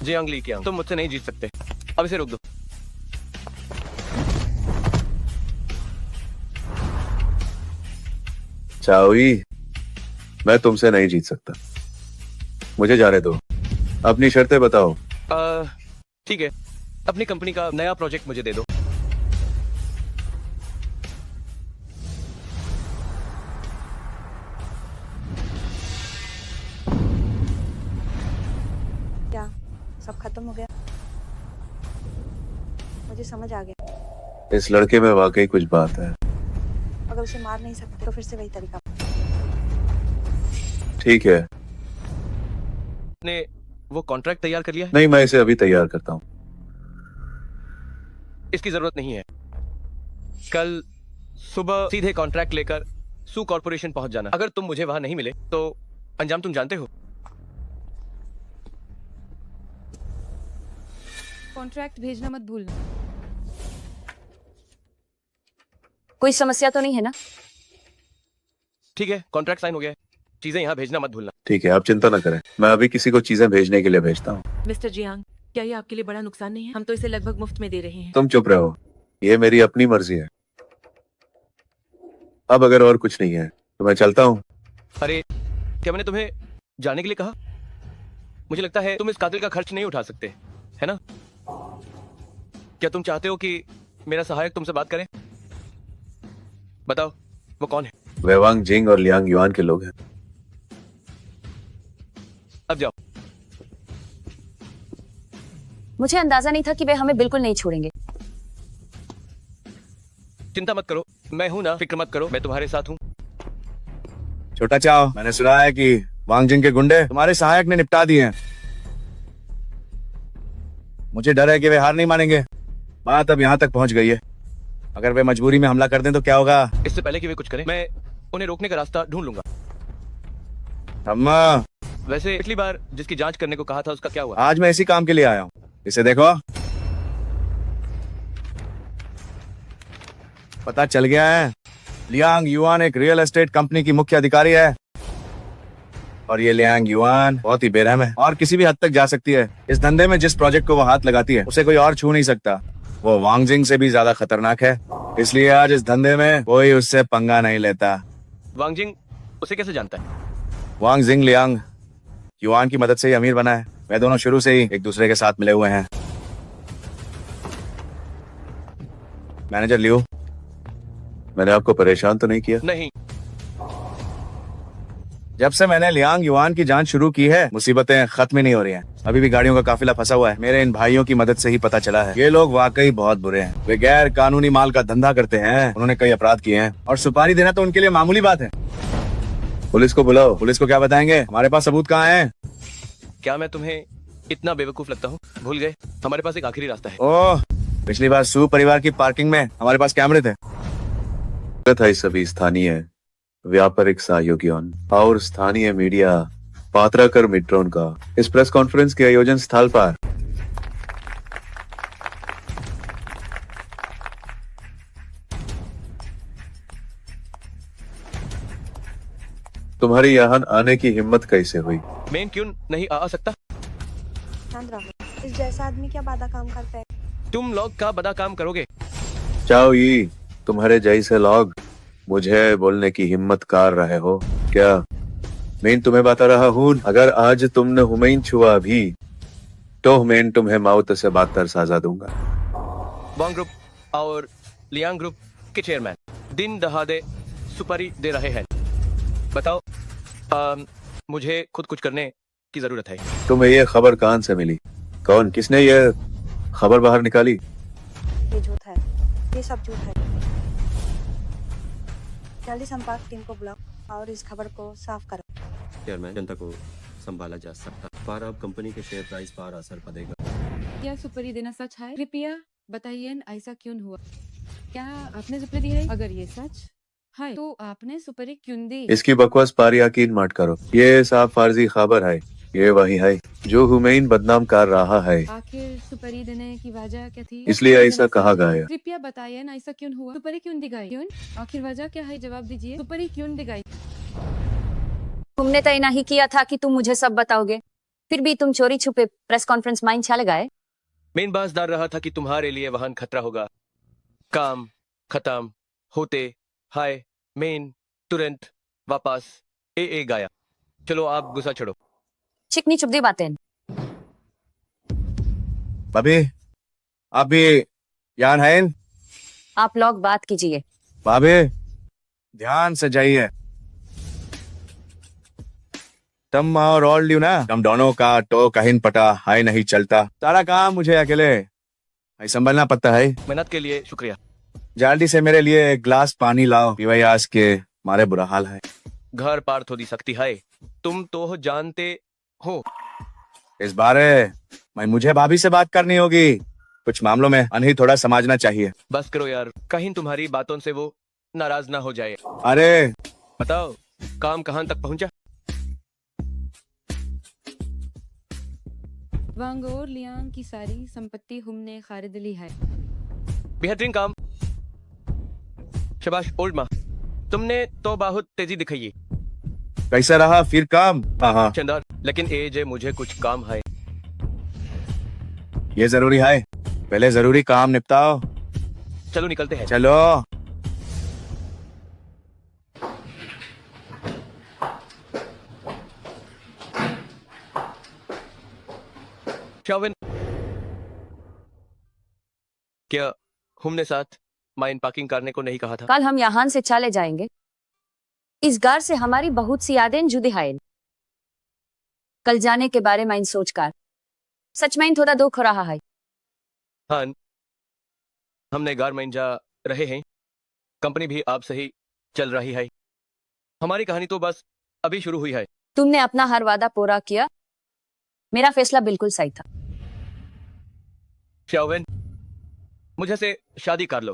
A: जियांग ली कियांग, तुम मुझसे नहीं जीत सकते। अब इसे रोक दो।
D: चाओ ई, मैं तुमसे नहीं जीत सकता, मुझे जाने दो। अपनी शर्तें बताओ।
A: ठीक है, अपनी कंपनी का नया प्रोजेक्ट मुझे दे दो।
F: क्या सब खत्म हो गया? मुझे समझ आ गया।
D: इस लड़के में वाकई कुछ बात है।
F: अगर उसे मार नहीं सकते तो फिर से वही तरीका।
D: ठीक है।
A: ने वो कॉन्ट्रैक्ट तैयार कर लिया है?
D: नहीं, मैं इसे अभी तैयार करता हूँ।
A: इसकी जरूरत नहीं है। कल सुबह सीधे कॉन्ट्रैक्ट लेकर सू कॉर्पोरेशन पहुंच जाना। अगर तुम मुझे वहां नहीं मिले तो अंजाम तुम जानते हो।
E: कॉन्ट्रैक्ट भेजना मत भूलना।
G: कोई समस्या तो नहीं है ना?
A: ठीक है, कॉन्ट्रैक्ट साइन हो गया है। चीजें यहाँ भेजना मत भूलना।
D: ठीक है, आप चिंता न करें, मैं अभी किसी को चीजें भेजने के लिए भेजता हूँ।
J: मिस्टर जियांग, क्या ये आपके लिए बड़ा नुकसान नहीं है? हम तो इसे लगभग मुफ्त में दे रहे हैं।
D: तुम चुप रहो, ये मेरी अपनी मर्जी है। अब अगर और कुछ नहीं है तो मैं चलता हूँ।
A: अरे, क्या मैंने तुम्हें जाने के लिए कहा? मुझे लगता है तुम इस कातिल का खर्च नहीं उठा सकते, है ना? क्या तुम चाहते हो कि मेरा सहायक तुमसे बात करे? बताओ, वो कौन है?
D: वे वांग जिंग और लियांग युआन के लोग हैं।
A: अब जाओ।
G: मुझे अंदाजा नहीं था कि वे हमें बिल्कुल नहीं छोड़ेंगे।
A: चिंता मत करो, मैं हूं ना, फिक्र मत करो, मैं तुम्हारे साथ हूं।
I: छोटा चाओ, मैंने सुना है कि वांग जिंग के गुंडे तुम्हारे सहायक ने निपटा दिए हैं। मुझे डर है कि वे हार नहीं मानेंगे। बात अब यहाँ तक पहुंच गई है। अगर वे मजबूरी में हमला कर दें तो क्या होगा?
A: इससे पहले कि वे कुछ करें, मैं उन्हें रोकने का रास्ता ढूंढ लूंगा।
I: अम्मा,
A: वैसे पिछली बार जिसकी जांच करने को कहा था उसका क्या हुआ?
I: आज मैं इसी काम के लिए आया हूँ। इसे देखो, पता चल गया है। लियांग युआन एक रियल एस्टेट कंपनी की मुख्य अधिकारी है और ये लियांग युआन बहुत ही बेरहम है और किसी भी हद तक जा सकती है। इस धंधे में जिस प्रोजेक्ट को वो हाथ लगाती है उसे कोई और छू नहीं सकता। वो वांग जिंग से भी ज्यादा खतरनाक है, इसलिए आज इस धंधे में कोई उससे पंगा नहीं लेता।
A: वांगजिंग उसे कैसे जानता है?
I: वांग जिंग लियांग युआन की मदद से ही अमीर बना है। वे दोनों शुरू से ही एक दूसरे के साथ मिले हुए हैं। मैनेजर लियो,
D: मैंने आपको परेशान तो नहीं किया?
A: नहीं।
I: जब से मैंने लियांग युआन की जांच शुरू की है मुसीबतें खत्म ही नहीं हो रही हैं। अभी भी गाड़ियों का काफिला फंसा हुआ है। मेरे इन भाइयों की मदद से ही पता चला है ये लोग वाकई बहुत बुरे हैं। वे गैर कानूनी माल का धंधा करते हैं। उन्होंने कई अपराध किए हैं और सुपारी देना तो उनके लिए मामूली बात है।
D: पुलिस को बुलाओ।
I: पुलिस को क्या बताएंगे? हमारे पास सबूत कहाँ है?
A: क्या मैं तुम्हें इतना बेवकूफ लगता हूँ? भूल गए हमारे पास एक आखिरी रास्ता है।
I: ओह, पिछली बार सू परिवार की पार्किंग में हमारे पास कैमरे थे।
D: था सभी स्थानीय व्यापारिक सहयोगियों और स्थानीय मीडिया पात्राकर मित्रों का इस प्रेस कॉन्फ्रेंस के आयोजन स्थल पर तुम्हारी यहाँ आने की हिम्मत कैसे हुई?
A: मैं क्यों नहीं आ सकता?
F: शांत रहो। इस जैसा आदमी क्या बाधा काम करता है?
A: तुम लोग का बड़ा काम करोगे।
D: चाओ ये तुम्हारे जैसे लोग मुझे बोलने की हिम्मत कर रहे हो क्या? मैं तुम्हें बता रहा हूँ, अगर आज तुमने हुमैन छुआ भी तो मैं तुम्हें मौत से बदतर सजा दूंगा।
A: वांग ग्रुप और लियांग ग्रुप के चेयरमैन दिन दहाड़े सुपारी दे रहे हैं। बताओ, मुझे खुद कुछ करने की जरूरत है।
D: तुम्हें ये खबर कहाँ से मिली? कौन किसने ये खबर बाहर निकाली?
F: ये झूठ है, ये सब झूठ है। जल्दी संपर्क टीम को बुलाओ और इस खबर को साफ करो।
K: चेयरमैन, जनता को संभाला जा सकता पर अब कंपनी के शेयर प्राइस पर असर पड़ेगा।
E: क्या सुपारी देना सच है? कृपया बताइए ऐसा क्यों हुआ? क्या आपने सुपारी दी है? अगर ये सच है तो आपने सुपारी क्यों दी?
D: इसकी बकवास पर यकीन मत करो। ये साफ फर्जी खबर है। ये वही है जो हुमैन बदनाम कर रहा है।
E: आखिर सुपारी देने की वजह क्या थी?
D: इसलिए ऐसा कहा गया।
E: कृपया बताइए ना ऐसा क्यों हुआ? सुपारी क्यों दिखाई? क्यों? आखिर वजह क्या है? जवाब दीजिए। सुपारी क्यों दिखाई?
G: तुमने तय नहीं किया था कि तुम मुझे सब बताओगे, फिर भी तुम चोरी छुपे प्रेस कॉन्फ्रेंस माइन चले गए।
A: मेन बास डर रहा था कि तुम्हारे लिए वाहन खतरा होगा। काम खत्म होते हाय मेन तुरंत वापस ए गाया। चलो आप गुस्सा छोड़ो।
G: चिकनी चुपदी बातें।
I: भाभी, आप भी यान है?
G: आप लोग बात कीजिए।
I: भाभी, ध्यान से जाइए। तुम और ऑल ल्यू ना, तुम दोनों का तो कहीं पटा है नहीं चलता। सारा काम मुझे अकेले संभालना पड़ता है।
A: मेहनत के लिए शुक्रिया।
I: जल्दी से मेरे लिए एक ग्लास पानी लाओ। पीवाई आज के मारे बुरा हाल है।
A: घर पार थोड़ी सकती है, तुम तो जानते हो।
I: इस बारे मैं मुझे भाभी से बात करनी होगी। कुछ मामलों में अनही थोड़ा समझना चाहिए।
A: बस करो यार, कहीं तुम्हारी बातों से वो नाराज ना हो जाए।
I: अरे
A: बताओ काम कहाँ तक पहुँचा?
E: वांग और लियांग की सारी संपत्ति हमने खरीद ली है।
A: बेहतरीन काम, शाबाश ओल्ड माँ, तुमने तो बहुत तेजी दिखाई।
I: कैसा रहा फिर काम? हाँ,
A: चंदार, लेकिन एजे मुझे कुछ काम है।
I: ये जरूरी है। पहले जरूरी काम निपटाओ।
A: चलो निकलते हैं।
I: चलो।
A: शाविन, क्या हमने साथ माइन पार्किंग करने को नहीं कहा था?
G: कल हम यहाँ से चले जाएंगे। इस घर से हमारी बहुत सी यादें जुड़ी हैं। कल जाने के बारे में सोचकर सच में थोड़ा दुख हो रहा है।
A: हाँ, हमने गार में जा रहे हैं। कंपनी भी आप सही चल रही है। हमारी कहानी तो बस अभी शुरू हुई है।
G: तुमने अपना हर वादा पूरा किया। मेरा फैसला बिल्कुल सही था।
A: शाविन, मुझे से शादी कर लो।